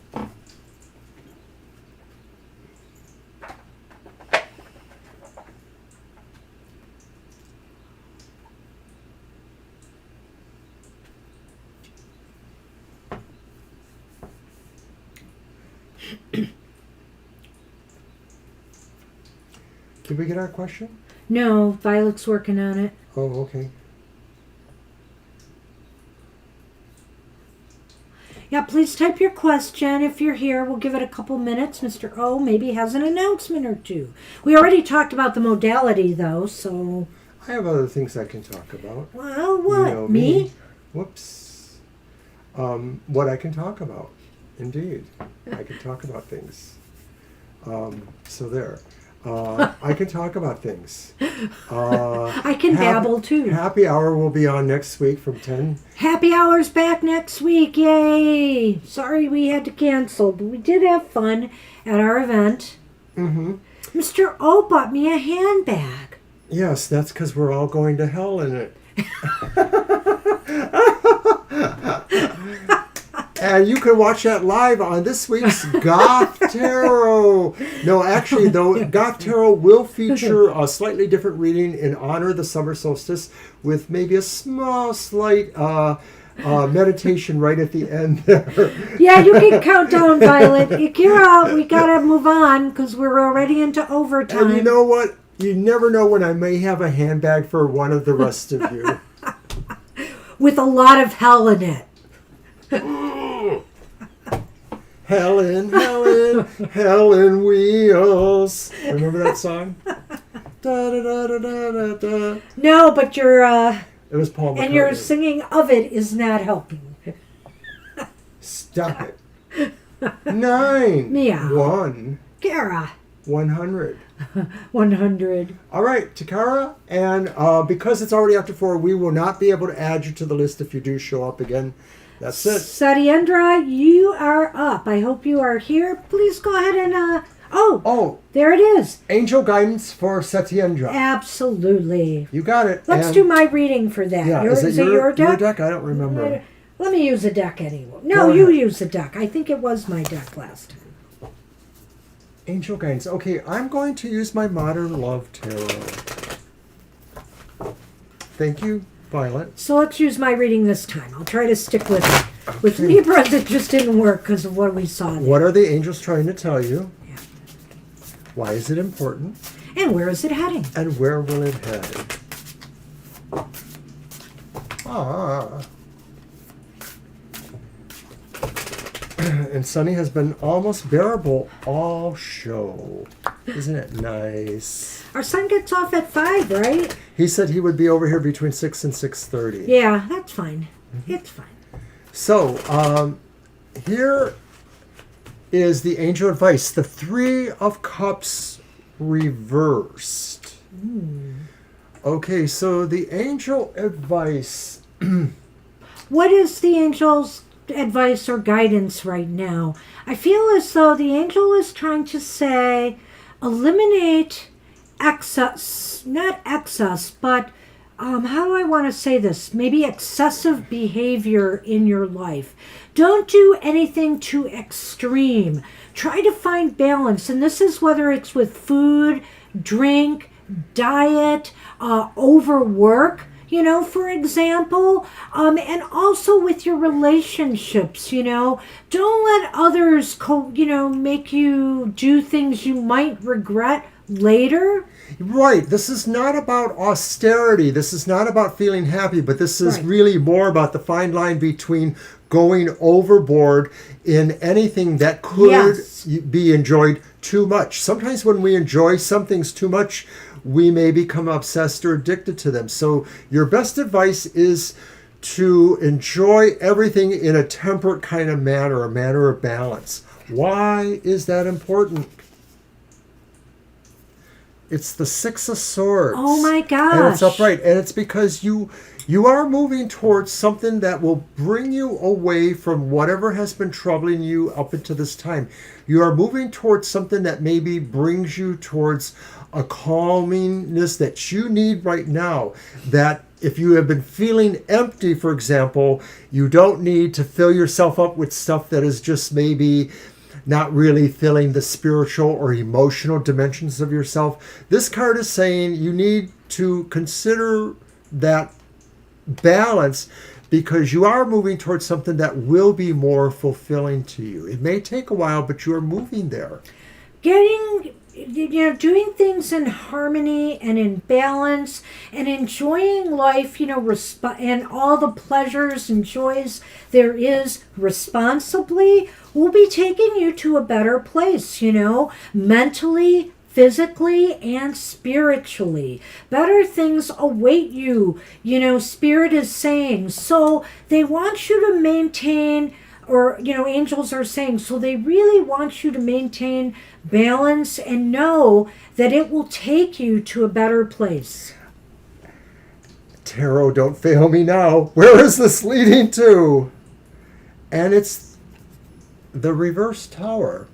Did we get our question?
No, Violet's working on it.
Oh, okay.
Yeah, please type your question if you're here. We'll give it a couple minutes. Mr. O maybe has an announcement or two. We already talked about the modality, though, so...
I have other things I can talk about.
Well, what?
You know
me?
Whoops. What I can talk about. Indeed. I can talk about things. So there. I can talk about things.
I can babble, too.
Happy Hour will be on next week from 10.
Happy Hour's back next week. Yay! Sorry we had to cancel, but we did have fun at our event.
Mm-hmm.
Mr. O bought me a handbag.
Yes, that's because we're all going to hell in it. And you can watch that live on this week's Goth Tarot. No, actually, though, Goth Tarot will feature a slightly different reading in honor of the summer solstice with maybe a slight meditation right at the end there.
Yeah, you can count down, Violet. Akira, we got to move on because we're already into overtime.
And you know what? You never know when I may have a handbag for one of the rest of you.
With a lot of hell in it.
Helen, Helen, Helen Wheels. Remember that song? Da, da, da, da, da, da.
No, but you're
It was Paul McCartney.
and your singing of it is not helping.
Stop it. 9.
Meow.
1.
Kara.
100.
100.
All right, Takara. And because it's already after 4, we will not be able to add you to the list if you do show up again. That's it.
Satyendra, you are up. I hope you are here. Please go ahead and Oh, there it is.
Angel guidance for Satyendra.
Absolutely.
You got it.
Let's do my reading for that.
Yeah,
is it your deck?
Your deck? I don't remember.
Let me use a deck anyway. No, you use a deck. I think it was my deck last time.
Angel guidance. Okay, I'm going to use my Modern Love Tarot. Thank you, Violet.
So let's use my reading this time. I'll try to stick with it. Okay. With Libra, it just didn't work because of what we saw there.
What are the angels trying to tell you?
Yeah.
Why is it important?
And where is it heading?
And where will it head? Ah. And Sunny has been almost bearable all show. Isn't it nice?
Our son gets off at 5, right?
He said he would be over here between 6 and 6:30.
Yeah, that's fine. Mm-hmm. It's fine.
So, here is the angel advice. The 3 of Cups reversed. Okay, so the angel advice.
What is the angel's advice or guidance right now? I feel as though the angel is trying to say, eliminate excess, not excess, but how do I want to say this? Maybe excessive behavior in your life. Don't do anything too extreme. Try to find balance. And this is whether it's with food, drink, diet, overwork, for example, and also with your relationships, don't let others, make you do things you might regret later.
Right. This is not about austerity. This is not about feeling happy, but this is
Right.
really more about the fine line between going overboard in anything that could
Yes.
be enjoyed too much. Sometimes when we enjoy some things too much, we may become obsessed or addicted to them. So your best advice is to enjoy everything in a temperate kind of manner, a manner of balance. Why is that important? It's the Six of Swords.
Oh my gosh.
And it's upright. And it's because you are moving towards something that will bring you away from whatever has been troubling you up until this time. You are moving towards something that maybe brings you towards a calmingness that you need right now. That if you have been feeling empty, for example, you don't need to fill yourself up with stuff that is just maybe not really filling the spiritual or emotional dimensions of yourself. This card is saying you need to consider that balance because you are moving towards something that will be more fulfilling to you. It may take a while, but you are moving there.
Doing things in harmony and in balance and enjoying life, and all the pleasures and joys there is responsibly will be taking you to a better place, mentally, physically, and spiritually. Better things await you, Spirit is saying. So they want you to maintain, or, angels are saying, so they really want you to maintain balance and know that it will take you to a better place.
Tarot, don't fail me now. Where is this leading to? And it's the reverse tower.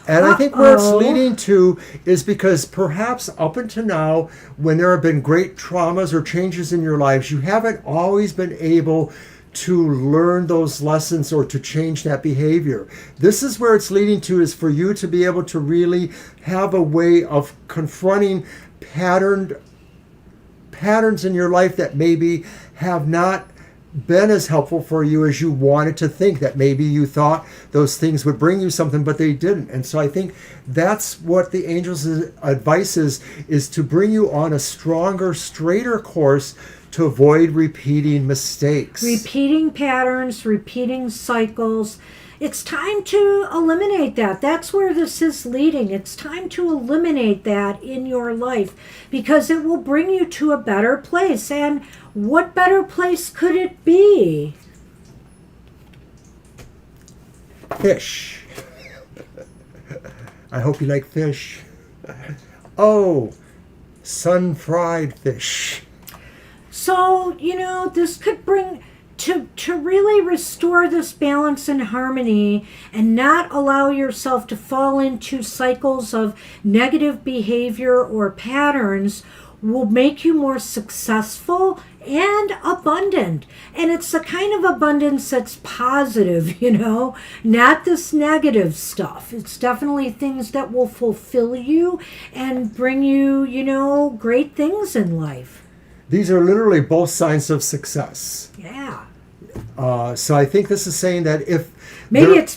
And I think where it's leading to is because perhaps up until now, when there have been great traumas or changes in your lives, you haven't always been able to learn those lessons or to change that behavior. This is where it's leading to, is for you to be able to really have a way of confronting patterns in your life that maybe have not been as helpful for you as you wanted to think, that maybe you thought those things would bring you something, but they didn't. And so I think that's what the angels' advice is to bring you on a stronger, straighter course to avoid repeating mistakes.
Repeating patterns, repeating cycles. It's time to eliminate that. That's where this is leading. It's time to eliminate that in your life because it will bring you to a better place. And what better place could it be?
Fish. I hope you like fish. Oh, sun-fried fish.
So, this could bring to really restore this balance and harmony and not allow yourself to fall into cycles of negative behavior or patterns will make you more successful and abundant. And it's the kind of abundance that's positive, not this negative stuff. It's definitely things that will fulfill you and bring you, great things in life.
These are literally both signs of success.
Yeah.
So I think this is saying that if
maybe it's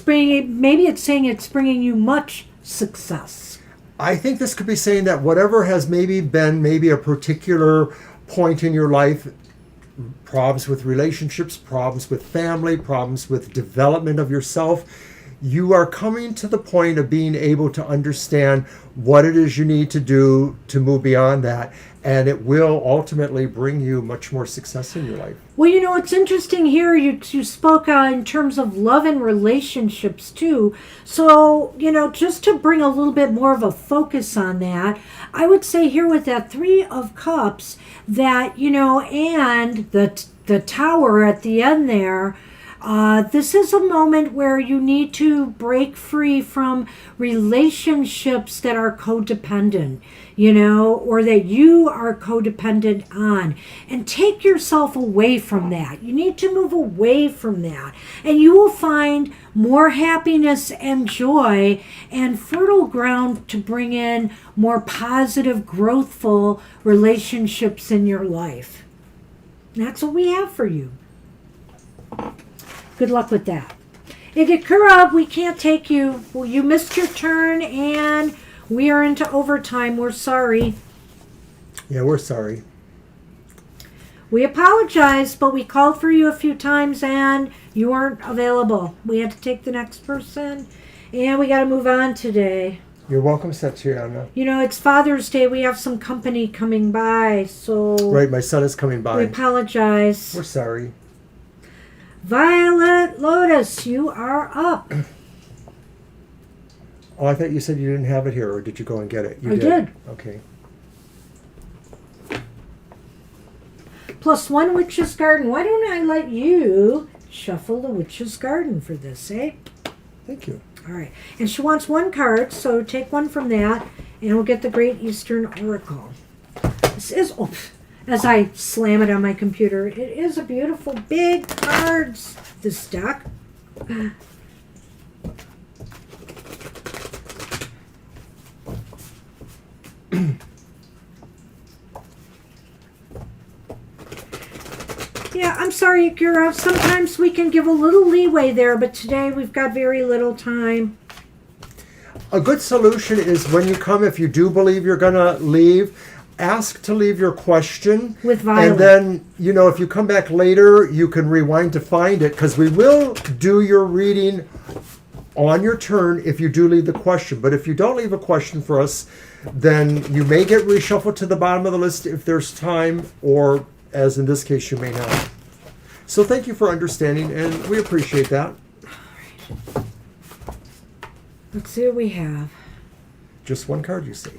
saying it's bringing you much success.
I think this could be saying that whatever has been a particular point in your life, problems with relationships, problems with family, problems with development of yourself, you are coming to the point of being able to understand what it is you need to do to move beyond that. And it will ultimately bring you much more success in your life.
Well, it's interesting here. You spoke in terms of love and relationships too. So, just to bring a little bit more of a focus on that, I would say here with that Three of Cups that, and the Tower at the end there, This is a moment where you need to break free from relationships that are codependent, or that you are codependent on, and take yourself away from that. You need to move away from that, and you will find more happiness and joy and fertile ground to bring in more positive, growthful relationships in your life. That's what we have for you. Good luck with that. Igakura, we can't take you. Well, you missed your turn, and we are into overtime. We're sorry.
Yeah, we're sorry.
We apologize, but we called for you a few times, and you weren't available. We had to take the next person, and we got to move on today.
You're welcome, Satyana.
It's Father's Day. We have some company coming by, so...
Right, my son is coming by.
We apologize.
We're sorry.
Violet Lotus, you are up.
Oh, I thought you said you didn't have it here, or did you go and get it? You
did.
Okay.
+1 Witch's Garden. Why don't I let you shuffle the Witch's Garden for this, eh?
Thank you.
All right. And she wants 1 card, so take 1 from that, and we'll get the Great Eastern Oracle. This is... Oh, as I slam it on my computer, it is a beautiful big cards, this deck. Yeah, I'm sorry, Akira. Sometimes we can give a little leeway there, but today we've got very little time.
A good solution is when you come, if you do believe you're going to leave, ask to leave your question.
With Violet.
And then, if you come back later, you can rewind to find it, because we will do your reading on your turn if you do leave the question. But if you don't leave a question for us, then you may get reshuffled to the bottom of the list if there's time, or as in this case, you may not. So thank you for understanding, and we appreciate that.
All right. Let's see what we have.
Just 1 card, you see.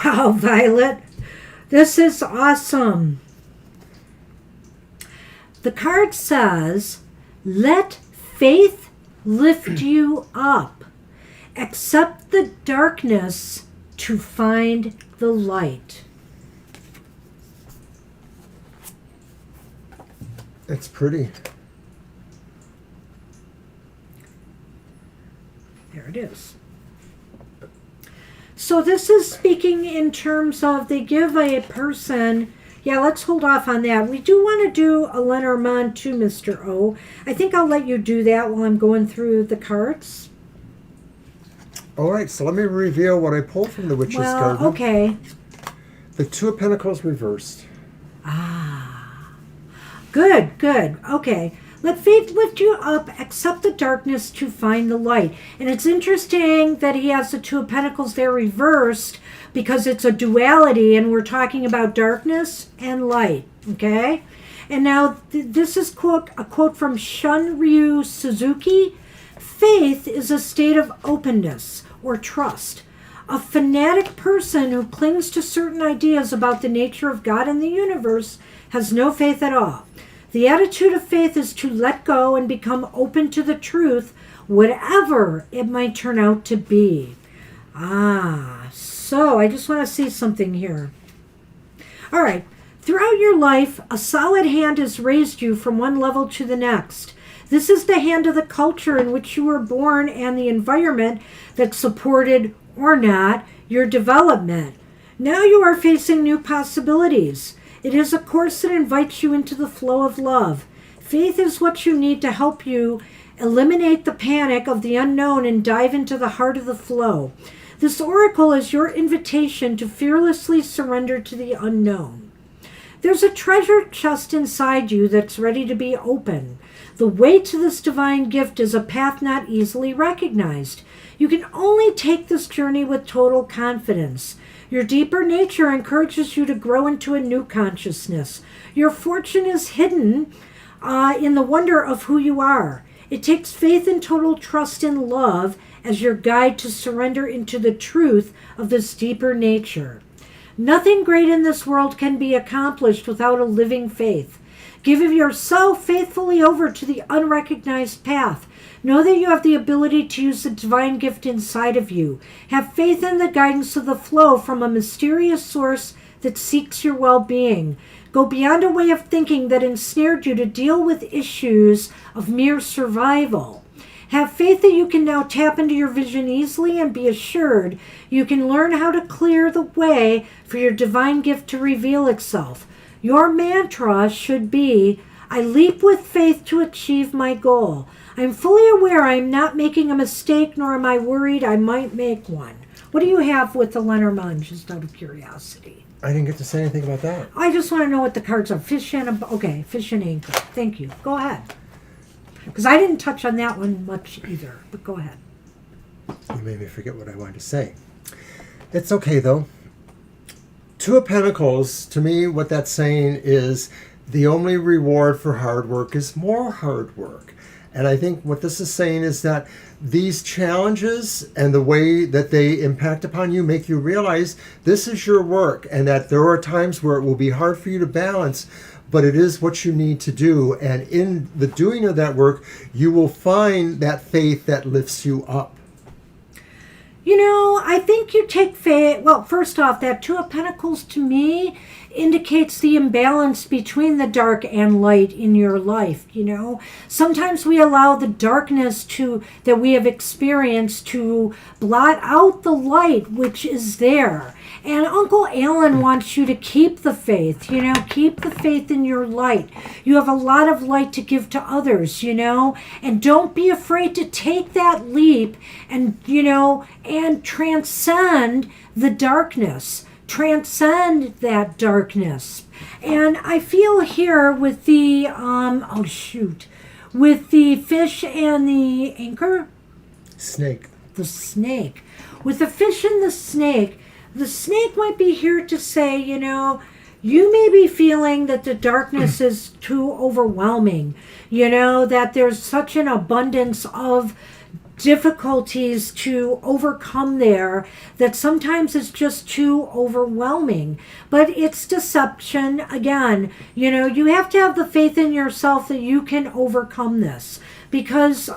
Wow, Violet, this is awesome. The card says, let faith lift you up. Accept the darkness to find the light.
It's pretty.
There it is. So this is speaking in terms of they give a person... Yeah, let's hold off on that. We do want to do a Lenormand too, Mr. O. I think I'll let you do that while I'm going through the cards.
All right, so let me reveal what I pulled from the Witch's Garden.
Okay.
The 2 of Pentacles reversed.
Ah. Good. Okay. Let faith lift you up, accept the darkness to find the light. And it's interesting that he has the 2 of Pentacles there reversed, because it's a duality, and we're talking about darkness and light, okay? And now this is a quote from Shunryu Suzuki. Faith is a state of openness or trust. A fanatic person who clings to certain ideas about the nature of God and the universe has no faith at all. The attitude of faith is to let go and become open to the truth, whatever it might turn out to be. So I just want to see something here. All right. Throughout your life, a solid hand has raised you from one level to the next. This is the hand of the culture in which you were born and the environment that supported, or not, your development. Now you are facing new possibilities. It is a course that invites you into the flow of love. Faith is what you need to help you eliminate the panic of the unknown and dive into the heart of the flow. This oracle is your invitation to fearlessly surrender to the unknown. There's a treasure chest inside you that's ready to be opened. The way to this divine gift is a path not easily recognized. You can only take this journey with total confidence. Your deeper nature encourages you to grow into a new consciousness. Your fortune is hidden in the wonder of who you are. It takes faith and total trust in love as your guide to surrender into the truth of this deeper nature. Nothing great in this world can be accomplished without a living faith. Give yourself faithfully over to the unrecognized path. Know that you have the ability to use the divine gift inside of you. Have faith in the guidance of the flow from a mysterious source that seeks your well-being. Go beyond a way of thinking that ensnared you to deal with issues of mere survival. Have faith that you can now tap into your vision easily and be assured you can learn how to clear the way for your divine gift to reveal itself. Your mantra should be, I leap with faith to achieve my goal. I'm fully aware I am not making a mistake, nor am I worried I might make one. What do you have with the Lenormand, just out of curiosity?
I didn't get to say anything about that.
I just want to know what the cards are. Fish and fish and anchor. Thank you. Go ahead. Because I didn't touch on that one much either, but go ahead.
You made me forget what I wanted to say. It's okay, though. Two of Pentacles, to me, what that's saying is the only reward for hard work is more hard work. And I think what this is saying is that these challenges and the way that they impact upon you make you realize this is your work and that there are times where it will be hard for you to balance, but it is what you need to do. And in the doing of that work, you will find that faith that lifts you up.
You know, I think you take faith. Well, first off, that Two of Pentacles to me indicates the imbalance between the dark and light in your life. You know, sometimes we allow the darkness that we have experienced to blot out the light which is there. And Uncle Alan wants you to keep the faith, you know, keep the faith in your light. You have a lot of light to give to others, you know, and don't be afraid to take that leap and, you know, and transcend the darkness. Transcend that darkness. And I feel here with the, with the fish and the anchor?
Snake.
The snake. With the fish and the snake might be here to say, you know, you may be feeling that the darkness is too overwhelming, you know, that there's such an abundance of difficulties to overcome there that sometimes it's just too overwhelming. But it's deception. Again, you know, you have to have the faith in yourself that you can overcome this because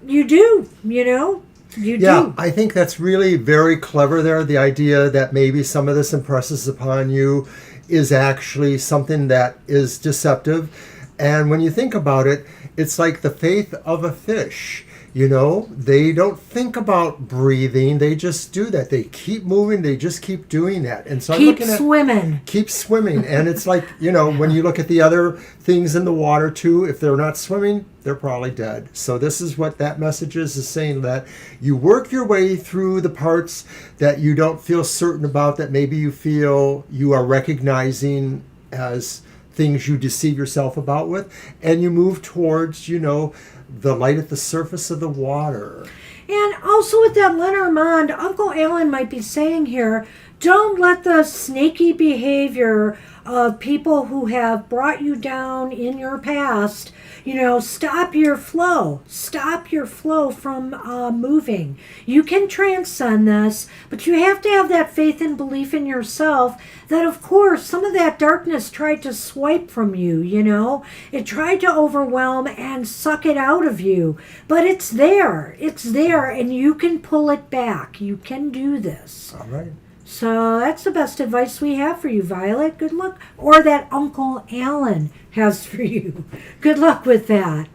you do, you know. You do.
I think that's really very clever there. The idea that maybe some of this impresses upon you is actually something that is deceptive. And when you think about it, it's like the faith of a fish. You know, they don't think about breathing. They just do that. They keep moving. They just keep doing that. And so I'm looking at keep swimming. And it's like, you know, when you look at the other things in the water too, if they're not swimming, they're probably dead. So this is what that message is saying, that you work your way through the parts that you don't feel certain about, that maybe you feel you are recognizing as things you deceive yourself about with, and you move towards, you know, the light at the surface of the water.
And also with that Lenormand, Uncle Alan might be saying here, don't let the snaky behavior of people who have brought you down in your past, you know, stop your flow. Stop your flow from moving. You can transcend this, but you have to have that faith and belief in yourself that, of course, some of that darkness tried to swipe from you, you know. It tried to overwhelm and suck it out of you, but it's there. It's there, and you can pull it back. You can do this.
All right.
So that's the best advice we have for you, Violet. Good luck. Or that Uncle Alan has for you. Good luck with that.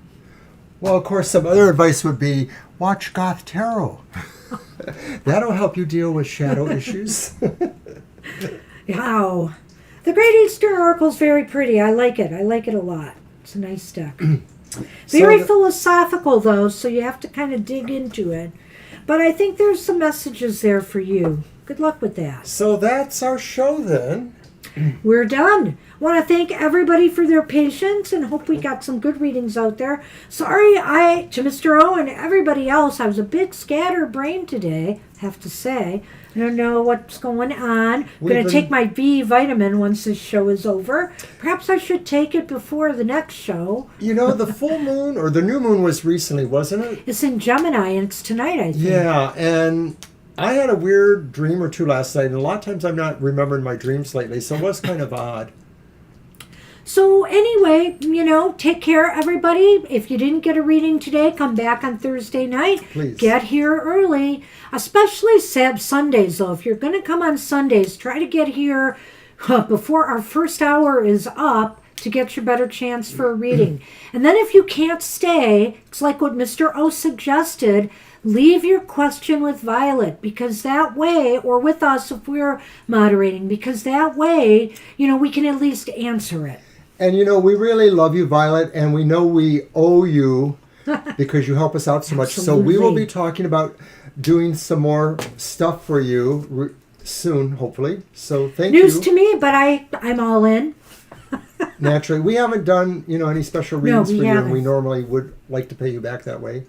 Well, of course, some other advice would be watch Goth Tarot. That'll help you deal with shadow issues.
Wow. The Great Eastern Oracle is very pretty. I like it. I like it a lot. It's a nice deck. Very philosophical, though, so you have to kind of dig into it. But I think there's some messages there for you. Good luck with that.
So that's our show then.
We're done. Want to thank everybody for their patience and hope we got some good readings out there. Sorry, to Mr. O and everybody else, I was a bit scatterbrained today, have to say. I don't know what's going on. I'm
We've
going to
been-
take my B vitamin once this show is over. Perhaps I should take it before the next show.
You know, the full moon or the new moon was recently, wasn't it?
It's in Gemini, and it's tonight, I think.
Yeah, and I had a weird dream or two last night, and a lot of times I'm not remembering my dreams lately, so it was kind of odd.
So anyway, take care, everybody. If you didn't get a reading today, come back on Thursday night.
Please.
Get here early, especially Sundays, though. If you're going to come on Sundays, try to get here before our first hour is up to get your better chance for a reading. And then if you can't stay, it's like what Mr. O suggested, leave your question with Violet, because that way, or with us if we're moderating, because that way, we can at least answer it.
And we really love you, Violet, and we know we owe you because you help us out so much. So we will
Absolutely.
be talking about doing some more stuff for you soon, hopefully. So thank
News
you.
to me, but I'm all in.
Naturally, we haven't done any special readings
we
for you, and
haven't.
we normally would like to pay you back that way.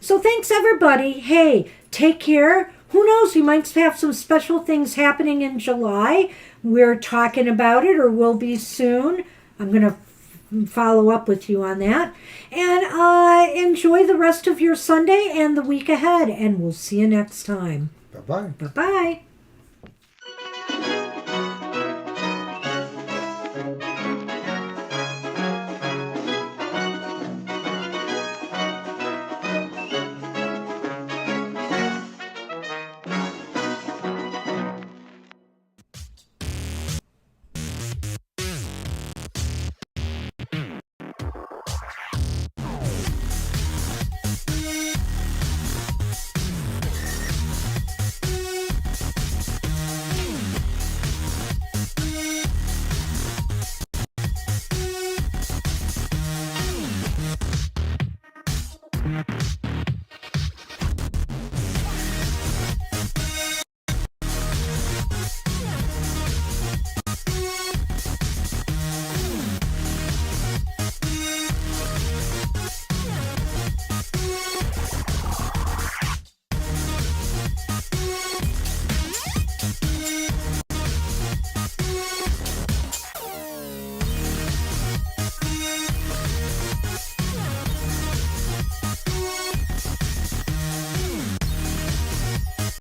So thanks, everybody. Hey, take care. Who knows? You might have some special things happening in July. We're talking about it, or will be soon. I'm going to follow up with you on that. And enjoy the rest of your Sunday and the week ahead. And we'll see you next time.
Bye-bye.
Bye-bye.